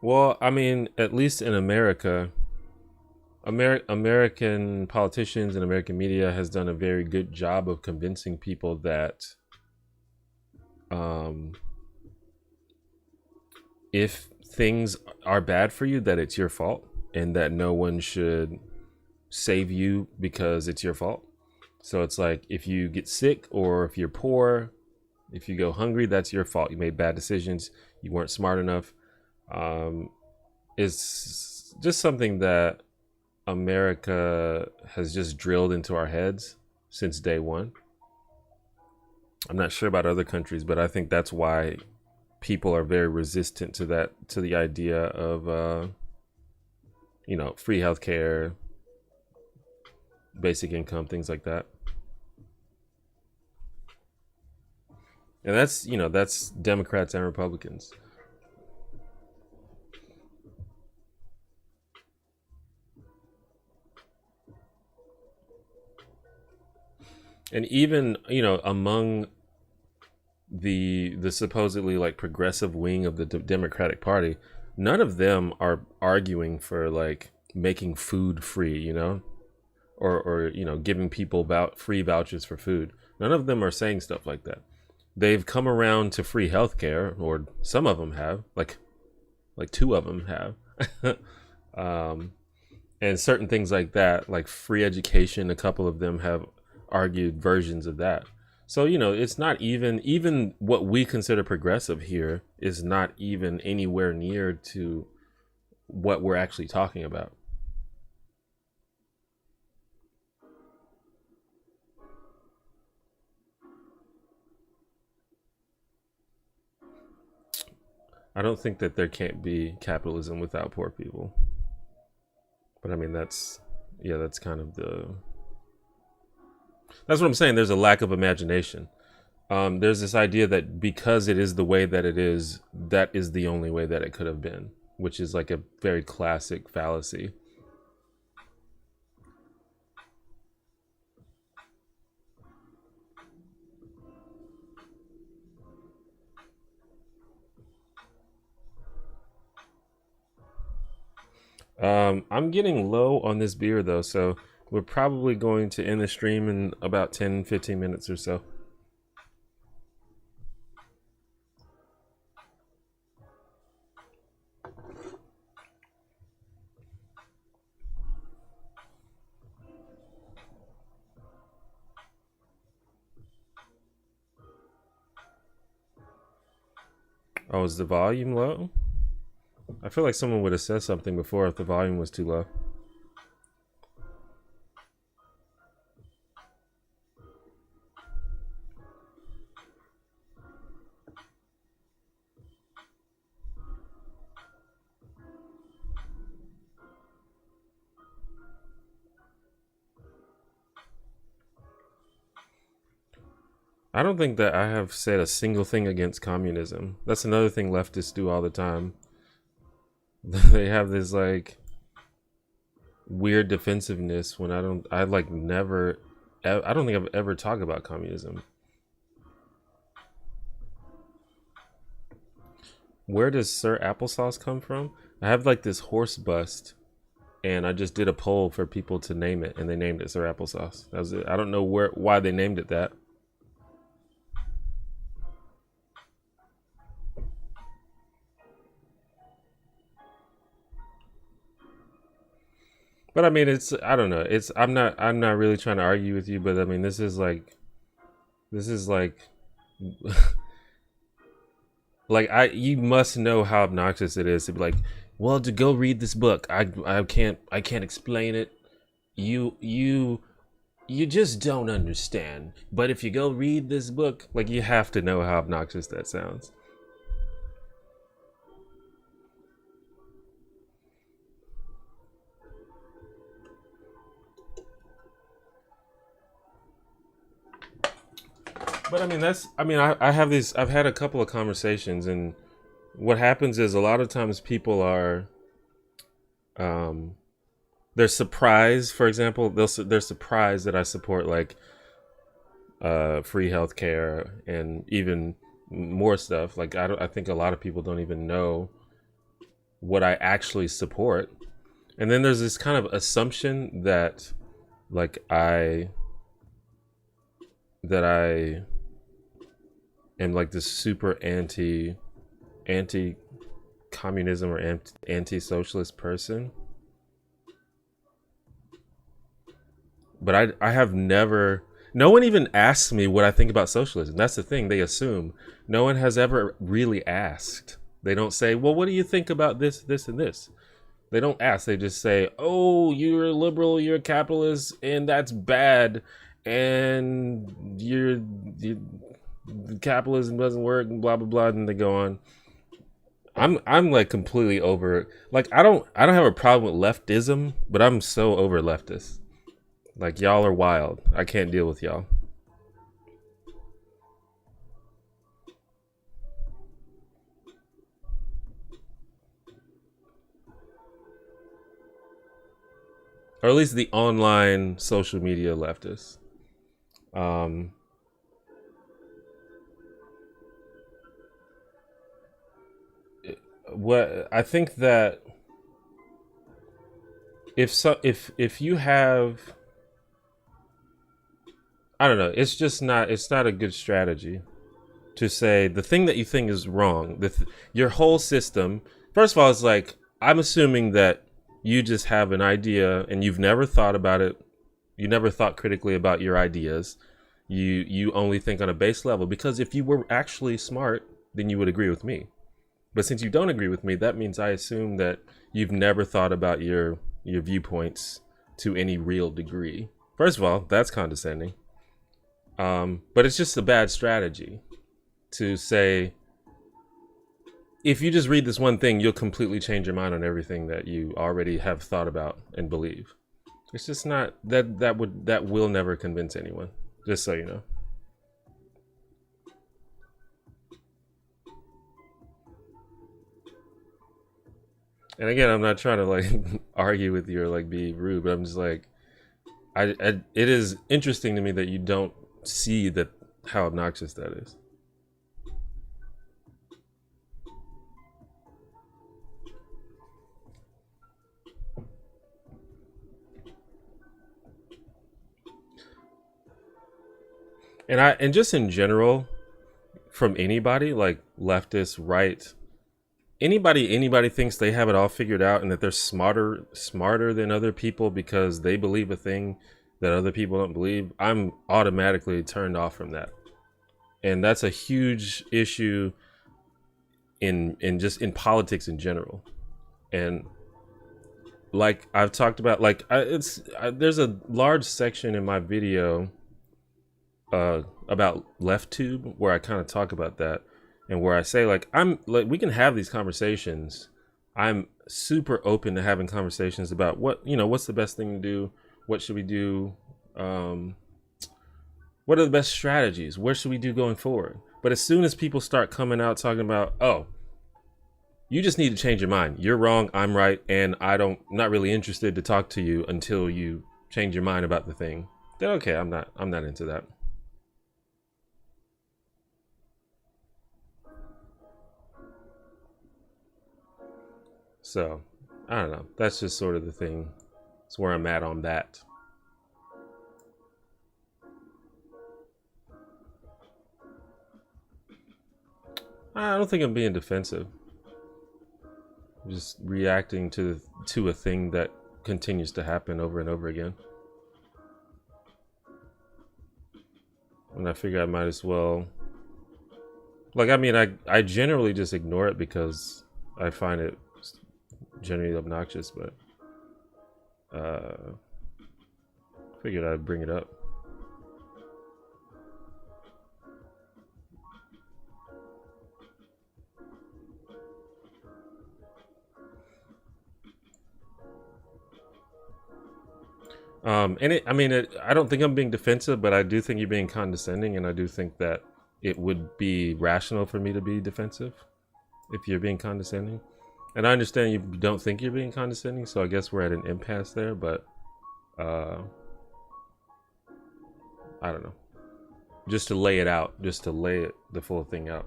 Well, I mean, at least in America, American politicians and American media has done a very good job of convincing people that um, if things are bad for you, that it's your fault, and that no one should save you because it's your fault. So it's like if you get sick or if you're poor, if you go hungry, that's your fault. You made bad decisions. You weren't smart enough. Um, it's just something that America has just drilled into our heads since day one. I'm not sure about other countries, but I think that's why people are very resistant to that, to the idea of free healthcare, basic income, things like that. And that's Democrats and Republicans. And even, among the supposedly like progressive wing of the Democratic Party, none of them are arguing for like making food free, or giving people about free vouchers for food. None of them are saying stuff like that. They've come around to free healthcare, or some of them have, like two of them have, um, and certain things like that, like free education. A couple of them have argued versions of that. So it's not even what we consider progressive here is not even anywhere near to what we're actually talking about. I don't think that there can't be capitalism without poor people. But I mean, that's kind of that's what I'm saying. There's a lack of imagination. There's this idea that because it is the way that it is, that is the only way that it could have been, which is like a very classic fallacy. I'm getting low on this beer though, so we're probably going to end the stream in about 10, 15 minutes or so. Oh, is the volume low? I feel like someone would have said something before if the volume was too low. I don't think that I have said a single thing against communism. That's another thing leftists do all the time. They have this like weird defensiveness when I like never, I don't think I've ever talked about communism. Where does Sir Applesauce come from? I have like this horse bust, and I just did a poll for people to name it, and they named it Sir Applesauce. That was it. I don't know why they named it that. But I mean, I don't know. I'm not really trying to argue with you, but I mean, this is like like you must know how obnoxious it is to be like, well, to go read this book. I can't explain it. You just don't understand. But if you go read this book, like you have to know how obnoxious that sounds. But I mean, I have these, I've had a couple of conversations, and what happens is a lot of times people are, they're surprised, for example, they're surprised that I support like free healthcare and even more stuff. Like I think a lot of people don't even know what I actually support. And then there's this kind of assumption that like I am like this super anti communism or anti socialist person. But I have never, no one even asks me what I think about socialism. That's the thing, they assume. No one has ever really asked. They don't say, well, what do you think about this, this, and this? They don't ask. They just say, oh, you're a liberal, you're a capitalist, and that's bad. And capitalism doesn't work, and blah, blah, blah. And they go on. I'm like completely over, like, I don't have a problem with leftism, but I'm so over leftists. Like, y'all are wild. I can't deal with y'all. Or at least the online social media leftists. What I think that if you have, I don't know, it's not a good strategy to say the thing that you think is wrong. Your whole system. First of all, it's like, I'm assuming that you just have an idea and you've never thought about it. You never thought critically about your ideas. You only think on a base level, because if you were actually smart, then you would agree with me. But since you don't agree with me, that means I assume that you've never thought about your viewpoints to any real degree. First of all, that's condescending. But it's just a bad strategy to say, if you just read this one thing, you'll completely change your mind on everything that you already have thought about and believe. It's just not, that will never convince anyone, just so you know. And again, I'm not trying to like argue with you or like be rude, but I'm just like, it is interesting to me that you don't see that how obnoxious that is. And just in general, from anybody, like leftist, right, anybody thinks they have it all figured out and that they're smarter than other people because they believe a thing that other people don't believe, I'm automatically turned off from that. And that's a huge issue in just in politics in general. And like I've talked about, like there's a large section in my video about LeftTube where I kind of talk about that, and where I say like, I'm like, we can have these conversations. I'm super open to having conversations about what, what's the best thing to do, what should we do, What are the best strategies? What should we do going forward? But as soon as people start coming out talking about, oh, you just need to change your mind. You're wrong, I'm right, and I'm not really interested to talk to you until you change your mind about the thing. Then okay, I'm not into that. So, I don't know. That's just sort of the thing. It's where I'm at on that. I don't think I'm being defensive. I'm just reacting to a thing that continues to happen over and over again. And I figure I might as well, like, I mean, I generally just ignore it because I find it generally obnoxious, but figured I'd bring it up. I don't think I'm being defensive, but I do think you're being condescending, and I do think that it would be rational for me to be defensive if you're being condescending. And I understand you don't think you're being condescending, so I guess we're at an impasse there, but I don't know. Just to lay it out, just to lay the full thing out.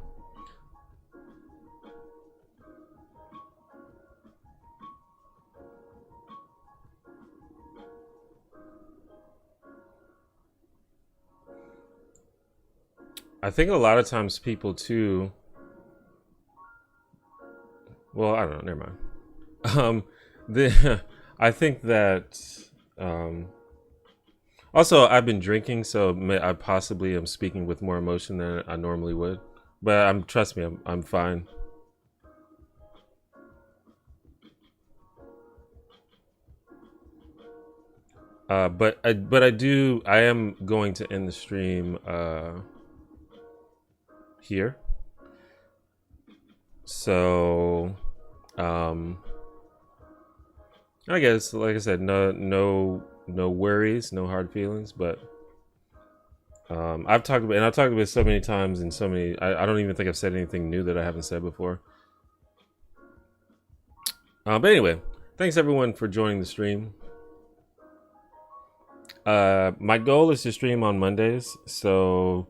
I think a lot of times people too. Well, I don't know. Never mind. I think that. Also, I've been drinking, so I possibly am speaking with more emotion than I normally would. But trust me, I'm fine. But I am going to end the stream here. So, I guess, like I said, no worries, no hard feelings. But I've talked about it so many times and so many. I don't even think I've said anything new that I haven't said before. But anyway, thanks everyone for joining the stream. My goal is to stream on Mondays, so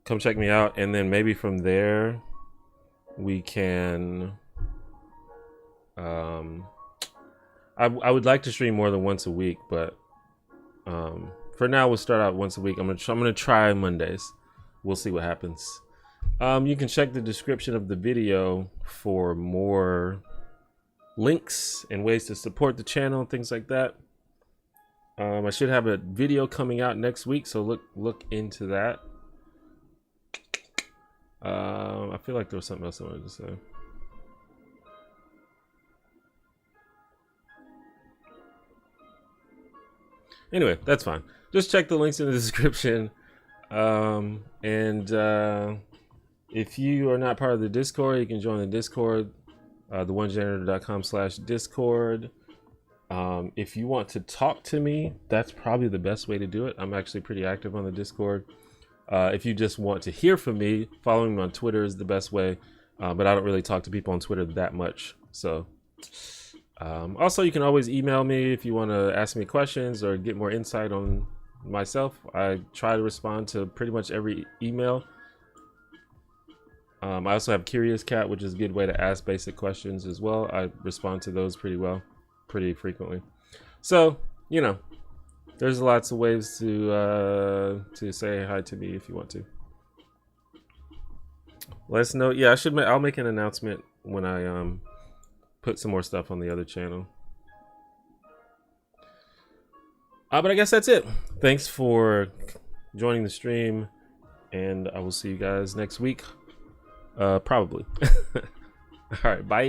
come check me out, and then maybe from there we can I would like to stream more than once a week, but for now we'll start out once a week. I'm gonna try Mondays. We'll see what happens. You can check the description of the video for more links and ways to support the channel and things like that. I should have a video coming out next week, so look into that. I feel like there was something else I wanted to say. Anyway, that's fine. Just check the links in the description. If you are not part of the Discord, you can join the Discord, theonejanitor.com/Discord. If you want to talk to me, that's probably the best way to do it. I'm actually pretty active on the Discord. If you just want to hear from me, following me on Twitter is the best way. But I don't really talk to people on Twitter that much. So, also, you can always email me if you want to ask me questions or get more insight on myself. I try to respond to pretty much every email. I also have Curious Cat, which is a good way to ask basic questions as well. I respond to those pretty frequently. So, you know, there's lots of ways to say hi to me if you want to. Let us know. Yeah, I'll make an announcement when I put some more stuff on the other channel. But I guess that's it. Thanks for joining the stream, and I will see you guys next week. Probably. All right, bye.